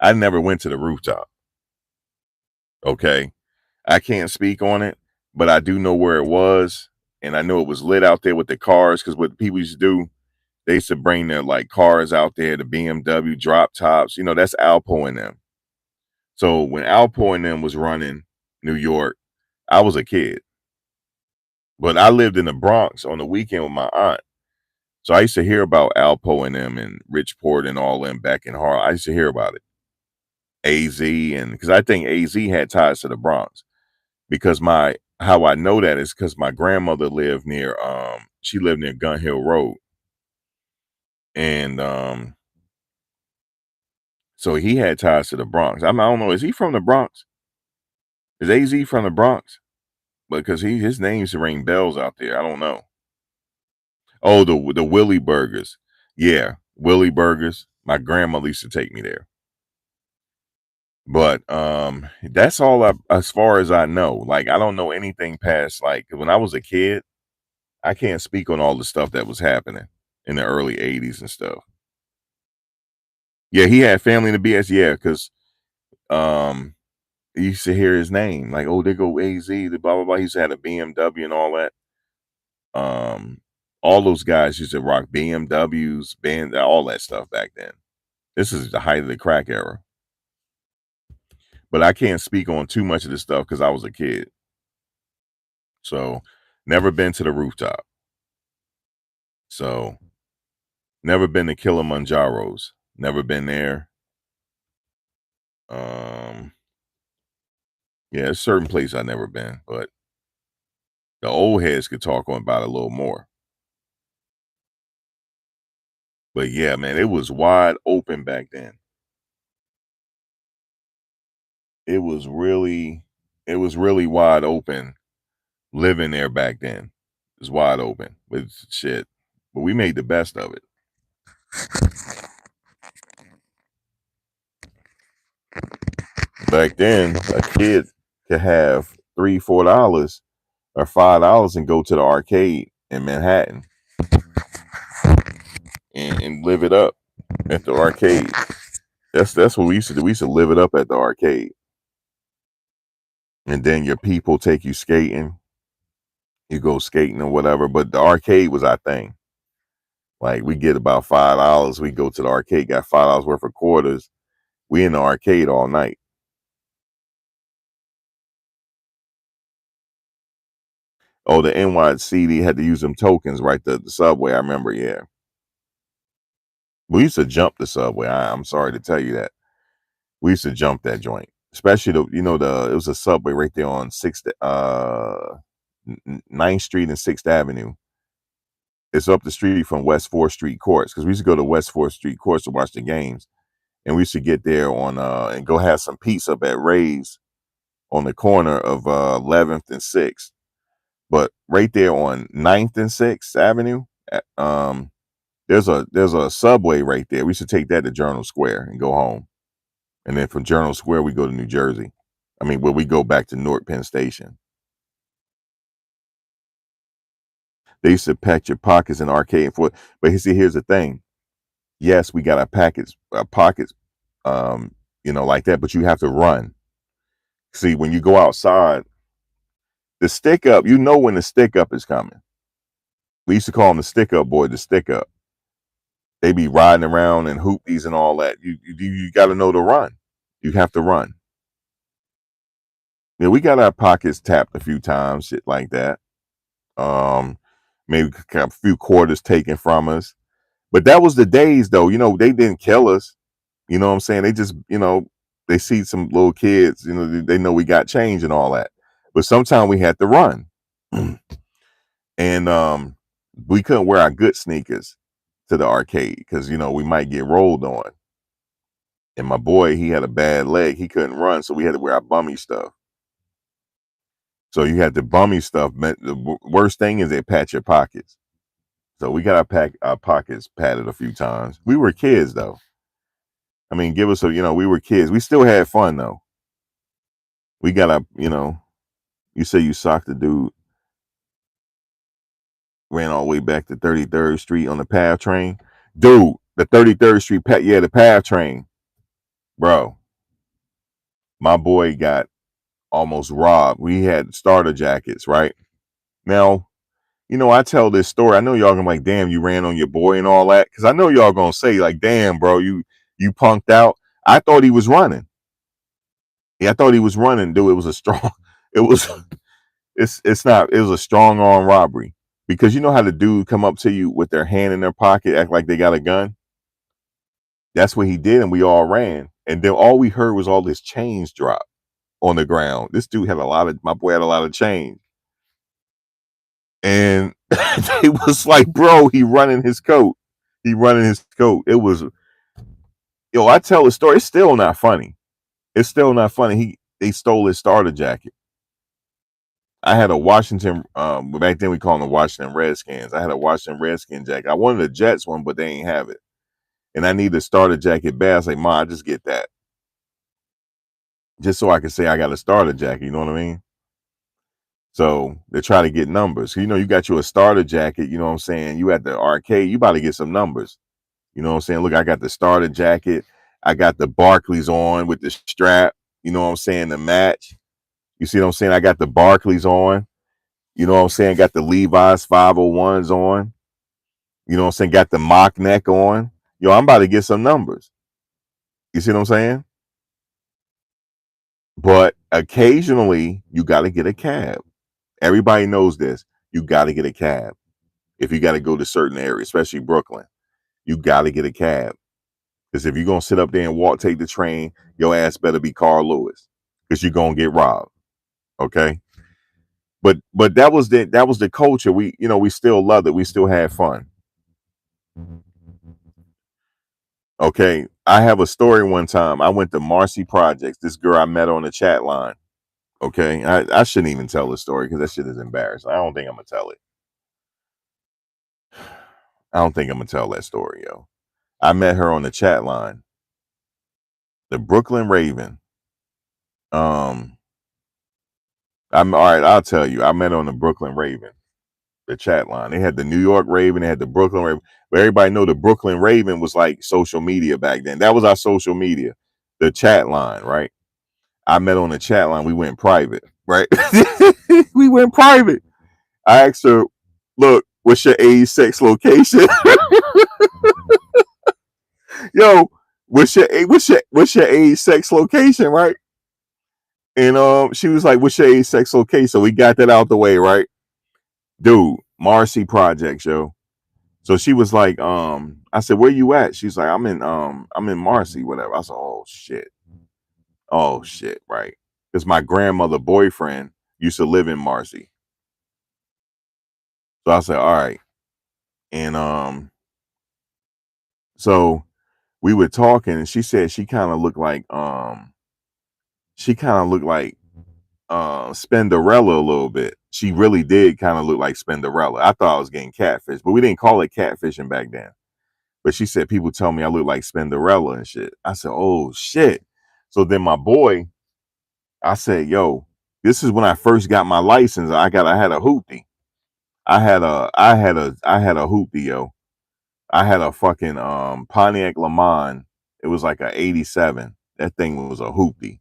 I never went to the rooftop. Okay, I can't speak on it, but I do know where it was, and I know it was lit out there with the cars. Because what people used to do, they used to bring their like cars out there, the BMW drop tops. You know, that's Alpo and them. So when Alpo and them was running New York, I was a kid, but I lived in the Bronx on the weekend with my aunt. So I used to hear about Alpo and them and Rich Port and all them back in Harlem. I used to hear about it. AZ, and because I think AZ had ties to the Bronx. Because how I know that is because my grandmother lived near she lived near Gun Hill Road. And so he had ties to the Bronx. I don't know, is he from the Bronx? Is AZ from the Bronx? Because his name used to ring bells out there. I don't know. Oh, the Willie Burgers. Yeah, Willie Burgers. My grandmother used to take me there. But that's all as far as I know. Like I don't know anything past like when I was a kid. I can't speak on all the stuff that was happening in the early '80s and stuff. Yeah, he had family in the BS. Yeah, because um, you used to hear his name like, oh, there go AZ, the blah blah blah. He used to have a BMW and all that. Um, all those guys used to rock BMWs, band, all that stuff back then. This is the height of the crack era. But I can't speak on too much of this stuff because I was a kid. So never been to the rooftop. So never been to Kilimanjaro's. Never been there. Yeah, there's certain place I've never been, but the old heads could talk on about it a little more. But yeah, man, it was wide open back then. It was really wide open living there back then. It was wide open with shit. But we made the best of it. Back then, a kid could have $3, $4 or $5 and go to the arcade in Manhattan and live it up at the arcade. That's what we used to do. We used to live it up at the arcade. And then your people take you skating. You go skating or whatever. But the arcade was our thing. Like we get about $5. We go to the arcade, got $5 worth of quarters. We in the arcade all night. Oh, the NYCD had to use them tokens, right? The subway, I remember, yeah. We used to jump the subway. I'm sorry to tell you that. We used to jump that joint. Especially it was a subway right there on 9th Street and 6th Avenue. It's up the street from West 4th Street Courts because we used to go to West 4th Street Courts to watch the games. And we used to get there on and go have some pizza up at Ray's on the corner of 11th and 6th. But right there on 9th and 6th Avenue, there's a subway right there. We used to take that to Journal Square and go home. And then from Journal Square, we go to New Jersey. I mean, where we go back to Newark Penn Station. They used to pack your pockets in arcade for, but you see, here's the thing. Yes, we got our pockets, like that, but you have to run. See, when you go outside, the stick up, when the stick up is coming. We used to call them the stick up boy, the stick up. They be riding around and hoopies and all that. You got to know to run. You have to run. Yeah, we got our pockets tapped a few times, shit like that. Maybe a few quarters taken from us. But that was the days, though. They didn't kill us. You know what I'm saying? They just, they see some little kids, they know we got change and all that. But sometimes we had to run. And we couldn't wear our good sneakers to the arcade because, we might get rolled on. And my boy, he had a bad leg. He couldn't run, so we had to wear our bummy stuff. So you had the bummy stuff. The worst thing is they pat your pockets. So we got our pockets patted a few times. We were kids, though. I mean, we were kids. We still had fun, though. We got you say you socked the dude, ran all the way back to 33rd Street on the PATH train. Dude, the 33rd Street, the PATH train. Bro, my boy got almost robbed. We had starter jackets, right? Now, I tell this story. I know y'all gonna be like, damn, you ran on your boy and all that. Cause I know y'all gonna say, like, damn, bro, you punked out. I thought he was running. Yeah, I thought he was running, dude. It was a strong, it was it's not, it was a strong arm robbery. Because you know how the dude come up to you with their hand in their pocket, act like they got a gun? That's what he did, and we all ran. And then all we heard was all this change drop on the ground. This dude had my boy had a lot of change. And it was like, bro, he running his coat. He running his coat. It was, I tell the story. It's still not funny. It's still not funny. they stole his starter jacket. I had a Washington, back then we called them the Washington Redskins. I had a Washington Redskin jacket. I wanted a Jets one, but they ain't have it. And I need a starter jacket bad. I was like, Ma, I just get that. Just so I can say I got a starter jacket, you know what I mean? So they try to get numbers. You know, you got you a starter jacket, you know what I'm saying? You at the arcade, you about to get some numbers. You know what I'm saying? Look, I got the starter jacket. I got the Barclays on with the strap, you know what I'm saying, the match. You see what I'm saying? I got the Barclays on. You know what I'm saying? Got the Levi's 501s on. You know what I'm saying? Got the mock neck on. Yo, I'm about to get some numbers. You see what I'm saying? But occasionally, you got to get a cab. Everybody knows this. You got to get a cab. If you got to go to certain areas, especially Brooklyn, you got to get a cab. Because if you're going to sit up there and walk, take the train, your ass better be Carl Lewis. Because you're going to get robbed. Okay? But that was the culture. We still loved it. We still had fun. Okay, I have a story. One time I went to Marcy Projects. This girl I met on the chat line. Okay, I shouldn't even tell the story because that shit is embarrassing. I don't think I'm gonna tell it. I don't think I'm gonna tell that story, yo. I met her on the chat line. The Brooklyn Raven. Um, I'm all right. I'll tell you. I met her on the Brooklyn Raven, the chat line. They had the New York Raven. They had the Brooklyn Raven. But everybody know the Brooklyn Raven was like social media back then. That was our social media, the chat line, right? I met on the chat line. We went private, right? We went private. I asked her, "Look, what's your age, sex, location?" Yo, what's your age, sex, location, right? And she was like, "What's your age, sex, location?" So we got that out the way, right? Dude, Marcy Projects, yo. So she was like, I said, "Where you at?" She's like, I'm in Marcy, whatever. I said, oh shit, right? Because my grandmother boyfriend used to live in Marcy. So I said, all right. And so we were talking and she said she kind of looked like Spenderella a little bit. She really did kind of look like Spenderella. I thought I was getting catfish, but we didn't call it catfishing back then. But she said people tell me I look like Spenderella and shit. I said, oh shit. So then my boy, I said, yo, this is when I first got my license. I had a hoopty. I had a hoopty, yo. I had a fucking Pontiac Le Mans. It was like a 87. That thing was a hoopty.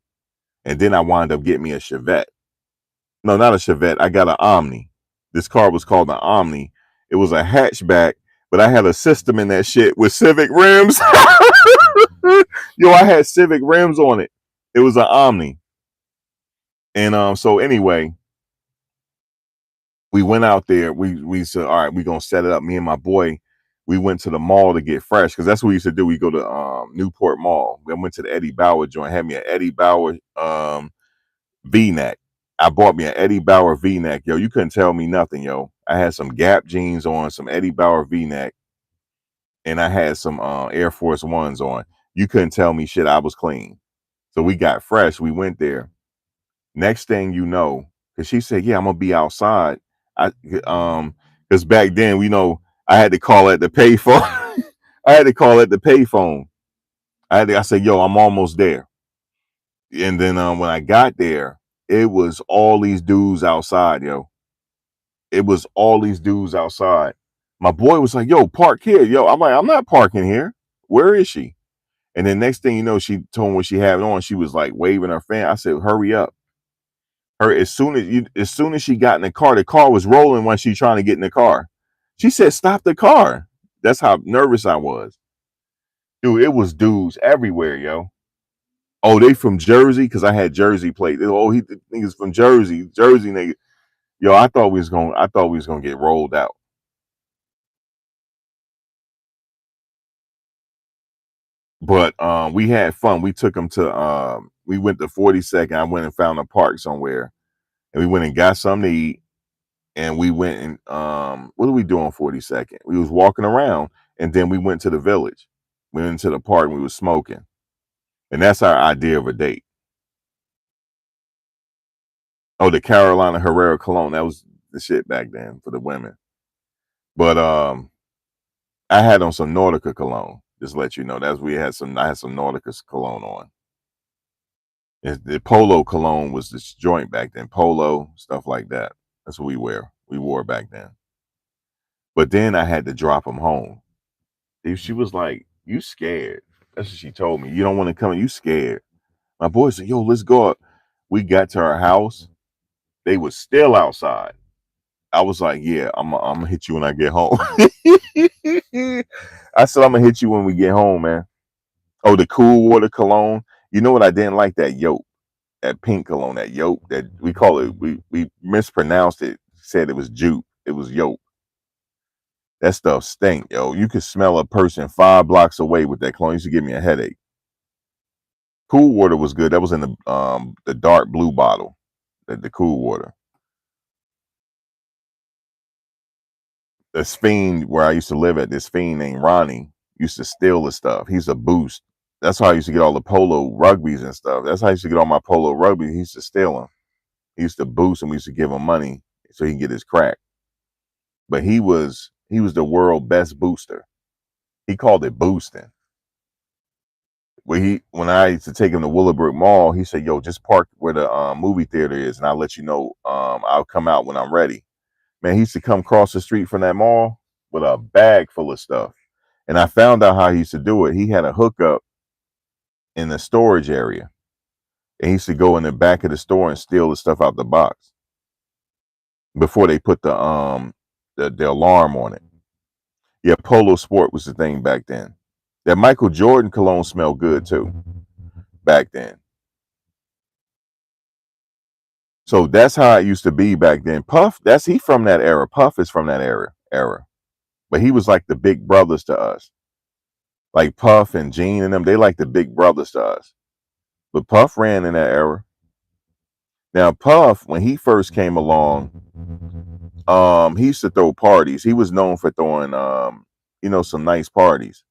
And then I wound up getting me a Chevette. No, not a Chevette. I got an Omni. This car was called an Omni. It was a hatchback, but I had a system in that shit with Civic rims. Yo, I had Civic rims on it. It was an Omni. And so anyway, we went out there. We said, all right, we're gonna set it up. Me and my boy, we went to the mall to get fresh because that's what we used to do. We go to Newport Mall. We went to the Eddie Bauer joint, had me an Eddie Bauer V-neck. I bought me an Eddie Bauer V-neck. Yo, you couldn't tell me nothing, yo. I had some Gap jeans on, some Eddie Bauer V-neck, and I had some Air Force Ones on. You couldn't tell me shit. I was clean. So we got fresh. We went there. Next thing you know, because she said, "Yeah, I'm gonna be outside." Because back then, I had to call at the payphone. I had to call at the payphone. I said, "Yo, I'm almost there." And then when I got there, it was all these dudes outside, yo. It was all these dudes outside. My boy was like, "Yo, park here." Yo, I'm like, "I'm not parking here. Where is she?" And then next thing you know, she told me what she had on. She was like waving her fan. I said, "Hurry up." As soon as she got in the car was rolling when she trying to get in the car. She said, "Stop the car." That's how nervous I was. Dude, it was dudes everywhere, yo. Oh, they from Jersey? Because I had Jersey plate. Oh, he niggas from Jersey. Jersey nigga. Yo, I thought we was gonna get rolled out. But we had fun. We took them to we went to 42nd. I went and found a park somewhere. And we went and got something to eat. And we went and what did we do on 42nd? We was walking around and then we went to the village. We went into the park and we was smoking. And that's our idea of a date. Oh, the Carolina Herrera cologne. That was the shit back then for the women. But I had on some Nautica cologne. Just to let you know, that's we had some. I had some Nautica cologne on. The Polo cologne was this joint back then. Polo stuff like that. That's what we wear. We wore back then. But then I had to drop them home. She was like, "You scared?" That's what she told me. You don't want to come. You scared? My boy said, "Yo, let's go up." We got to our house. They was still outside. I was like, "Yeah, I'm gonna hit you when I get home." I said, "I'm gonna hit you when we get home, man." Oh, the cool water cologne. You know what I didn't like? That yolk, that pink cologne, that yolk. That we call it. We mispronounced it. Said it was juke. It was yolk. That stuff stink, yo. You could smell a person 5 blocks away with that cologne. It used to give me a headache. Cool water was good. That was in the dark blue bottle. The cool water. This fiend where I used to live at, this fiend named Ronnie used to steal the stuff. He's a boost. That's how I used to get all the polo rugbies and stuff. That's how I used to get all my polo rugby. He used to steal them. He used to boost and we used to give him money so he can get his crack. But he was the world best booster. He called it boosting. When I used to take him to Willowbrook Mall, he said, "Yo, just park where the movie theater is, and I'll let you know. I'll come out when I'm ready." Man, he used to come across the street from that mall with a bag full of stuff. And I found out how he used to do it. He had a hookup in the storage area. And he used to go in the back of the store and steal the stuff out the box before they put the alarm on it. Yeah, Polo Sport was the thing back then. That Michael Jordan cologne smelled good too back then. So that's how it used to be back then. Puff, he from that era. Puff is from that era. But he was like the big brothers to us. Like Puff and Gene and them, they like the big brothers to us. But Puff ran in that era. Now Puff, when he first came along, he used to throw parties. He was known for throwing some nice parties.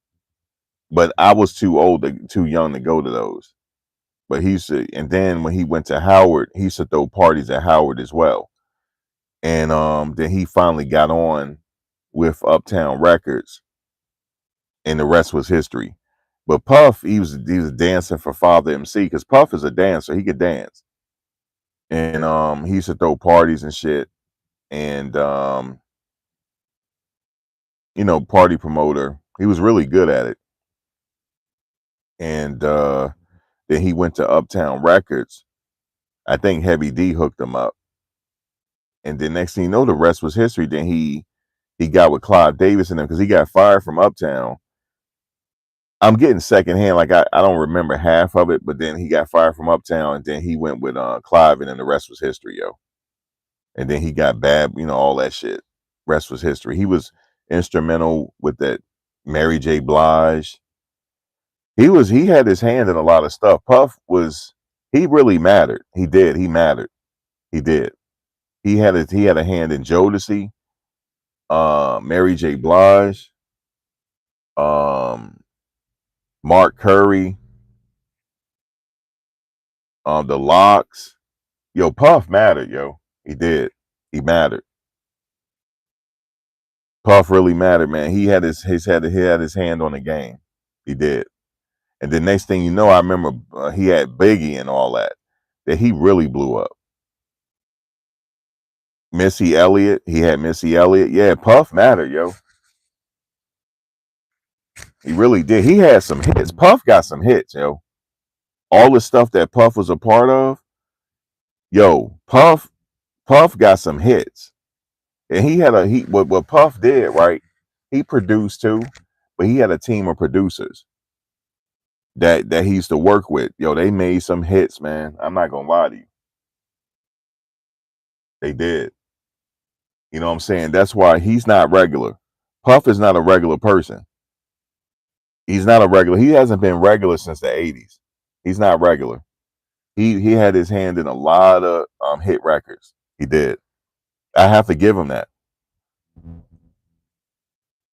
But I was too young to go to those. But he used to, and then when he went to Howard, he used to throw parties at Howard as well. And then he finally got on with Uptown Records, and the rest was history. But Puff, he was dancing for Father MC because Puff is a dancer. He could dance, and he used to throw parties and shit, and party promoter. He was really good at it, and then he went to Uptown Records. I think Heavy D hooked him up, and then next thing you know, the rest was history. Then he got with Clive Davis and them because he got fired from Uptown. I'm getting secondhand, like I don't remember half of it, but then he got fired from Uptown, and then he went with Clive, and then the rest was history, yo. And then he got bad, all that shit. Rest was history. He was instrumental with that Mary J. Blige. He had his hand in a lot of stuff. He really mattered. He did. He mattered. He did. He had a hand in Jodeci, Mary J. Blige, um, Mark Curry, the Locks. Yo, Puff mattered, yo. He did. He mattered. Puff really mattered, man. He had his hand on the game. He did. And the next thing you know, I remember he had Biggie and all that. That he really blew up. Missy Elliott, he had Missy Elliott. Yeah, Puff mattered, yo. He really did. He had some hits. Puff got some hits, yo. All the stuff that Puff was a part of, yo, Puff got some hits. And what Puff did, right? He produced too, but he had a team of producers that he used to work with. Yo, they made some hits, man. I'm not gonna lie to you. They did. You know what I'm saying? That's why he's not regular. Puff is not a regular person. He's not a regular. He hasn't been regular since the 80s. He's not regular. He had his hand in a lot of hit records. He did. I have to give him that.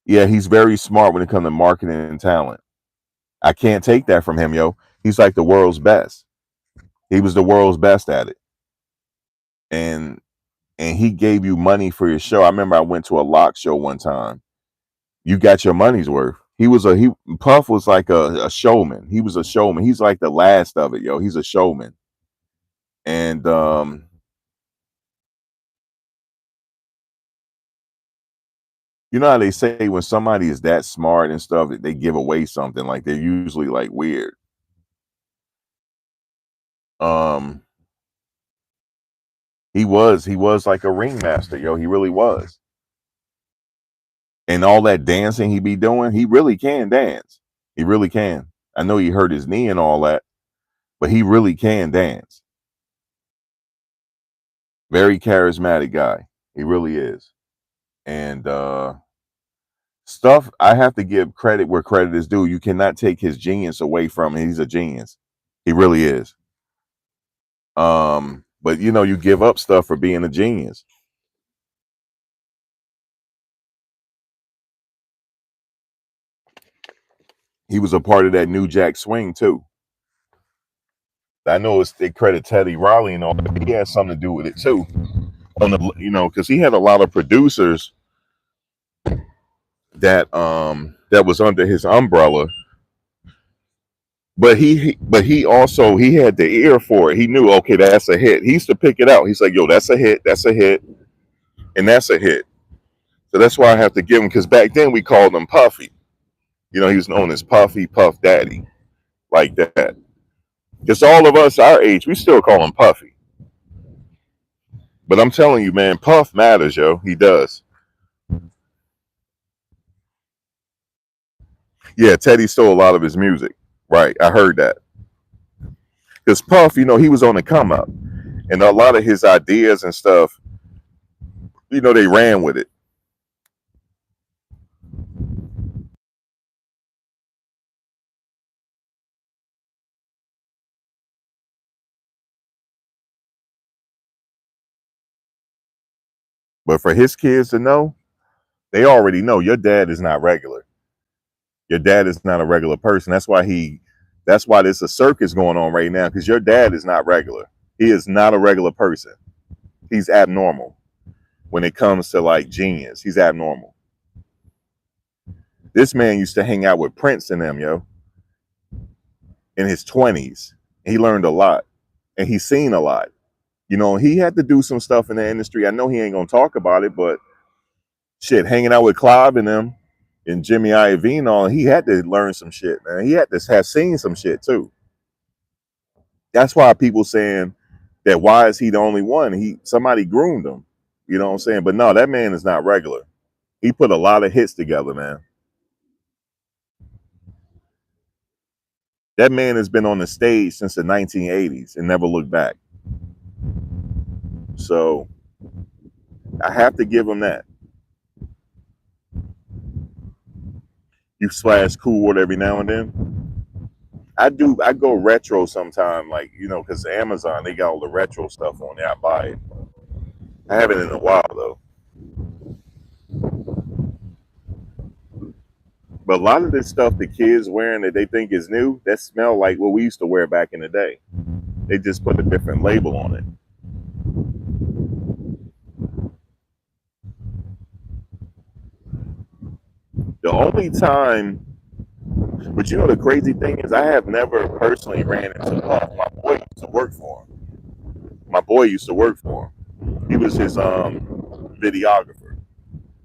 Yeah, he's very smart when it comes to marketing and talent. I can't take that from him, yo. He's like the world's best. He was the world's best at it. and he gave you money for your show. I remember I went to a lock show one time. You got your money's worth. He Puff was like a showman. He was a showman. He's like the last of it, yo. He's a showman. And you know how they say when somebody is that smart and stuff, that they give away something, like they're usually like weird. Um, he was like a ringmaster, yo. He really was. And all that dancing he be doing, he really can dance. He really can. I know he hurt his knee and all that, but he really can dance. Very charismatic guy. He really is. And stuff, I have to give credit where credit is due. You cannot take his genius away from him. He's a genius. He really is. But you know, you give up stuff for being a genius. He was a part of that New Jack Swing too. I know they credit Teddy Riley and all, but he had something to do with it too. On the, you know, because he had a lot of producers that was under his umbrella. But he also he had the ear for it. He knew, okay, that's a hit. He used to pick it out. He's like, yo, that's a hit, and that's a hit. So that's why I have to give him, because back then we called him Puffy. You know, he was known as Puffy, Puff Daddy, like that. Because all of us our age, we still call him Puffy. But I'm telling you, man, Puff matters, yo. He does. Yeah, Teddy stole a lot of his music. Right. I heard that. Because Puff, you know, he was on the come up. And a lot of his ideas and stuff, you know, they ran with it. But for his kids to know, they already know your dad is not regular. Your dad is not a regular person. That's why there's a circus going on right now, because your dad is not regular. He is not a regular person. He's abnormal when it comes to like genius. He's abnormal. This man used to hang out with Prince and them, yo, in his 20s. He learned a lot and he's seen a lot. You know, he had to do some stuff in the industry. I know he ain't gonna talk about it, but shit, hanging out with Clive and them and Jimmy Iovine, he had to learn some shit, man. He had to have seen some shit too. That's why people saying that why is he the only one? Somebody groomed him. You know what I'm saying? But no, that man is not regular. He put a lot of hits together, man. That man has been on the stage since the 1980s and never looked back. So I have to give him that. You slash cool word every now and then. I do. I go retro sometime, like, you know, because Amazon, they got all the retro stuff on there. I buy it. I haven't in a while though. But a lot of this stuff the kids wearing that they think is new, that smell like what we used to wear back in the day. They just put a different label on it. The only time, but you know the crazy thing is, I have never personally ran into Puff. My boy used to work for him. My boy used to work for him. He was his videographer.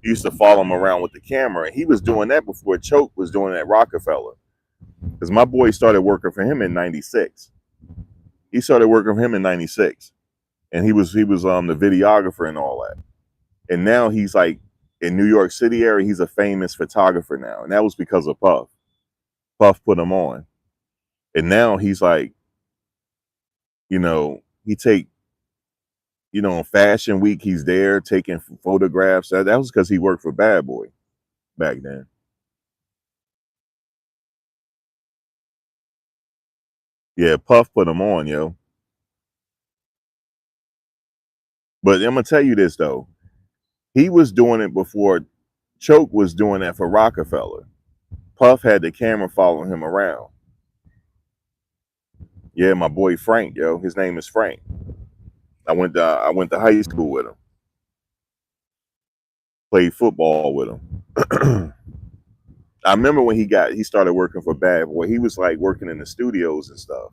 He used to follow him around with the camera, and he was doing that before Choke was doing that Rockefeller. Because my boy started working for him in '96. He started working for him in '96, and he was the videographer and all that. And now he's like in New York City area. He's a famous photographer now, and that was because of Puff. Puff put him on, and now he's like, you know, he take, you know, Fashion Week. He's there taking photographs. That was because he worked for Bad Boy back then. Yeah, Puff put him on, yo. But I'm gonna tell you this though. He was doing it before Choke was doing that for Rockefeller. Puff had the camera following him around. Yeah, my boy Frank, yo. His name is Frank. I went to high school with him. Played football with him. I remember when he started working for Bad Boy. He was like working in the studios and stuff.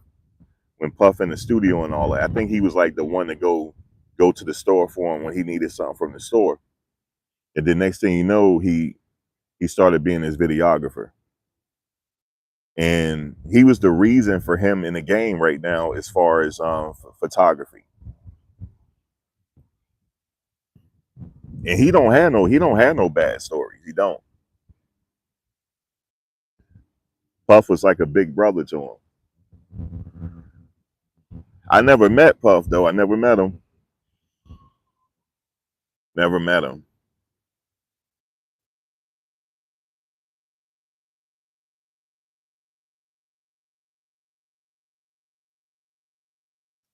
When Puff in the studio and all that, I think he was like the one to go to the store for him when he needed something from the store. And then next thing you know, he started being his videographer. And he was the reason for him in the game right now as far as photography. And he don't have no bad stories. He don't. Puff was like a big brother to him. I never met Puff though. I never met him. Never met him.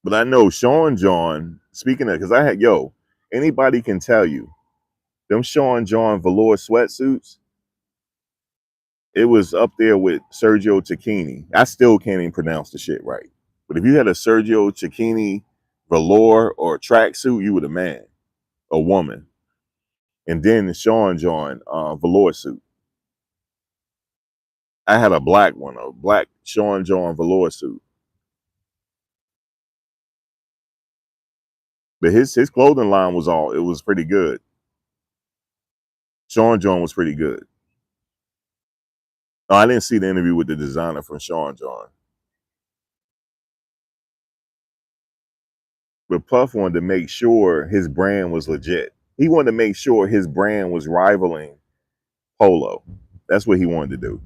But I know Sean John, speaking of, because anybody can tell you, them Sean John velour sweatsuits, it was up there with Sergio Tacchini. I still can't even pronounce the shit right. But if you had a Sergio Tacchini velour or tracksuit, you were the man, a woman. And then the Sean John velour suit. I had a black one, a black Sean John velour suit. But his clothing line it was pretty good. Sean John was pretty good. No, I didn't see the interview with the designer from Sean John. But Puff wanted to make sure his brand was legit. He wanted to make sure his brand was rivaling Polo. That's what he wanted to do.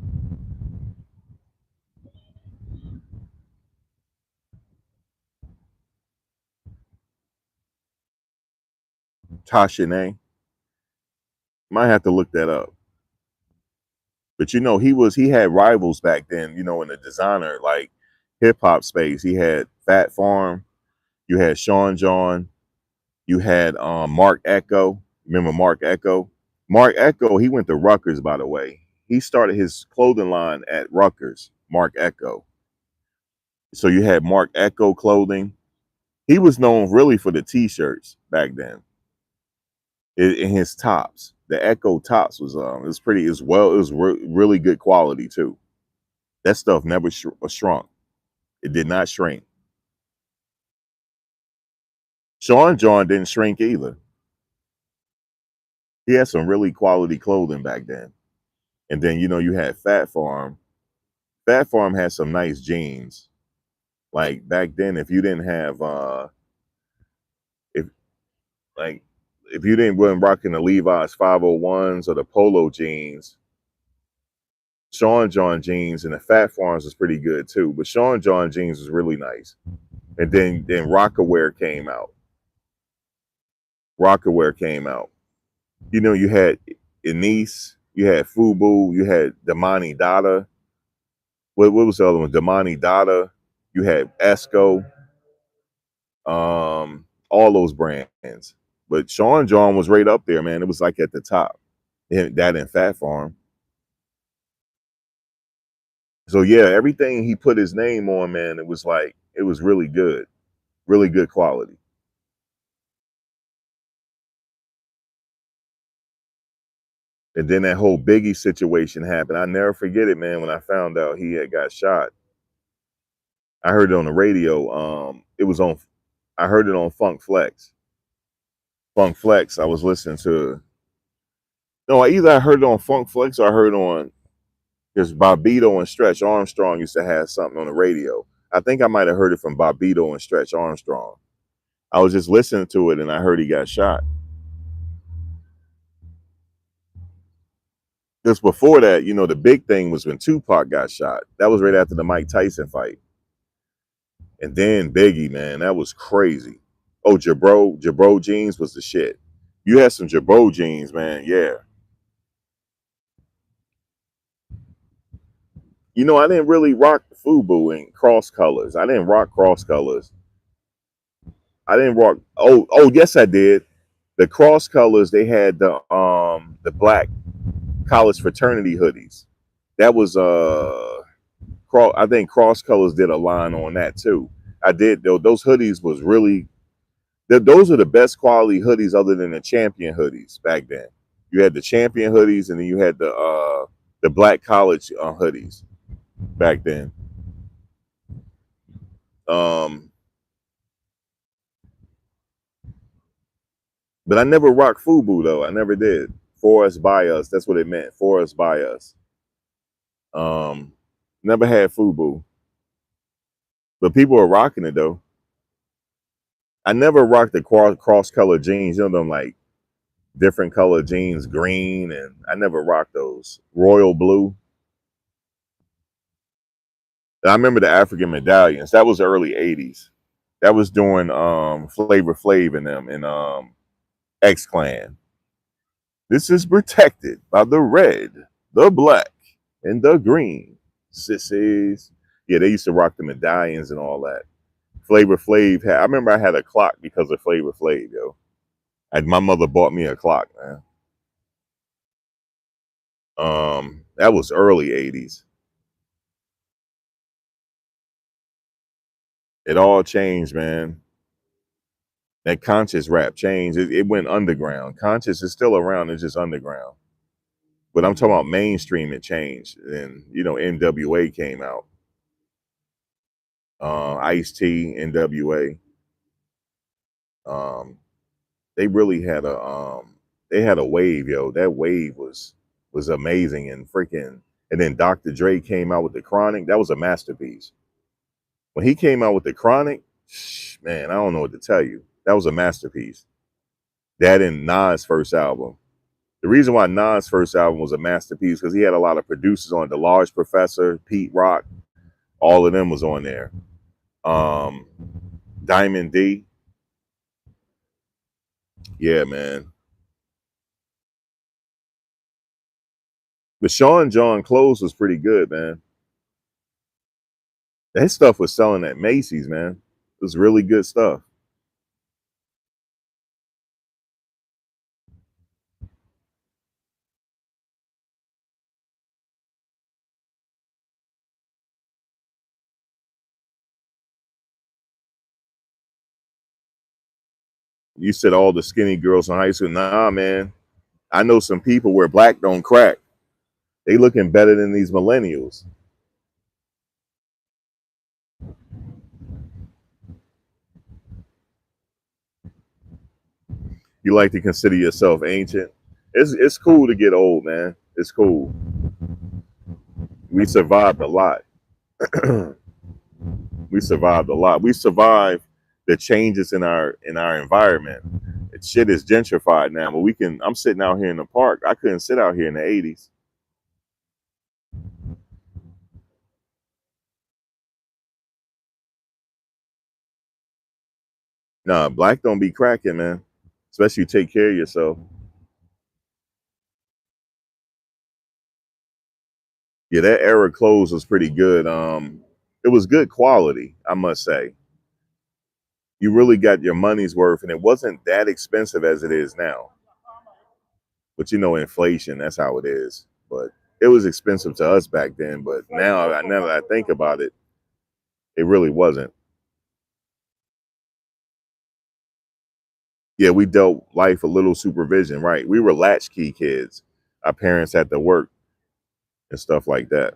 Tashine. Might have to look that up. But he had rivals back then, in the designer like hip hop space. He had Fat Farm, you had Sean John, you had Mark Echo. Remember Mark Echo? Mark Echo, he went to Rutgers, by the way. He started his clothing line at Rutgers, Mark Echo. So you had Mark Echo clothing. He was known really for the t-shirts back then. In his tops. The Echo tops was it was pretty as well. It was really good quality too. That stuff never shrunk. It did not shrink. Sean John didn't shrink either. He had some really quality clothing back then. And then you had Fat Farm. Fat Farm had some nice jeans. Like back then, if you didn't have if like if you didn't wasn't rocking the Levi's 501s or the polo jeans, Sean John jeans and the Fat Farms was pretty good too. But Sean John jeans was really nice. And then Rockaware came out. Rockaware came out. You had Anise, you had Fubu, you had Damani Dada. What was the other one? Damani Dada. You had Esco. All those brands. But Sean John was right up there, man. It was like at the top. That and Fat Farm. So yeah, everything he put his name on, man, it was really good quality. And then that whole Biggie situation happened. I never forget it, man. When I found out he had got shot, I heard it on the radio. It was on. I heard it on Funk Flex. Funk Flex. I was listening to. No, either I heard it on Funk Flex or I heard on because Bobito and Stretch Armstrong used to have something on the radio. I think I might have heard it from Bobito and Stretch Armstrong. I was just listening to it and I heard he got shot. Just before that, the big thing was when Tupac got shot. That was right after the Mike Tyson fight. And then Biggie, man, that was crazy. Oh, Jabro jeans was the shit. You had some Jabro jeans, man. Yeah. I didn't really rock Fubu and cross colors. I didn't rock cross colors. I didn't rock. Oh, yes, I did. The cross colors. They had the black college fraternity hoodies. That was I think Cross Colors did a line on that too. I did though. Those hoodies was really those are the best quality hoodies other than the Champion hoodies back then. You had the Champion hoodies, and then you had the Black College hoodies back then. Um, but I never rocked FUBU though. I never did. For us, by us. That's what it meant. For us, by us. Um, Never had FUBU, but people are rocking it though. I never rocked the cross color jeans. You know them like different color jeans, green, and I never rocked those. Royal blue. And I remember the African medallions. That was early '80s. That was during Flavor Flav and them and X Clan. This is protected by the red, the black, and the green. Sissies. Yeah, they used to rock the medallions and all that. Flavor Flav had. I remember I had a clock because of Flavor Flav, yo. My mother bought me a clock, man. That was early '80s. It all changed, man. That conscious rap changed. It went underground. Conscious is still around. It's just underground. But I'm talking about mainstream. It changed, and NWA came out. Ice-T, NWA. They really had a wave, yo. That wave was amazing and freaking. And then Dr. Dre came out with the Chronic. That was a masterpiece. When he came out with the Chronic, man, I don't know what to tell you. That was a masterpiece. That and Nas' first album. The reason why Nas' first album was a masterpiece because he had a lot of producers on it. The Large Professor, Pete Rock, all of them was on there. Diamond D. Yeah, man. But Sean John clothes was pretty good, man. That stuff was selling at Macy's, man. It was really good stuff. You said all the skinny girls in high school. Nah, man. I know some people where black don't crack. They looking better than these millennials. You like to consider yourself ancient. It's cool to get old, man. It's cool. We survived a lot. We survived a lot. We survived the changes in our environment. Shit is gentrified now, but we can. I'm sitting out here in the park. I couldn't sit out here in the '80s. Nah, black don't be cracking, man. Especially take care of yourself. Yeah, that era clothes was pretty good. It was good quality, I must say. You really got your money's worth, and it wasn't that expensive as it is now. But inflation, that's how it is. But it was expensive to us back then. But now that I think about it, it really wasn't. Yeah, we dealt life a little supervision, right? We were latchkey kids. Our parents had to work and stuff like that.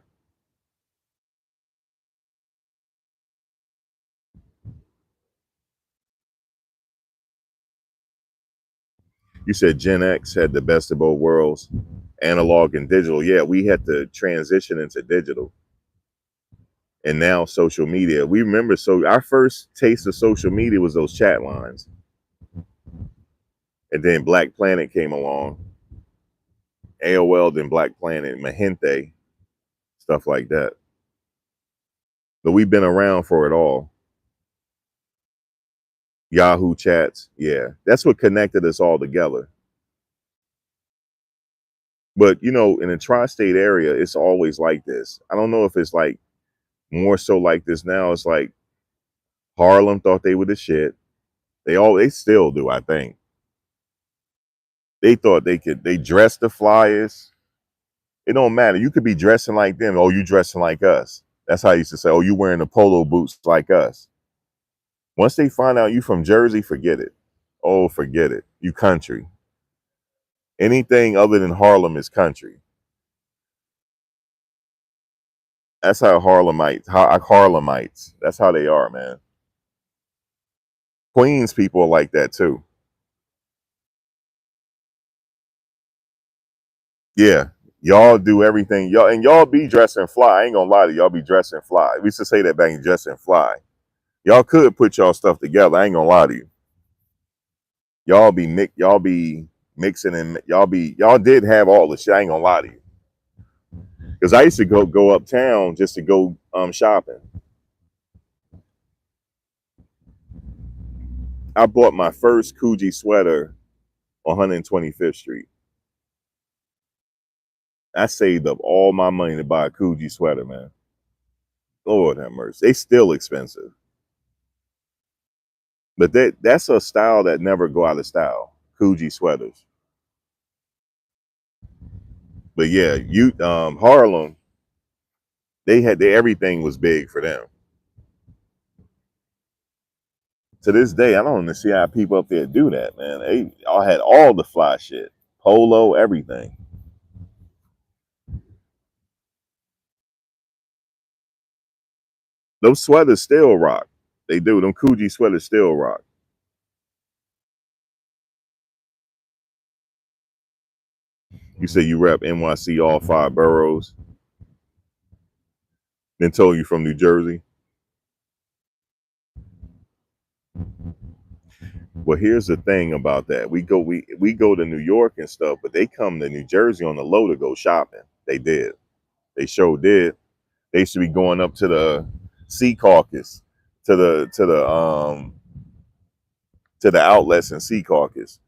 You said Gen X had the best of both worlds, analog and digital. Yeah, we had to transition into digital. And now social media. We remember our first taste of social media was those chat lines. And then Black Planet came along. AOL, then Black Planet, Mahente, stuff like that. But we've been around for it all. Yahoo chats, yeah. That's what connected us all together. But in the tri-state area, it's always like this. I don't know if it's like more so like this now. It's like Harlem thought they were the shit. They still do, I think. They thought they dressed the flyers. It don't matter. You could be dressing like them. Oh, you dressing like us. That's how I used to say, oh, you wearing the polo boots like us. Once they find out you from Jersey, forget it. Oh, forget it. You country. Anything other than Harlem is country. That's how Harlemites. That's how they are, man. Queens people are like that too. Yeah. Y'all do everything. Y'all be dressing fly. I ain't gonna lie to y'all be dressing fly. We used to say that back in dressing fly. Y'all could put y'all stuff together. I ain't gonna lie to you. Y'all be mixing and y'all did have all the shit. I ain't gonna lie to you. Because I used to go uptown just to go shopping. I bought my first Coogee sweater on 125th Street. I saved up all my money to buy a Coogee sweater, man. Lord have mercy. They still expensive. But that's a style that never go out of style. Coogee sweaters. But yeah, you Harlem, everything was big for them. To this day, I don't even see how people up there do that, man. They all had all the fly shit. Polo, everything. Those sweaters still rock. They do. Them Coogee sweaters still rock. You say you rep NYC all five boroughs. Then told you from New Jersey. Well, here's the thing about that. We go to New York and stuff, but they come to New Jersey on the low to go shopping. They did. They sure did. They should be going up to the Sea Caucus, to the outlets in Sea Caucus.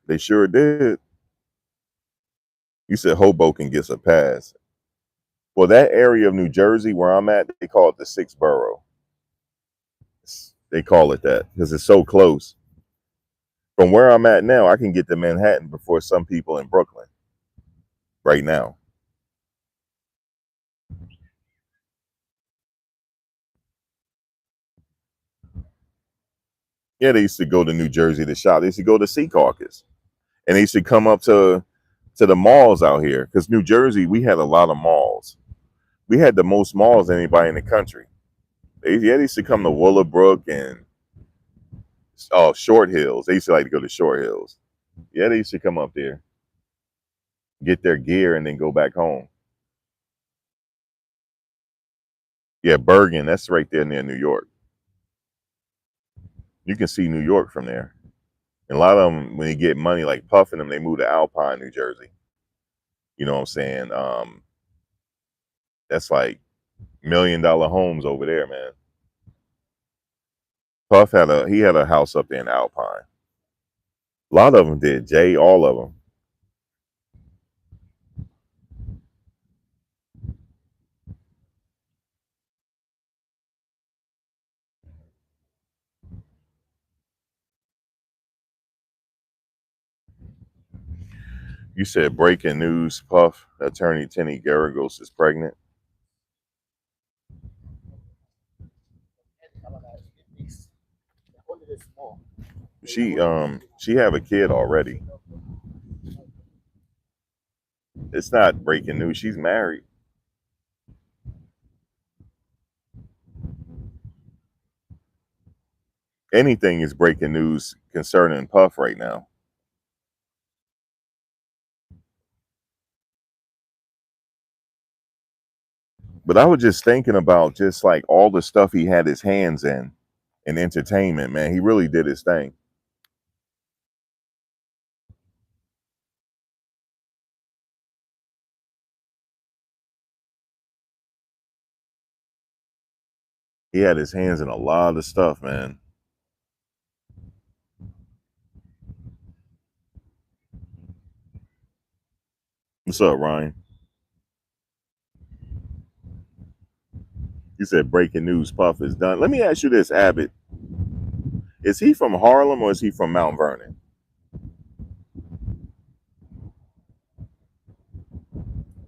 They sure did. You said Hoboken gets a pass. Well, that area of New Jersey where I'm at, they call it the sixth borough. They call it that because it's so close. From where I'm at now, I can get to Manhattan before some people in Brooklyn right now. Yeah, they used to go to New Jersey to shop. They used to go to Sea Caucus, and they used to come up to the malls out here because New Jersey, we had a lot of malls. We had the most malls than anybody in the country. They used to come to Willowbrook and Short Hills. They used to like to go to Short Hills. Yeah, they used to come up there, get their gear, and then go back home. Yeah, Bergen, that's right there near New York. You can see New York from there. And a lot of them, when they get money, like Puff and them, they move to Alpine, New Jersey. You know what I'm saying? That's like $1 million homes over there, man. Puff had a house up there in Alpine. A lot of them did. Jay, all of them. You said breaking news, Puff. Attorney Tenny Garagos is pregnant. She have a kid already. It's not breaking news. She's married. Anything is breaking news concerning Puff right now. But I was just thinking about just like all the stuff he had his hands in entertainment, man. He really did his thing. He had his hands in a lot of stuff, man. What's up, Ryan? You said breaking news, Puff is done. Let me ask you this, Abbott. Is he from Harlem or is he from Mount Vernon?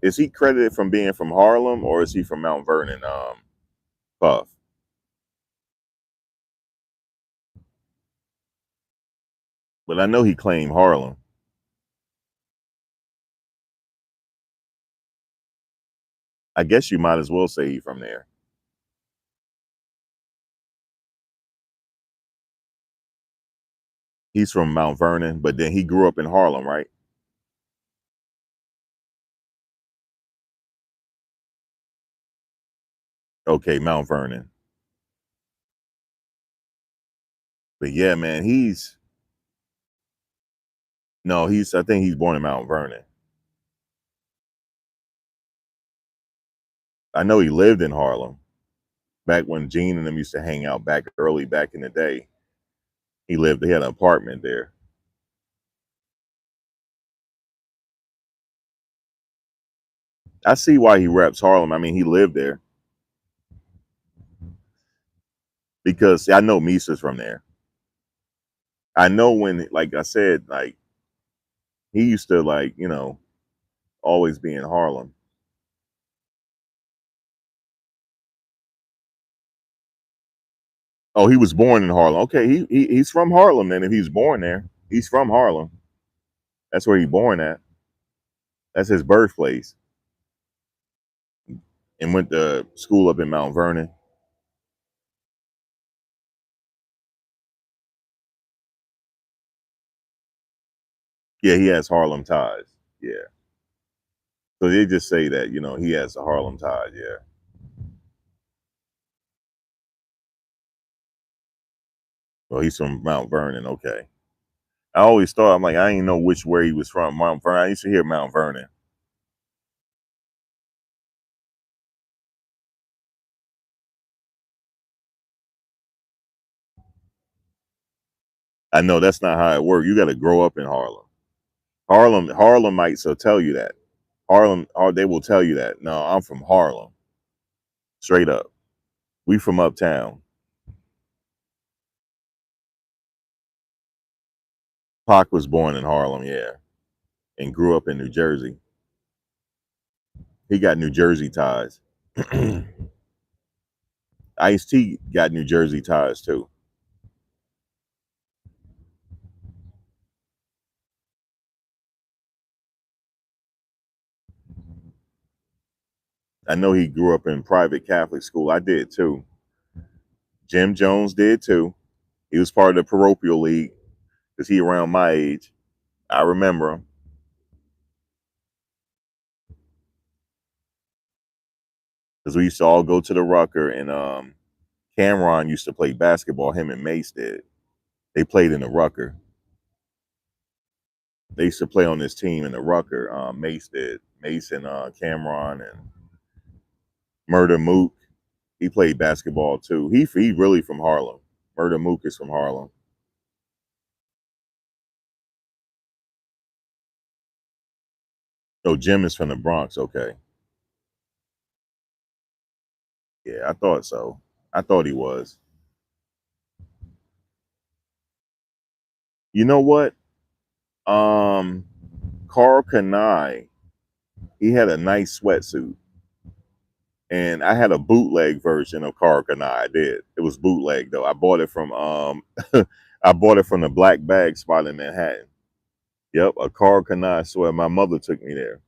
Is he credited from being from Harlem or is he from Mount Vernon, Puff? But I know he claimed Harlem. I guess you might as well say he's from there. He's from Mount Vernon, but then he grew up in Harlem, right? Okay, Mount Vernon. But yeah, man, he's no, he's I think he's born in Mount Vernon. I know he lived in Harlem back when Gene and them used to hang out back in the day. He had an apartment there. I see why he reps Harlem. I mean, he lived there because I know Misa's from there. I know when, like I said, like he used to always be in Harlem. Oh, he was born in Harlem. Okay, he's from Harlem. Then if he's born there, he's from Harlem. That's where he's born at. That's his birthplace. And went to school up in Mount Vernon. Yeah, he has Harlem ties. Yeah. So they just say that, he has the Harlem ties. Yeah. Well, he's from Mount Vernon. Okay. I always thought, I'm like, I didn't know where he was from. Mount Vernon. I used to hear Mount Vernon. I know that's not how it works. You got to grow up in Harlem. Harlemites will tell you that. They will tell you that. No, I'm from Harlem. Straight up. We from uptown. Pac was born in Harlem, yeah, and grew up in New Jersey. He got New Jersey ties. Ice T got New Jersey ties too. I know he grew up in private Catholic school. I did too. Jim Jones did too. He was part of the parochial league because he around my age. I remember him because we used to all go to the Rucker, and Cameron used to play basketball. Him and Mace did. They played in the Rucker. They used to play on this team in the Rucker. Mace did. Mace and Cameron and Murder Mook. He played basketball too. He really from Harlem. Murder Mook is from Harlem. Oh, Jim is from the Bronx. Okay. Yeah, I thought so. I thought he was. You know what? Um, Carl Kanai, he had a nice sweatsuit, and I had a bootleg version of Carl Kanai. I did. It was bootleg though. I bought it from I bought it from the Black Bag spot in Manhattan. Yep, a Carl Kanai sweater. My mother took me there.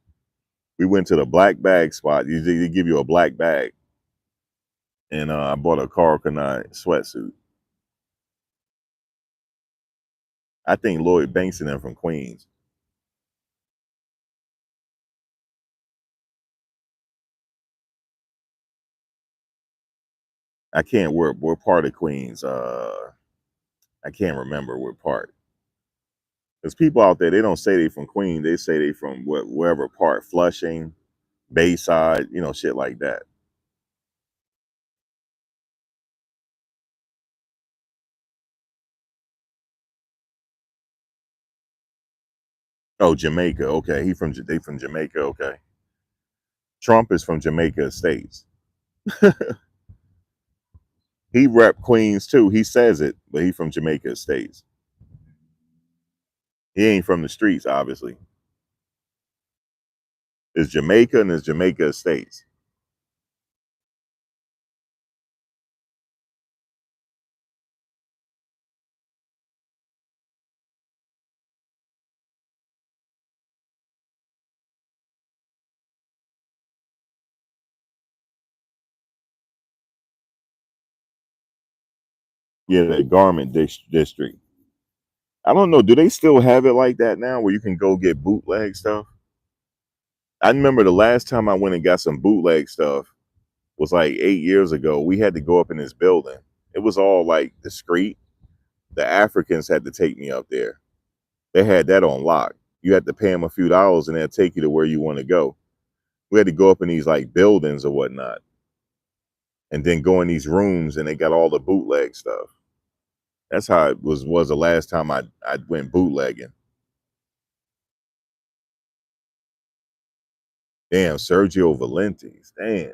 We went to the Black Bag spot. They give you a black bag, and I bought a Carl Kanai sweatsuit. I think Lloyd Banks and them from Queens. I can't what part of Queens. I can't remember what part. There's people out there, they don't say they from Queens. They say they from wherever part, Flushing, Bayside, shit like that. Oh, Jamaica. Okay, they from Jamaica. Okay, Trump is from Jamaica Estates. He rep Queens too. He says it, but he from Jamaica Estates. He ain't from the streets, obviously. It's Jamaica and it's Jamaica Estates. Yeah, the garment district. I don't know. Do they still have it like that now, where you can go get bootleg stuff? I remember the last time I went and got some bootleg stuff was like 8 years ago. We had to go up in this building. It was all like discreet. The Africans had to take me up there. They had that on lock. You had to pay them a few dollars and they'll take you to where you want to go. We had to go up in these like buildings or whatnot, and then go in these rooms and they got all the bootleg stuff. That's how it was the last time I went bootlegging. Damn, Sergio Valenti's. Damn.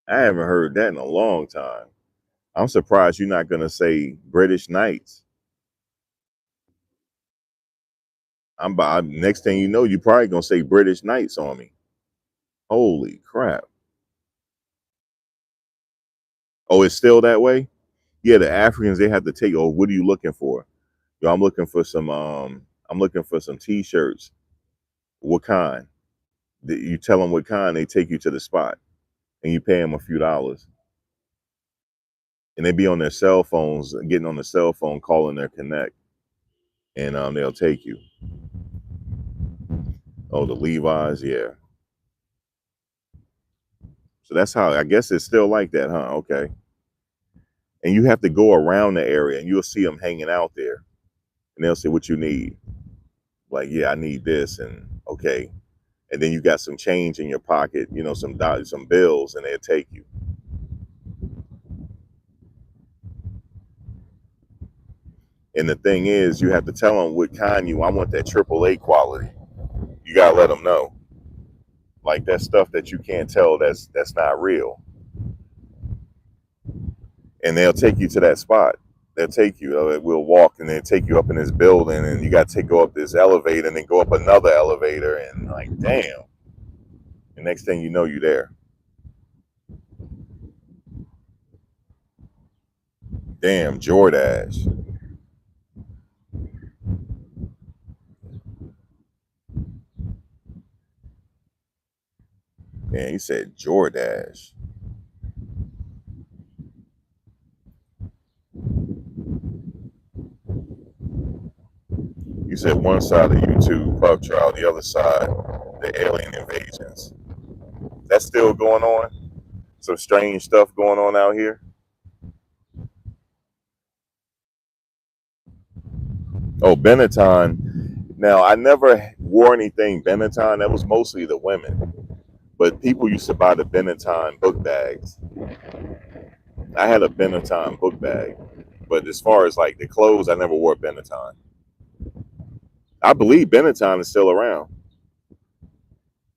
I haven't heard that in a long time. I'm surprised you're not gonna say British Knights. Next thing you know, you're probably gonna say British Knights on me. Holy crap. Oh, it's still that way? Yeah, the Africans, they have to take, oh, what are you looking for? Yo, I'm looking for some t-shirts. What kind? You tell them what kind, they take you to the spot and you pay them a few dollars. And they be on their cell phones, getting on the cell phone, calling their connect, and they'll take you. Oh, the Levi's, yeah. So that's how, I guess it's still like that, huh? Okay. And you have to go around the area and you'll see them hanging out there. And they'll say, what you need? Like, yeah, I need this. And okay. And then you got some change in your pocket, some bills, and they'll take you. And the thing is, you have to tell them what kind I want that AAA quality. You gotta let them know. Like that stuff that you can't tell that's not real. And they'll take you to that spot. They'll take you. We'll walk and they'll take you up in this building, and you got to go up this elevator and then go up another elevator, and like, damn. The next thing you know, you're there. Damn, Jordache. Man, he said Jordache. You said one side of YouTube pub trial, the other side, the alien invasions. That's still going on? Some strange stuff going on out here? Oh, Benetton. Now, I never wore anything Benetton. That was mostly the women. But people used to buy the Benetton book bags. I had a Benetton book bag. But as far as like the clothes, I never wore Benetton. I believe Benetton is still around.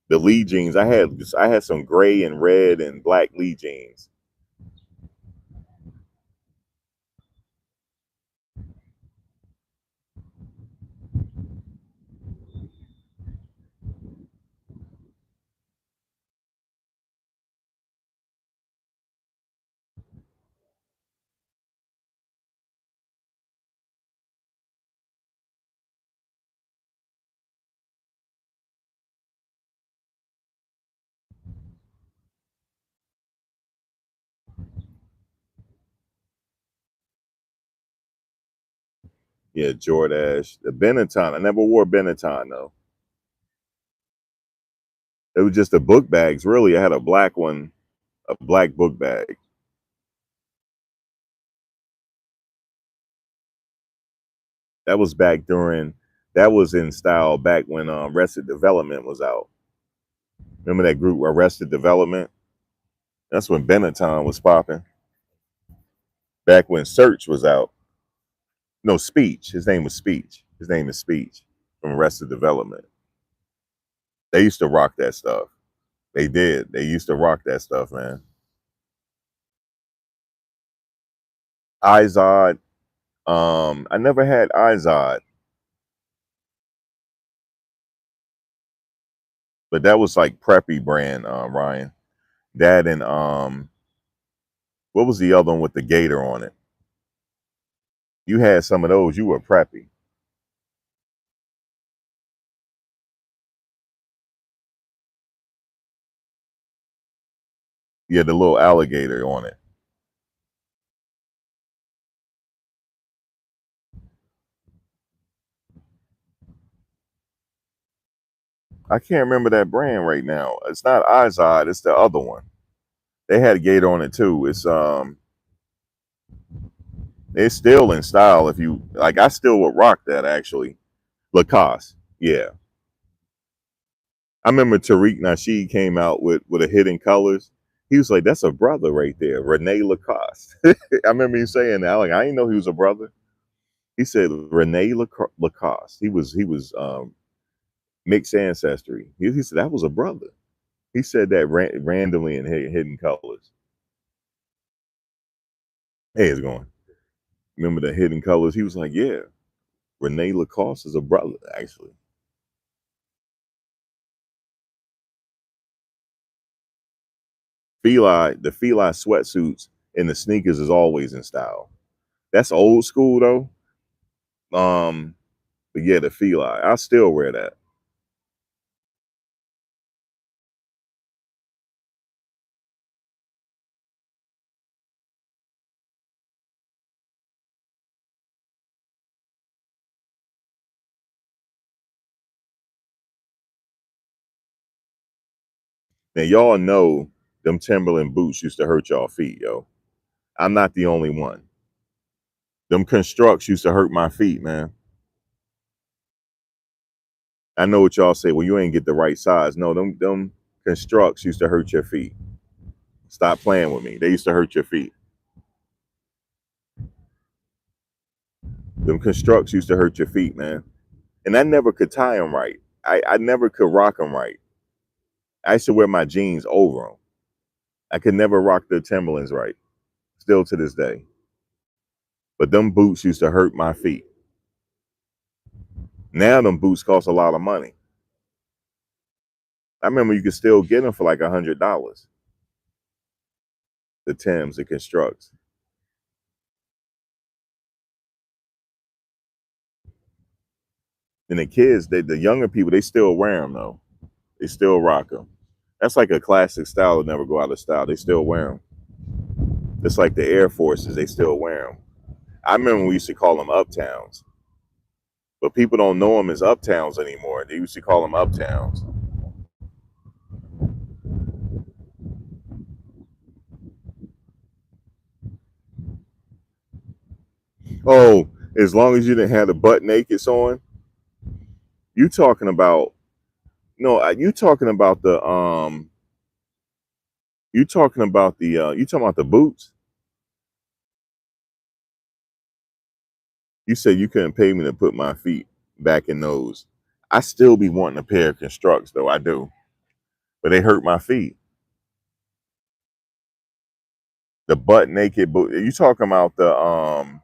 The Lee jeans, I had some gray and red and black Lee jeans. Yeah, Jordache. The Benetton. I never wore Benetton though. It was just the book bags. Really, I had a black one, a black book bag. That was back during. That was in style back when Arrested Development was out. Remember that group Arrested Development? That's when Benetton was popping. Back when Search was out. No, Speech. His name was Speech. His name is Speech from Arrested Development. They used to rock that stuff. They did. They used to rock that stuff, man. Izod. I never had Izod, but that was like preppy brand, Ryan. That and what was the other one with the gator on it? You had some of those. You were preppy. You had the little alligator on it. I can't remember that brand right now. It's not Izod, it's the other one. They had a Gator on it too. It's still in style if you like. I still would rock that actually. Lacoste. Yeah. I remember Tariq Nasheed came out with a Hidden Colors. He was like, "That's a brother right there, Rene Lacoste." I remember him saying that. I didn't know he was a brother. He said Rene Lacoste. He was mixed ancestry. He said that was a brother. He said that randomly in Hidden Colors. Hey, it's going. Remember the Hidden Colors? He was like, "Yeah, Rene Lacoste is a brother, actually." The Feli sweatsuits and the sneakers is always in style. That's old school though. Um, but yeah, the Feli, I still wear that. Now y'all know them Timberland boots used to hurt y'all feet, yo. I'm not the only one. Them constructs used to hurt my feet, man. I know what y'all say. Well, you ain't get the right size. No, them constructs used to hurt your feet. Stop playing with me. They used to hurt your feet. Them constructs used to hurt your feet, man. And I never could tie them right. I never could rock them right. I used to wear my jeans over them. I could never rock the Timberlands right. Still to this day. But them boots used to hurt my feet. Now them boots cost a lot of money. I remember you could still get them for like $100. The Tims, the Constructs. And the kids, the younger people, they still wear them though. They still rock them. That's like a classic style that never go out of style. They still wear them. It's like the Air Forces, they still wear them. I remember we used to call them Uptowns, but people don't know them as Uptowns anymore. They used to call them Uptowns. Oh, as long as you didn't have the butt nakeds on, you talking about no, you talking about you talking about the boots. You said you couldn't pay me to put my feet back in those. I still be wanting a pair of Constructs though. I do, but they hurt my feet. The butt naked boot. You talking about the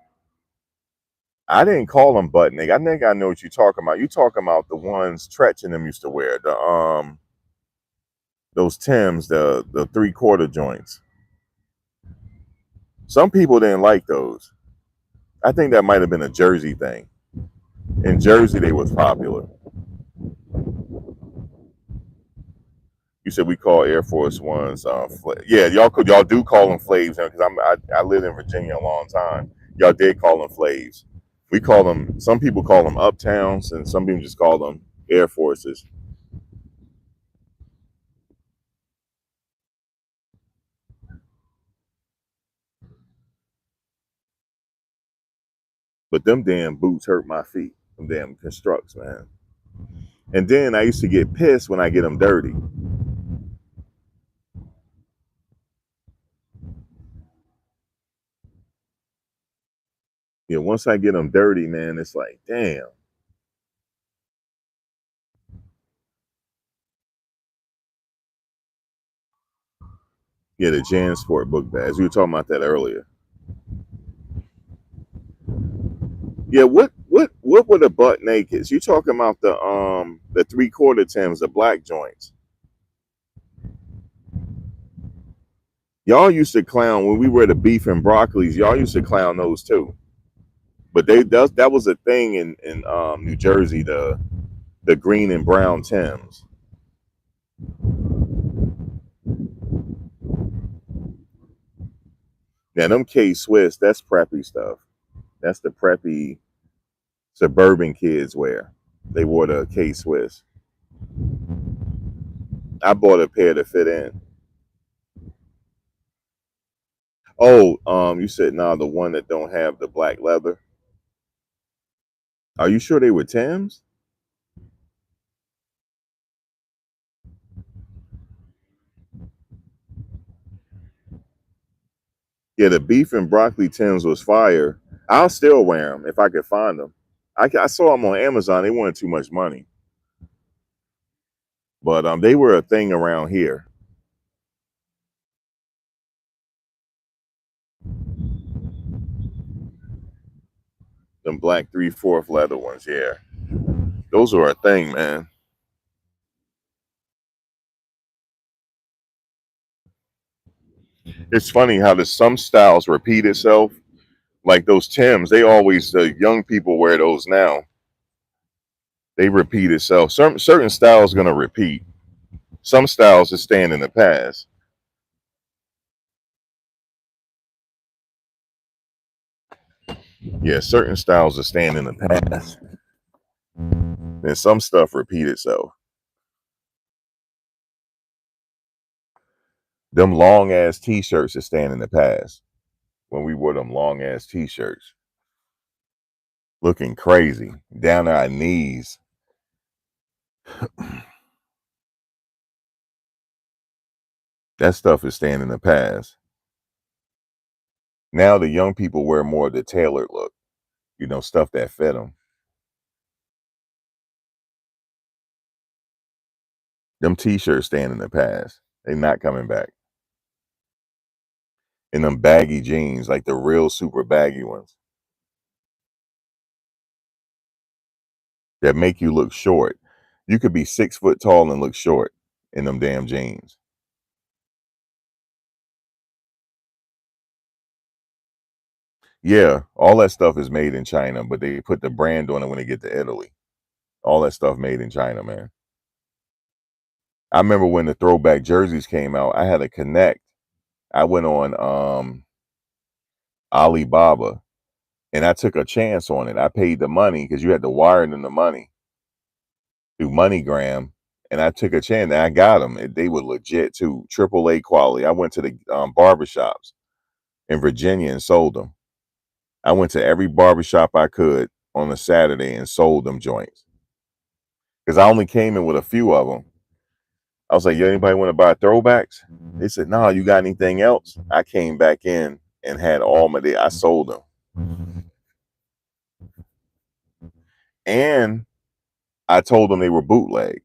I didn't call them butt naked. I think I know what you're talking about. You talking about the ones Tretch and them used to wear. The those Tims, the 3/4 joints. Some people didn't like those. I think that might have been a Jersey thing. In Jersey, they was popular. You said we call Air Force Ones. Yeah, y'all do call them flaves because I lived in Virginia a long time. Y'all did call them flaves. We call them. Some people call them Uptowns, and some people just call them Air Forces. But them damn boots hurt my feet. Them damn Constructs, man. And then I used to get pissed when I get them dirty. Yeah, once I get them dirty, man, it's like, damn. Yeah, the Jan Sport book bags. We were talking about that earlier. Yeah, what were the butt nakeds? You talking about the 3/4 Tims, the black joints? Y'all used to clown when we were the beef and broccolis. Y'all used to clown those too. But that was a thing in New Jersey, the green and brown Tims. Now them K Swiss, that's preppy stuff. That's the preppy suburban kids wear. They wore the K Swiss. I bought a pair to fit in. Oh, you said nah, the one that don't have the black leather. Are you sure they were Tim's? Yeah, the beef and broccoli Tim's was fire. I'll still wear them if I could find them. I saw them on Amazon. They wanted too much money, but they were a thing around here. Them black 3/4 leather ones, yeah, those are a thing, man. It's funny how there's some styles repeat itself. Like those Tims, they always the young people wear those now. They repeat itself. Certain styles gonna repeat. Some styles just stand in the past. Yeah, certain styles are stand in the past. And some stuff repeat itself. Them long ass t-shirts that stand in the past. When we wore them long ass t-shirts. Looking crazy. Down to our knees. That stuff is staying in the past. Now the young people wear more of the tailored look. Stuff that fit them. Them t-shirts stand in the past. They not coming back. And them baggy jeans, like the real super baggy ones that make you look short. You could be 6 foot tall and look short in them damn jeans. Yeah, all that stuff is made in China, but they put the brand on it when they get to Italy. All that stuff made in China, man. I remember when the throwback jerseys came out, I had a connect. I went on Alibaba and I took a chance on it. I paid the money because you had to wire them the money through MoneyGram, and I took a chance and I got them. They were legit too, AAA quality. I went to the barbershops in Virginia and sold them. I went to every barbershop I could on a Saturday and sold them joints because I only came in with a few of them. I was like, "Yo, anybody want to buy throwbacks?" They said, "No, you got anything else?" I came back in and had all my day. I sold them, and I told them they were bootleg.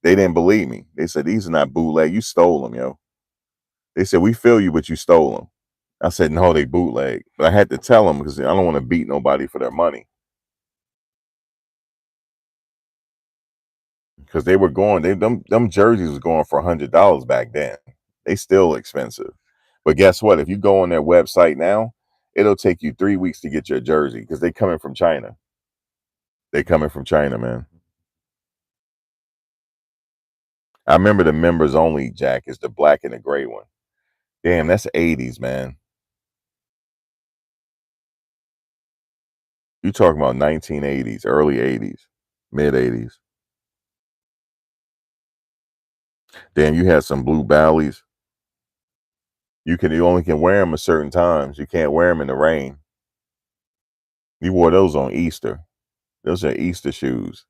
They didn't believe me. They said, "These are not bootleg. You stole them, yo." They said, "We feel you, but you stole them." I said, "No, they bootleg." But I had to tell them because I don't want to beat nobody for their money. Because they were going, them jerseys was going for $100 back then. They still expensive. But guess what? If you go on their website now, it'll take you 3 weeks to get your jersey because they coming from China. They coming from China, man. I remember the members only jack is the black and the gray one. Damn, that's '80s, man. You talking about 1980s, early '80s, mid '80s. Damn, you had some blue Bally's. You only can wear them at certain times. You can't wear them in the rain. You wore those on Easter. Those are Easter shoes.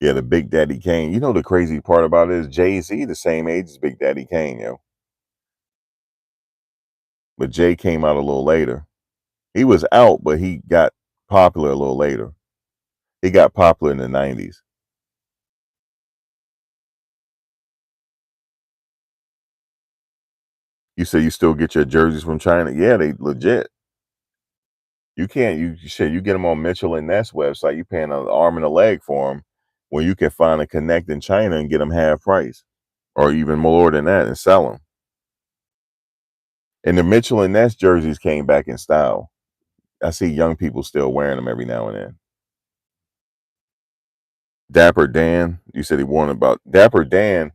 Yeah, the Big Daddy Kane. You know the crazy part about it is Jay-Z the same age as Big Daddy Kane, yo. But Jay came out a little later. He was out, but he got popular a little later. He got popular in the '90s. You say you still get your jerseys from China? Yeah, they legit. You can't. You get them on Mitchell and Ness website. You paying an arm and a leg for them, when you can find a connect in China and get them half price, or even more than that, and sell them. And the Mitchell and Ness jerseys came back in style. I see young people still wearing them every now and then. Dapper Dan, you said he warned about Dapper Dan.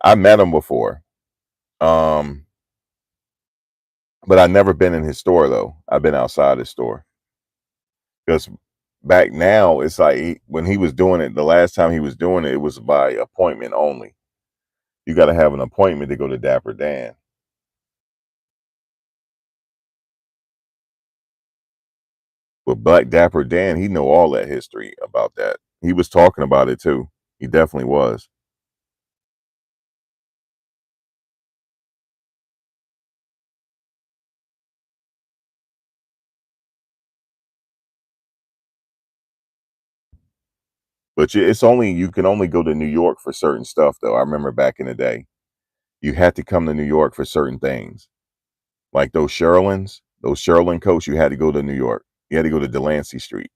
I met him before, um, but I never been in his store though. I've been outside his store because back, now it's like when he was doing it, the last time he was doing it, it was by appointment only. You got to have an appointment to go to Dapper Dan. But Black Dapper Dan, he know all that history about that. He was talking about it too. He definitely was. But it's only you can only go to New York for certain stuff though. I remember back in the day, you had to come to New York for certain things. Like those Sherlin coats, you had to go to New York. You had to go to Delancey Street.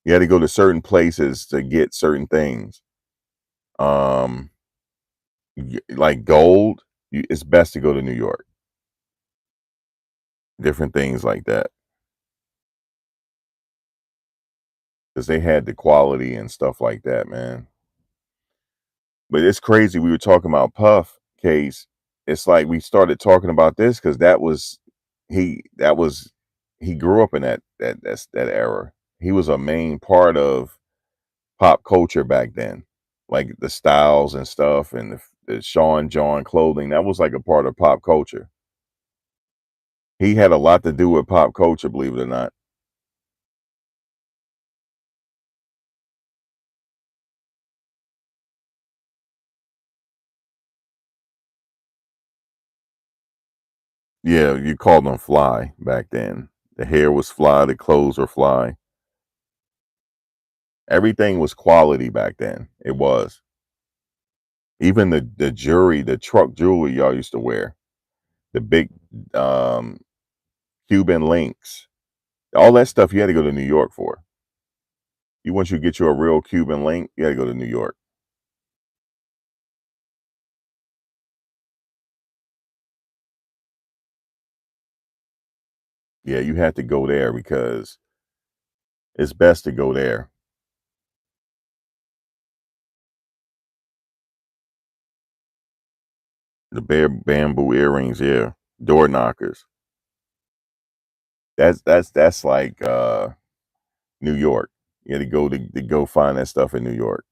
You had to go to certain places to get certain things. Um, like gold, it's best to go to New York. Different things like that because they had the quality and stuff like that, man. But it's crazy. We were talking about Puff case. It's like we started talking about this because that was he grew up in that era. He was a main part of pop culture back then, like the styles and stuff, and the Sean John clothing. That was like a part of pop culture. He had a lot to do with pop culture, believe it or not. Yeah, you called them fly back then. The hair was fly, the clothes were fly. Everything was quality back then. It was. Even the jewelry, the truck jewelry y'all used to wear, the big um, Cuban links, all that stuff you had to go to New York for. You want you to get you a real Cuban link, you had to go to New York. Yeah, you had to go there because it's best to go there. The bare bamboo earrings, yeah, door knockers. That's like New York. You had to go find that stuff in New York.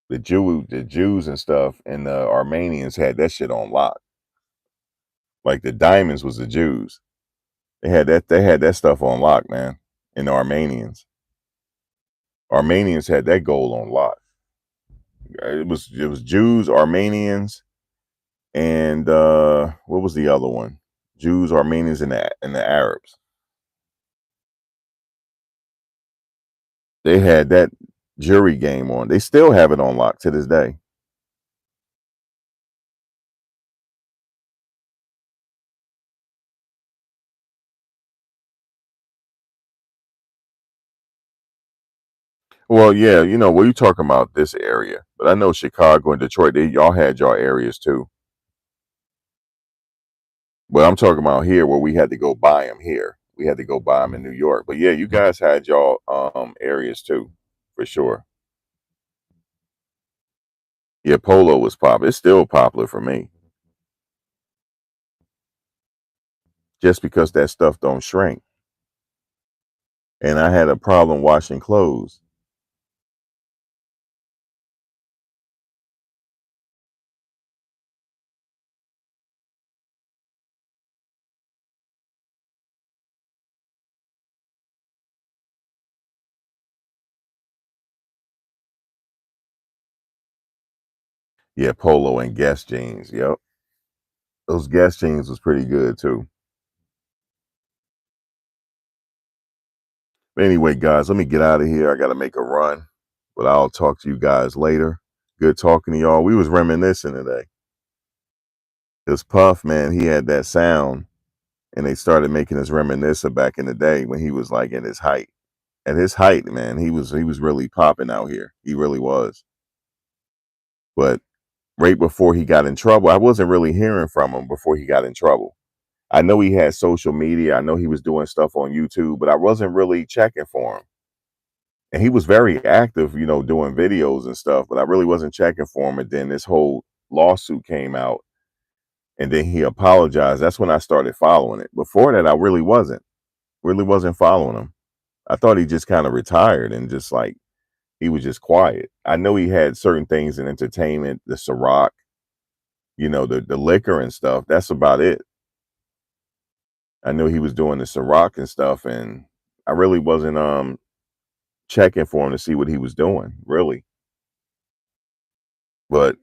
The Jews and stuff, and the Armenians had that shit on lock. Like the diamonds was the Jews. They had that stuff on lock, man. And the Armenians had that gold on lock. It was Jews, Armenians, and what was the other one? Jews, Armenians, and the Arabs. They had that jury game on. They still have it on lock to this day. Well, yeah, what you talking about this area, but I know Chicago and Detroit, y'all had y'all areas too. But I'm talking about here where we had to go buy them here. We had to go buy them in New York. But yeah, you guys had y'all areas too, for sure. Yeah, polo was popular. It's still popular for me, just because that stuff don't shrink. And I had a problem washing clothes. Yeah, polo and Guess jeans. Yep, those Guess jeans was pretty good too. But anyway, guys, let me get out of here. I got to make a run, but I'll talk to you guys later. Good talking to y'all. We was reminiscing today. This Puff, man, he had that sound, and they started making us reminisce back in the day when he was like in his height. At his height, man, he was really popping out here. He really was. But right before he got in trouble, I wasn't really hearing from him before he got in trouble. I know he had social media. I know he was doing stuff on YouTube, but I wasn't really checking for him. And he was very active, doing videos and stuff, but I really wasn't checking for him. And then this whole lawsuit came out, and then he apologized. That's when I started following it. Before that, I really wasn't following him. I thought he just kind of retired and just like He was just quiet. I know he had certain things in entertainment, the Ciroc, the liquor and stuff. That's about it. I knew he was doing the Ciroc and stuff, and I really wasn't checking for him to see what he was doing, really. But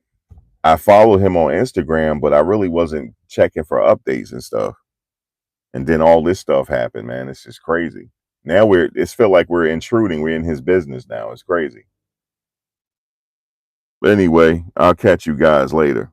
I followed him on Instagram, but I really wasn't checking for updates and stuff. And then all this stuff happened, man. It's just crazy. Now it's feel like we're intruding. We're in his business now. It's crazy. But anyway, I'll catch you guys later.